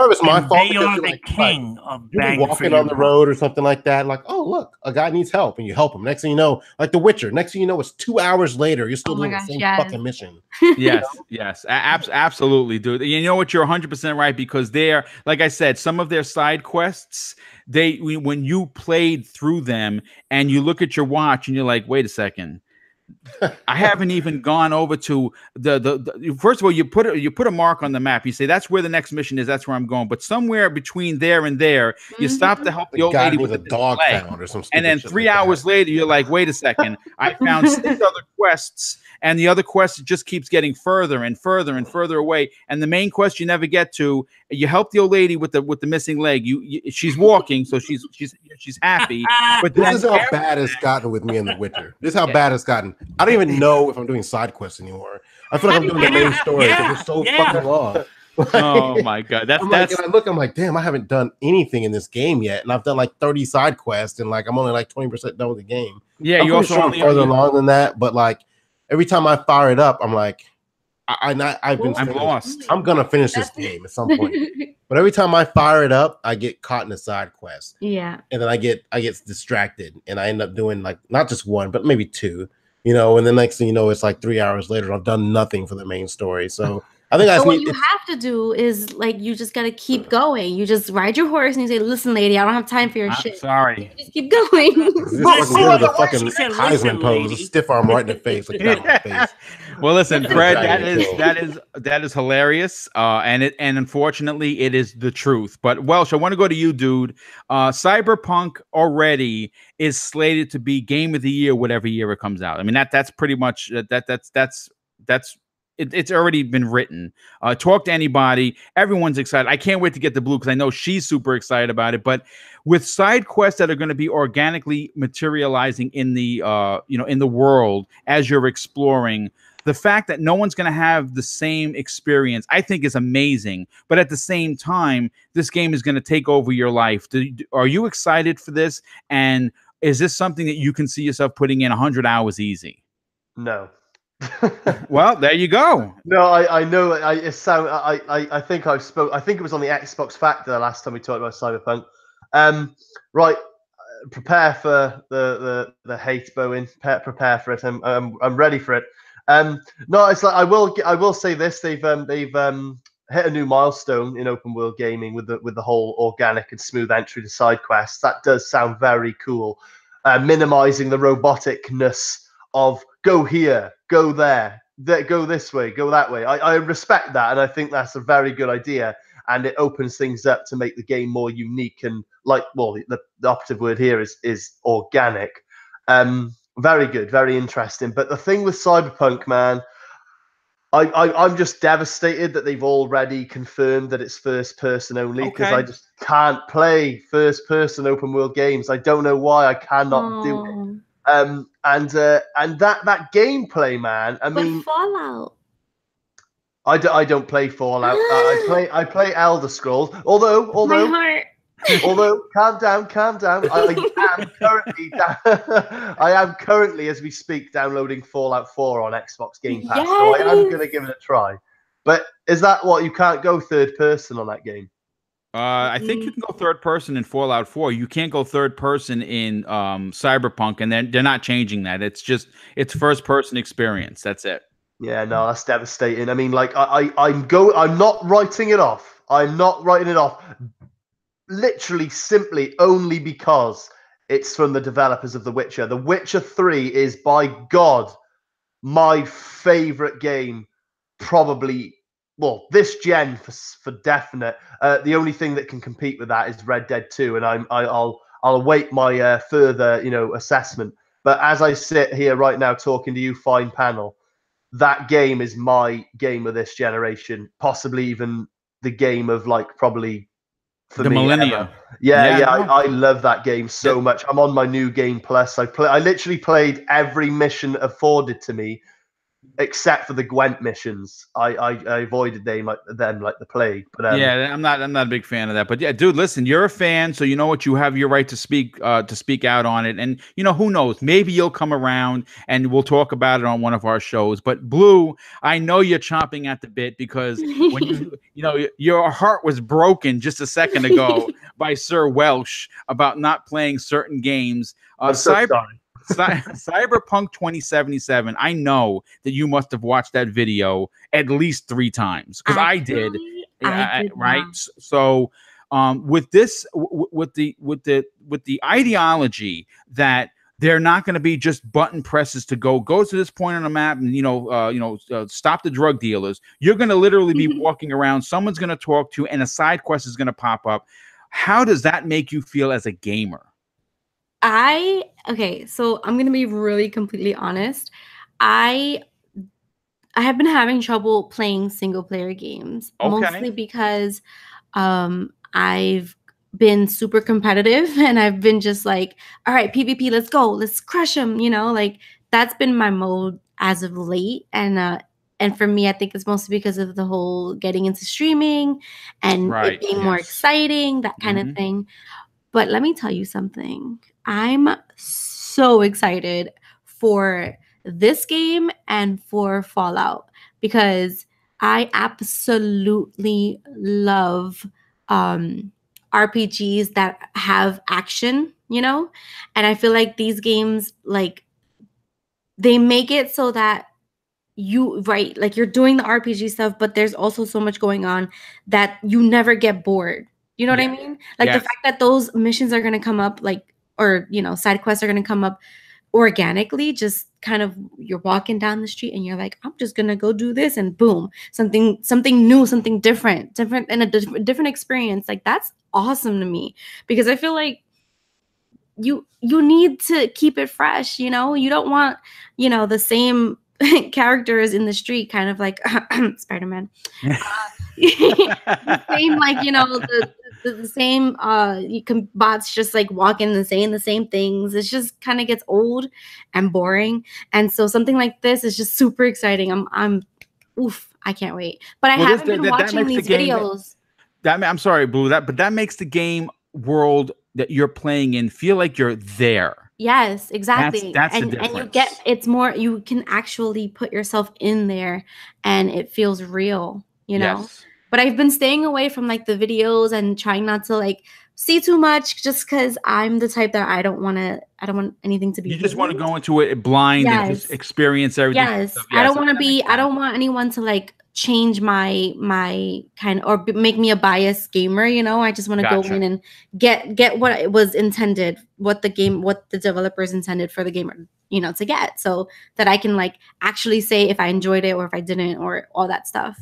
Speaker 5: of it's my
Speaker 4: And
Speaker 5: fault
Speaker 4: they
Speaker 5: because
Speaker 4: are
Speaker 5: you're
Speaker 4: the
Speaker 5: like,
Speaker 4: king of
Speaker 5: you'll be
Speaker 4: bang for
Speaker 5: walking
Speaker 4: your
Speaker 5: on the
Speaker 4: buck.
Speaker 5: road or something like that. Like, oh look, a guy needs help, and you help him. Next thing you know, like The Witcher. Next thing you know, it's 2 hours later. You're still
Speaker 3: Oh my
Speaker 5: doing the
Speaker 3: gosh,
Speaker 5: same
Speaker 3: yes.
Speaker 5: fucking mission.
Speaker 1: Yes, yes, absolutely, dude. You know what? You're 100% right, because they're, like I said, some of their side quests, when you played through them and you look at your watch and you're like, wait a second, I haven't even gone over to the first of all, you put a mark on the map. You say that's where the next mission is. That's where I'm going. But somewhere between there and there, you stop to help the old lady with
Speaker 5: a
Speaker 1: the
Speaker 5: dog
Speaker 1: leg.
Speaker 5: found or some stupid
Speaker 1: And then
Speaker 5: shit
Speaker 1: 3
Speaker 5: like
Speaker 1: hours
Speaker 5: that.
Speaker 1: later, you're like, wait a second, I found 6 other quests, and the other quest just keeps getting further and further and further away. And the main quest you never get to. You help the old lady with the missing leg. She's walking, so she's happy. But
Speaker 5: This is how bad it's gotten with me in The Witcher. This is how bad it's gotten. I don't even know if I'm doing side quests anymore. I feel like I'm doing the main story because it's so fucking long.
Speaker 1: Oh my god, that's
Speaker 5: and I'm like, damn, I haven't done anything in this game yet, and I've done like 30 side quests, and like I'm only like 20% done with the game.
Speaker 1: Yeah,
Speaker 5: I'm
Speaker 1: you also
Speaker 5: sure further along than that, but like every time I fire it up, I'm like, I'm lost. I'm gonna finish this game at some point. But every time I fire it up, I get caught in a side quest.
Speaker 3: Yeah.
Speaker 5: And then I get distracted, and I end up doing like not just one, but maybe two. And the next thing you know, it's like 3 hours later, I've done nothing for the main story. So I think
Speaker 3: what you have to do is like you just gotta keep going. You just ride your horse and you say, "Listen, lady, I don't have time for your shit."
Speaker 1: Sorry.
Speaker 3: You just keep going.
Speaker 5: The fucking Heisman pose, a stiff arm right in the face. Like, in the face.
Speaker 1: Well, listen, Fred, that is hilarious, and unfortunately it is the truth. But Welsh, I want to go to you, dude. Cyberpunk already is slated to be Game of the Year, whatever year it comes out. I mean that's pretty much that's. It's already been written. Talk to anybody. Everyone's excited. I can't wait to get the blue because I know she's super excited about it. But with side quests that are going to be organically materializing in the in the world as you're exploring, the fact that no one's going to have the same experience, I think, is amazing. But at the same time, this game is going to take over your life. Are you excited for this? And is this something that you can see yourself putting in 100 hours easy?
Speaker 2: No.
Speaker 1: Well, there you go.
Speaker 2: No, I know. I think I spoke. I think it was on the Xbox Factor the last time we talked about Cyberpunk. Right. Prepare for the hate, Bowen. Prepare for it. I'm ready for it. No, it's like I will say this. They've hit a new milestone in open world gaming with the whole organic and smooth entry to side quests. That does sound very cool. Minimizing the roboticness of go here, go there, go this way, go that way. I respect that, and I think that's a very good idea, and it opens things up to make the game more unique and the operative word here is organic. Very good, very interesting. But the thing with Cyberpunk, man, I'm just devastated that they've already confirmed that it's first person only, because I just can't play first person open world games. I don't know why I cannot do it. And that gameplay, man. I mean,
Speaker 3: Fallout.
Speaker 2: I don't play Fallout. I play Elder Scrolls. Although
Speaker 3: my heart.
Speaker 2: Although, calm down. I am currently, as we speak, downloading Fallout 4 on Xbox Game Pass. Yes. So I am going to give it a try. But is that what you can't go third person on that game?
Speaker 1: I think you can go third person in Fallout 4. You can't go third person in Cyberpunk, and they're not changing that. It's first person experience. That's it.
Speaker 2: Yeah, no, that's devastating. I mean, like I'm not writing it off. I'm not writing it off. Literally, simply, only because it's from the developers of The Witcher. The Witcher 3 is, by God, my favorite game, probably. Well, this gen for definite. The only thing that can compete with that is Red Dead 2, and I'll await my further assessment. But as I sit here right now talking to you, fine panel, that game is my game of this generation, possibly even the game of probably for
Speaker 1: the millennium.
Speaker 2: I love that game so much. I'm on my new game plus. I literally played every mission afforded to me except for the Gwent missions. I avoided them like the plague. But
Speaker 1: yeah, I'm not a big fan of that. But yeah, dude, listen, you're a fan, so you know what, you have your right to speak out on it. And you know, who knows? Maybe you'll come around and we'll talk about it on one of our shows. But Blue, I know you're chomping at the bit because when you know, your heart was broken just a second ago by Sir Welsh about not playing certain games.
Speaker 2: I'm so sorry.
Speaker 1: Cyberpunk 2077. I know that you must have watched that video at least 3 times because I did.
Speaker 3: I did
Speaker 1: right.
Speaker 3: not.
Speaker 1: So, with this, with the ideology that they're not going to be just button presses to go to this point on the map and stop the drug dealers. You're going to literally be walking around. Someone's going to talk to you, and a side quest is going to pop up. How does that make you feel as a gamer?
Speaker 3: Okay, so I'm gonna be really completely honest. I have been having trouble playing single player games, mostly because I've been super competitive and I've been just like, all right, PvP, let's go, let's crush them, like that's been my mode as of late. And for me, I think it's mostly because of the whole getting into streaming and it being more exciting, that kind of thing. But let me tell you something. I'm so excited for this game and for Fallout because I absolutely love RPGs that have action, and I feel like these games, like, they make it so that like you're doing the RPG stuff, but there's also so much going on that you never get bored. You know what I mean? Like the fact that those missions are going to come up, or side quests are going to come up organically, just kind of, you're walking down the street and you're like, I'm just going to go do this, and boom, something new, something different and a different experience. Like, that's awesome to me because I feel like you need to keep it fresh. You don't want, the same characters in the street, kind of like Spider-Man. The same, like, the same bots just like walking and saying the same things. It just kind of gets old and boring. And so something like this is just super exciting. I can't wait. But I haven't been watching these videos.
Speaker 1: I'm sorry, Blue, but that makes the game world that you're playing in feel like you're there.
Speaker 3: Yes, exactly.
Speaker 1: That's
Speaker 3: and
Speaker 1: the difference.
Speaker 3: And it's more, you can actually put yourself in there and it feels real,
Speaker 1: Yes.
Speaker 3: But I've been staying away from like the videos and trying not to like see too much, just because I'm the type that I don't want anything to be.
Speaker 1: You just want to go into it blind and just experience everything.
Speaker 3: Yes. I don't want anyone to like change my kind of, or make me a biased gamer. I just want to go in and get what it was intended, what the developers intended for the gamer, to get, so that I can like actually say if I enjoyed it or if I didn't, or all that stuff.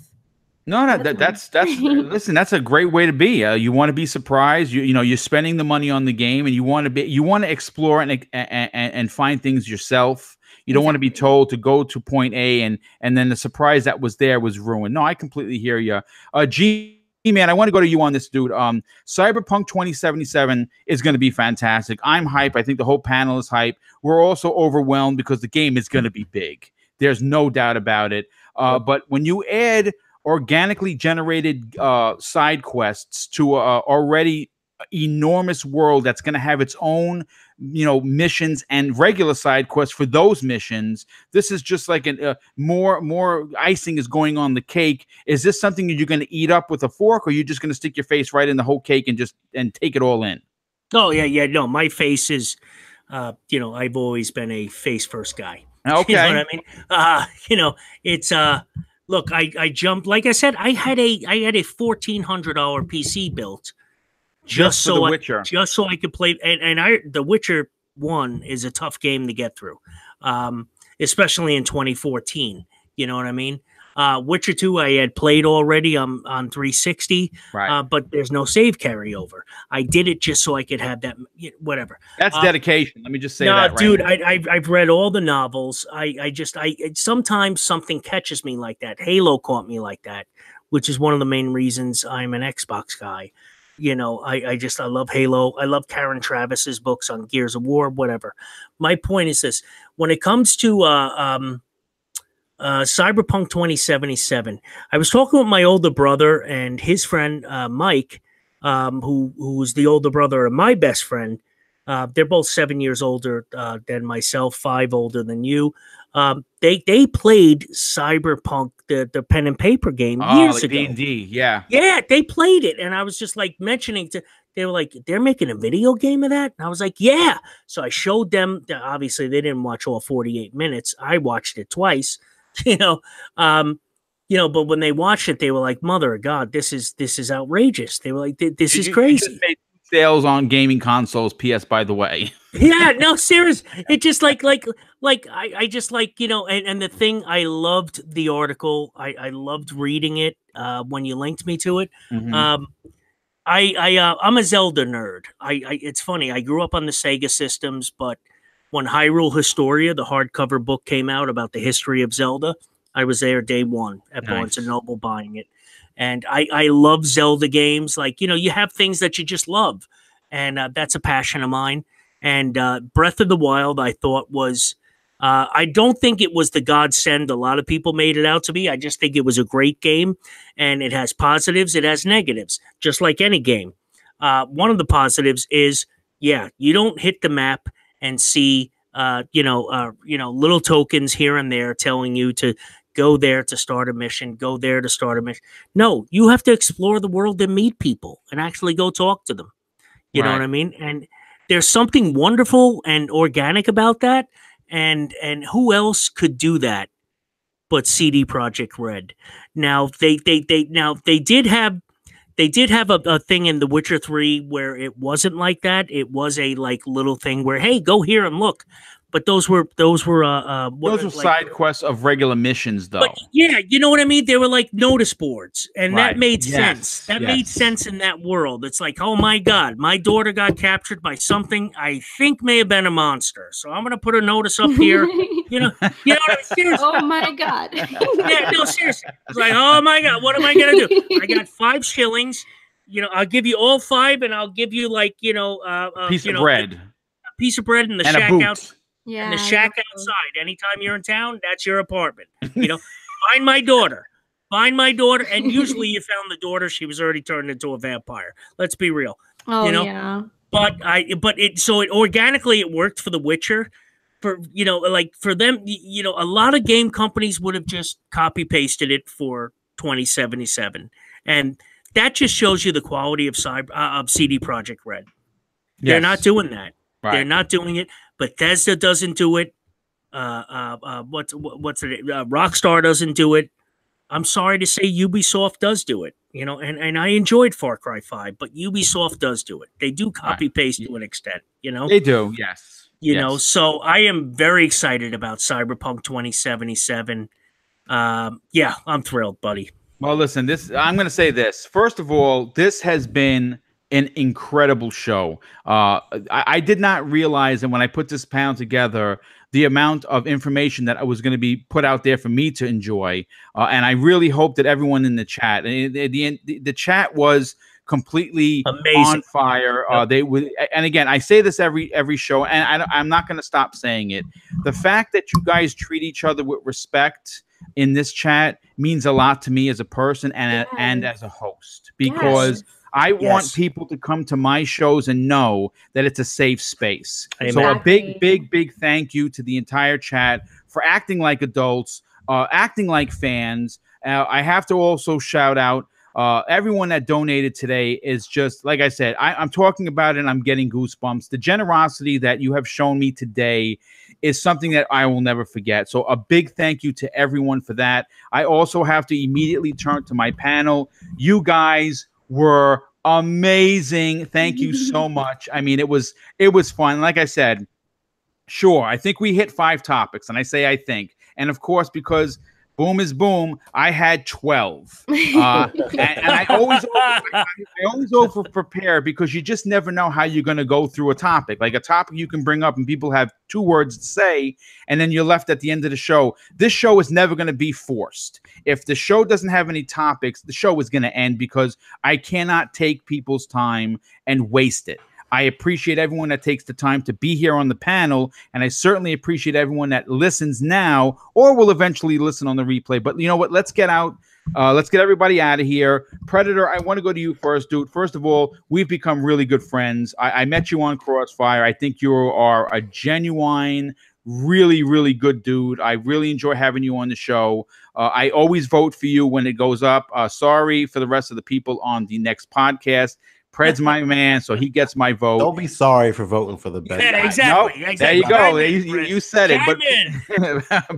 Speaker 1: No, that's listen, that's a great way to be. You want to be surprised. You're spending the money on the game, and you want to explore and find things yourself. You don't want to be told to go to point A and then the surprise that was there was ruined. No, I completely hear you. Man, I want to go to you on this, dude. Cyberpunk 2077 is going to be fantastic. I'm hype. I think the whole panel is hype. We're also overwhelmed because the game is going to be big. There's no doubt about it. But when you add organically generated side quests to a already enormous world that's going to have its own missions and regular side quests for those missions, this is just like more icing is going on the cake. Is this something that you're going to eat up with a fork, or are you just going to stick your face right in the whole cake and take it all in?
Speaker 4: Oh yeah, no, my face is I've always been a face first guy.
Speaker 1: Okay.
Speaker 4: You know what I mean? It's look, I jumped, like I said, I had a $1,400 PC built just so I could play. And The Witcher 1 is a tough game to get through, especially in 2014. You know what I mean? Witcher 2 I had played already on 360,
Speaker 1: right?
Speaker 4: But there's no save carryover. I did it just so I could have that, whatever.
Speaker 1: That's dedication. Let me just say that,
Speaker 4: dude.
Speaker 1: Right,
Speaker 4: I've read all the novels. I sometimes something catches me like that. Halo caught me like that, which is one of the main reasons I'm an Xbox guy. I love Halo. I love Karen Travis's books on Gears of War, whatever. My point is this: when it comes to Cyberpunk 2077. I was talking with my older brother and his friend Mike, who's the older brother of my best friend. They're both 7 years older than myself, 5 older than you. They played Cyberpunk, the pen and paper game, years ago.
Speaker 1: D&D, yeah.
Speaker 4: Yeah, they played it, and I was just like mentioning to. They were like, they're making a video game of that? And I was like, yeah. So I showed them. Obviously, they didn't watch all 48 minutes. I watched it twice, but when they watched it, they were like, mother of God, this is outrageous. They were like, this is crazy.
Speaker 1: You just made sales on gaming consoles, PS, by the way.
Speaker 4: Yeah, no, serious. It just I just and the thing, I loved the article. I loved reading it when you linked me to it.
Speaker 1: Mm-hmm.
Speaker 4: I'm a Zelda nerd. It's funny. I grew up on the Sega systems, but when Hyrule Historia, the hardcover book, came out about the history of Zelda, I was there day one at Barnes and Noble buying it. And I love Zelda games. Like, you have things that you just love. And that's a passion of mine. And Breath of the Wild, I thought was, I don't think it was the godsend a lot of people made it out to be. I just think it was a great game. And it has positives, it has negatives, just like any game. One of the positives is, you don't hit the map and see, little tokens here and there telling you to go there to start a mission, go there to start a mission. No, you have to explore the world and meet people and actually go talk to them. You know what I mean? And there's something wonderful and organic about that. And who else could do that but CD Projekt Red? Now they did have a thing in The Witcher 3 where it wasn't like that. It was a little thing where, hey, go here and look. But those were
Speaker 1: side quests of regular missions, though.
Speaker 4: But yeah, you know what I mean? They were like notice boards, and that made sense. That made sense in that world. It's like, oh my God, my daughter got captured by something I think may have been a monster. So I'm gonna put a notice up here. you know what I'm serious.
Speaker 3: Oh my God.
Speaker 4: Yeah, no, seriously. It's like, oh my God, what am I gonna do? I got 5 shillings. I'll give you all 5, and I'll give you a
Speaker 1: piece of bread.
Speaker 4: A piece of bread in the
Speaker 1: and
Speaker 4: shack out.
Speaker 3: Yeah,
Speaker 4: and the shack outside. Anytime you're in town, that's your apartment. Find my daughter. And usually you found the daughter, she was already turned into a vampire. Let's be real.
Speaker 3: Oh, yeah.
Speaker 4: But it organically it worked for The Witcher. For for them, a lot of game companies would have just copy pasted it for 2077. And that just shows you the quality of CD Projekt Red. They're not doing that. Right. They're not doing it. Bethesda doesn't do it. What's it? Rockstar doesn't do it. I'm sorry to say Ubisoft does do it. And I enjoyed Far Cry 5, but Ubisoft does do it. They do copy paste to an extent.
Speaker 1: They do. Yes.
Speaker 4: So I am very excited about Cyberpunk 2077. I'm thrilled, buddy.
Speaker 1: Well, listen, I'm going to say this. First of all, this has been an incredible show. I did not realize, and when I put this panel together, the amount of information that was going to be put out there for me to enjoy. And I really hope that everyone in the chat, and the chat was completely amazing, on fire. They would, and again, I say this every show, and I'm not going to stop saying it. The fact that you guys treat each other with respect in this chat means a lot to me as a person and as a host, because I want people to come to my shows and know that it's a safe space. Amen. So a big thank you to the entire chat for acting like adults, acting like fans. I have to also shout out everyone that donated today. Is just, like I said, I'm talking about it and I'm getting goosebumps. The generosity that you have shown me today is something that I will never forget. So a big thank you to everyone for that. I also have to immediately turn to my panel. You guys were amazing. Thank you so much. I mean, it was fun. Like I said, sure, I think we hit 5 topics, and I say I think. And of course, because Boom is Boom, I had 12. And I always over prepare, because you just never know how you're going to go through a topic. Like a topic you can bring up and people have 2 words to say, and then you're left at the end of the show. This show is never going to be forced. If the show doesn't have any topics, the show is going to end, because I cannot take people's time and waste it. I appreciate everyone that takes the time to be here on the panel, and I certainly appreciate everyone that listens now or will eventually listen on the replay. But you know what? Let's get out. Let's get everybody out of here. Predator, I want to go to you first, dude. First of all, we've become really good friends. I met you on Crossfire. I think you are a genuine, really, really good dude. I really enjoy having you on the show. I always vote for you when it goes up. Sorry for the rest of the people on the next podcast. Pred's my man, so he gets my vote.
Speaker 5: Don't be sorry for voting for the best.
Speaker 4: Yeah, exactly.
Speaker 1: Nope.
Speaker 4: Exactly.
Speaker 1: There you go. You said it. But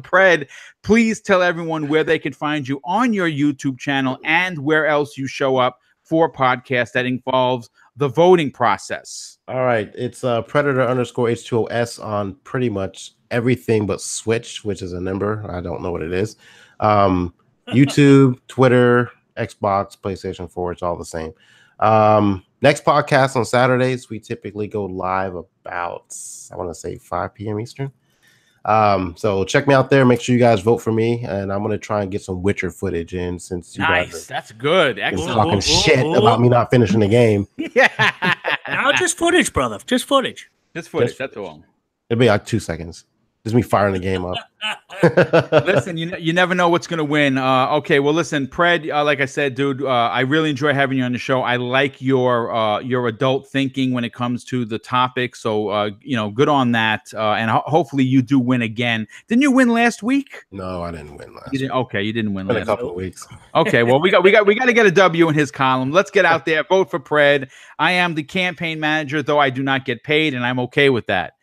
Speaker 1: Pred, please tell everyone where they can find you on your YouTube channel and where else you show up for podcasts that involves the voting process.
Speaker 5: All right. It's Predator_H2OS on pretty much everything but Switch, which is a number. I don't know what it is. YouTube, Twitter, Xbox, PlayStation 4. It's all the same. Next podcast on Saturdays, we typically go live about, I want to say 5 p.m. Eastern. So check me out there. Make sure you guys vote for me, and I'm gonna try and get some Witcher footage in since you guys
Speaker 1: That's good. Excellent.
Speaker 5: talking shit about me not finishing the game.
Speaker 1: Yeah.
Speaker 4: No, just footage, brother. Just footage.
Speaker 1: Just footage. That's all.
Speaker 5: It'll be like 2 seconds. Just me firing the game up.
Speaker 1: Listen, you never know what's going to win. Okay, well, listen, Pred, like I said, dude, I really enjoy having you on the show. I like your adult thinking when it comes to the topic. So, good on that. And hopefully you do win again. Didn't you win last week?
Speaker 5: No, I didn't win last
Speaker 1: week. Okay, you didn't win last week.
Speaker 5: A couple of weeks.
Speaker 1: Okay, well, we got to get a W in his column. Let's get out there. Vote for Pred. I am the campaign manager, though I do not get paid, and I'm okay with that.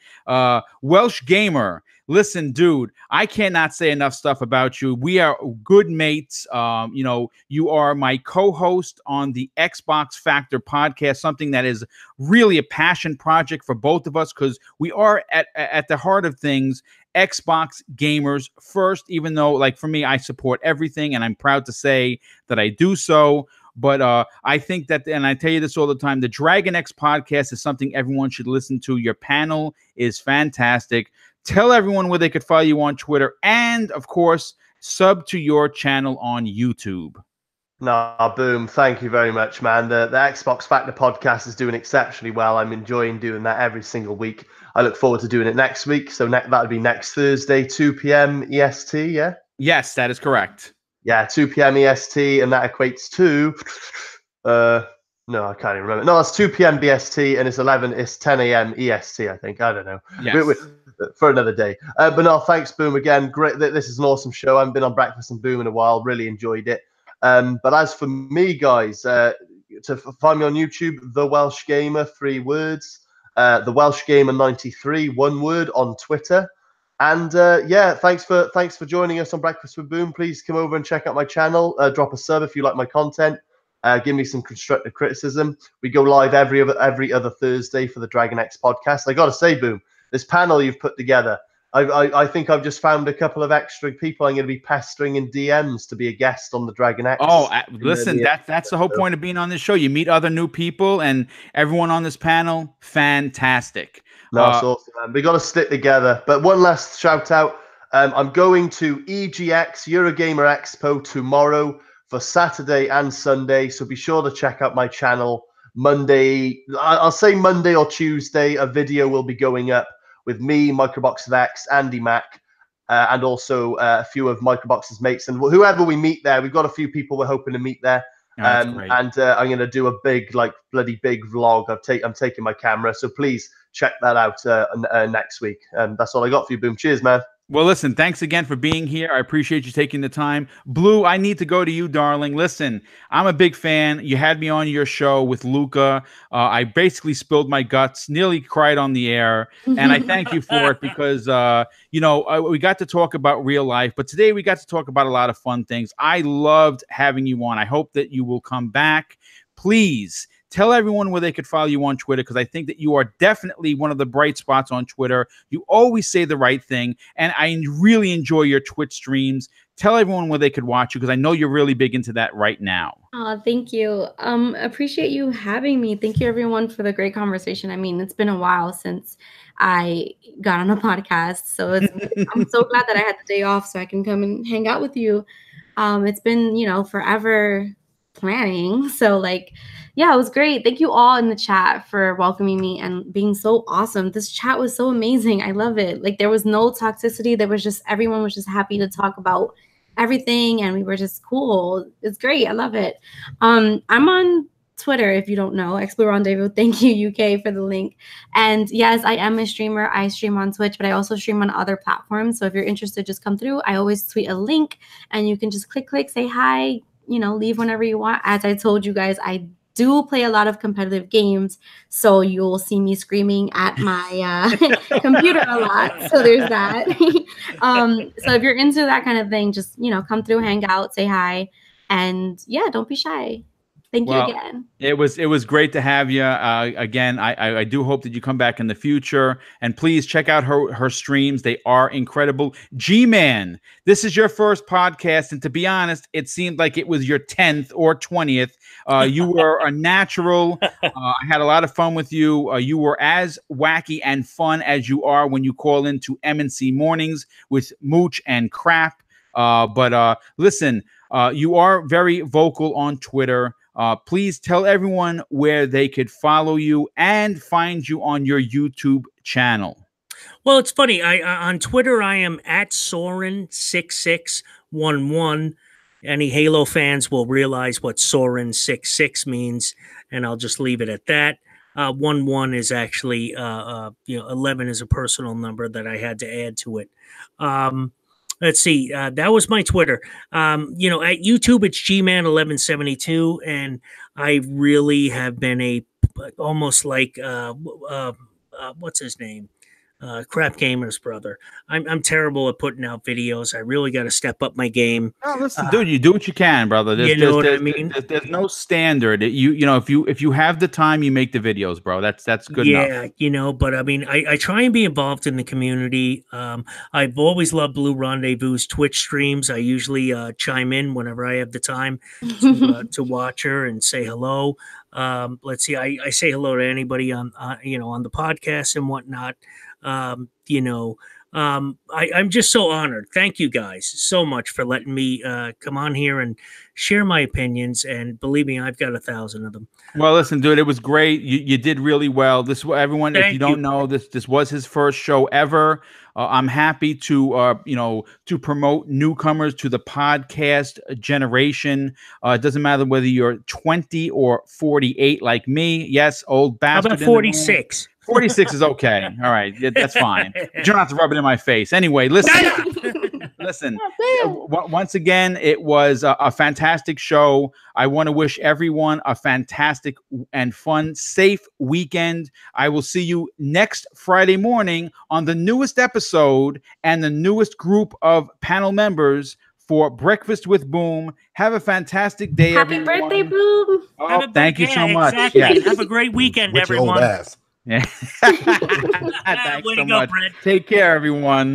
Speaker 1: Welsh Gamer. Listen, dude, I cannot say enough stuff about you. We are good mates. You are my co-host on the Xbox Factor podcast, something that is really a passion project for both of us because we are at the heart of things Xbox gamers first, even though, like, for me, I support everything, and I'm proud to say that I do so. But I think that, and I tell you this all the time, the Dragon X podcast is something everyone should listen to. Your panel is fantastic. Tell everyone where they could follow you on Twitter. And, of course, sub to your channel on YouTube.
Speaker 2: No, Boom. Thank you very much, man. The Xbox Factor podcast is doing exceptionally well. I'm enjoying doing that every single week. I look forward to doing it next week. So that would be next Thursday, 2 p.m. EST, yeah?
Speaker 1: Yes, that is correct.
Speaker 2: Yeah, 2 p.m. EST, and that equates to... no, I can't even remember. No, it's 2 p.m. BST, and it's 10 a.m. EST, I think. I don't know.
Speaker 1: Yes.
Speaker 2: For another day. But no, thanks, Boom, again. Great. This is an awesome show. I haven't been on Breakfast and Boom in a while. Really enjoyed it. But as for me, guys, to find me on YouTube, The Welsh Gamer, 3 words. The Welsh Gamer 93, 1 word on Twitter. And thanks for joining us on Breakfast with Boom. Please come over and check out my channel. Drop a sub if you like my content. Give me some constructive criticism. We go live every other Thursday for the Dragon X podcast. I got to say, Boom, this panel you've put together, I think I've just found a couple of extra people I'm going to be pestering in DMs to be a guest on the Dragon X.
Speaker 1: Oh, listen, that's the whole point of being on this show. You meet other new people, and everyone on this panel, fantastic.
Speaker 2: No, it's awesome, man. We got to stick together. But one last shout out. I'm going to EGX Eurogamer Expo tomorrow for Saturday and Sunday. So be sure to check out my channel. Monday, I'll say Monday or Tuesday, a video will be going up with me, MicroBox X, Andy Mack, and also a few of MicroBox's mates. And whoever we meet there, we've got a few people we're hoping to meet there. And I'm going to do a big, bloody big vlog. I'm taking my camera. So please check that out next week. And that's all I got for you, Boom. Cheers, man.
Speaker 1: Well, listen, thanks again for being here. I appreciate you taking the time. Blue, I need to go to you, darling. Listen, I'm a big fan. You had me on your show with Luca. I basically spilled my guts, nearly cried on the air. And I thank you for it because, we got to talk about real life. But today we got to talk about a lot of fun things. I loved having you on. I hope that you will come back. Please tell everyone where they could follow you on Twitter, because I think that you are definitely one of the bright spots on Twitter. You always say the right thing, and I really enjoy your Twitch streams. Tell everyone where they could watch you, because I know you're really big into that right now.
Speaker 3: Thank you. Appreciate you having me. Thank you, everyone, for the great conversation. I mean, it's been a while since I got on a podcast, so I'm so glad that I had the day off so I can come and hang out with you. It's been, forever planning. So Yeah, it was great. Thank you all in the chat for welcoming me and being so awesome. This chat was so amazing. I love it. Like there was no toxicity. There was just everyone was just happy to talk about everything, and we were just cool. It's great. I love it. I'm on Twitter, if you don't know, Explore Rendezvous. Thank you, UK, for the link. And yes, I am a streamer. I stream on Twitch, but I also stream on other platforms. So if you're interested, just come through. I always tweet a link, and you can just click, say hi, you know, leave whenever you want. As I told you guys, I do play a lot of competitive games, so you'll see me screaming at my computer a lot. So there's that. So if you're into that kind of thing, just, you know, come through, hang out, say hi, and yeah, don't be shy. Thank you again.
Speaker 1: It was great to have you again. I do hope that you come back in the future, and please check out her streams. They are incredible. G-Man, this is your first podcast, and to be honest, it seemed like it was your 10th or 20th. You were a natural. I had a lot of fun with you. You were as wacky and fun as you are when you call into M&C Mornings with Mooch and Crap. But listen, you are very vocal on Twitter. Please tell everyone where they could follow you and find you on your YouTube channel.
Speaker 4: Well, it's funny. On Twitter, I am at Soren6611. Any Halo fans will realize what Soren66 means, and I'll just leave it at that. 11 is actually, 11 is a personal number that I had to add to it. Let's see. That was my Twitter. At YouTube, it's gman1172, and I really have been almost like what's his name? Crap Gamer's brother. I'm terrible at putting out videos. I really got to step up my game.
Speaker 1: Oh, listen, dude, you do what you can, brother.
Speaker 4: You know what I mean?
Speaker 1: There's no standard. If you have the time, you make the videos, bro. That's good enough.
Speaker 4: Yeah, but I mean, I try and be involved in the community. I've always loved Blue Rendezvous's Twitch streams. I usually chime in whenever I have the time to watch her and say hello. Let's see, I say hello to anybody on the podcast and whatnot. I'm just so honored. Thank you guys so much for letting me come on here and share my opinions. And believe me, I've got 1,000 of them.
Speaker 1: Well, listen, dude, it was great. You did really well. Everyone, if you don't know, this was his first show ever. I'm happy to promote newcomers to the podcast generation. It doesn't matter whether you're 20 or 48 like me. Yes, old bastard.
Speaker 4: How about 46?
Speaker 1: 46 is okay. All right. That's fine. But you don't have to rub it in my face. Anyway, listen, once again, it was a fantastic show. I want to wish everyone a fantastic and fun, safe weekend. I will see you next Friday morning on the newest episode and the newest group of panel members for Breakfast with Boom. Have a fantastic day, everyone.
Speaker 3: Happy birthday, Boom.
Speaker 1: Oh, thank you so much.
Speaker 4: Exactly.
Speaker 1: Yes.
Speaker 4: Have a great weekend, everyone.
Speaker 1: Yeah. Thanks so much. Take care, everyone.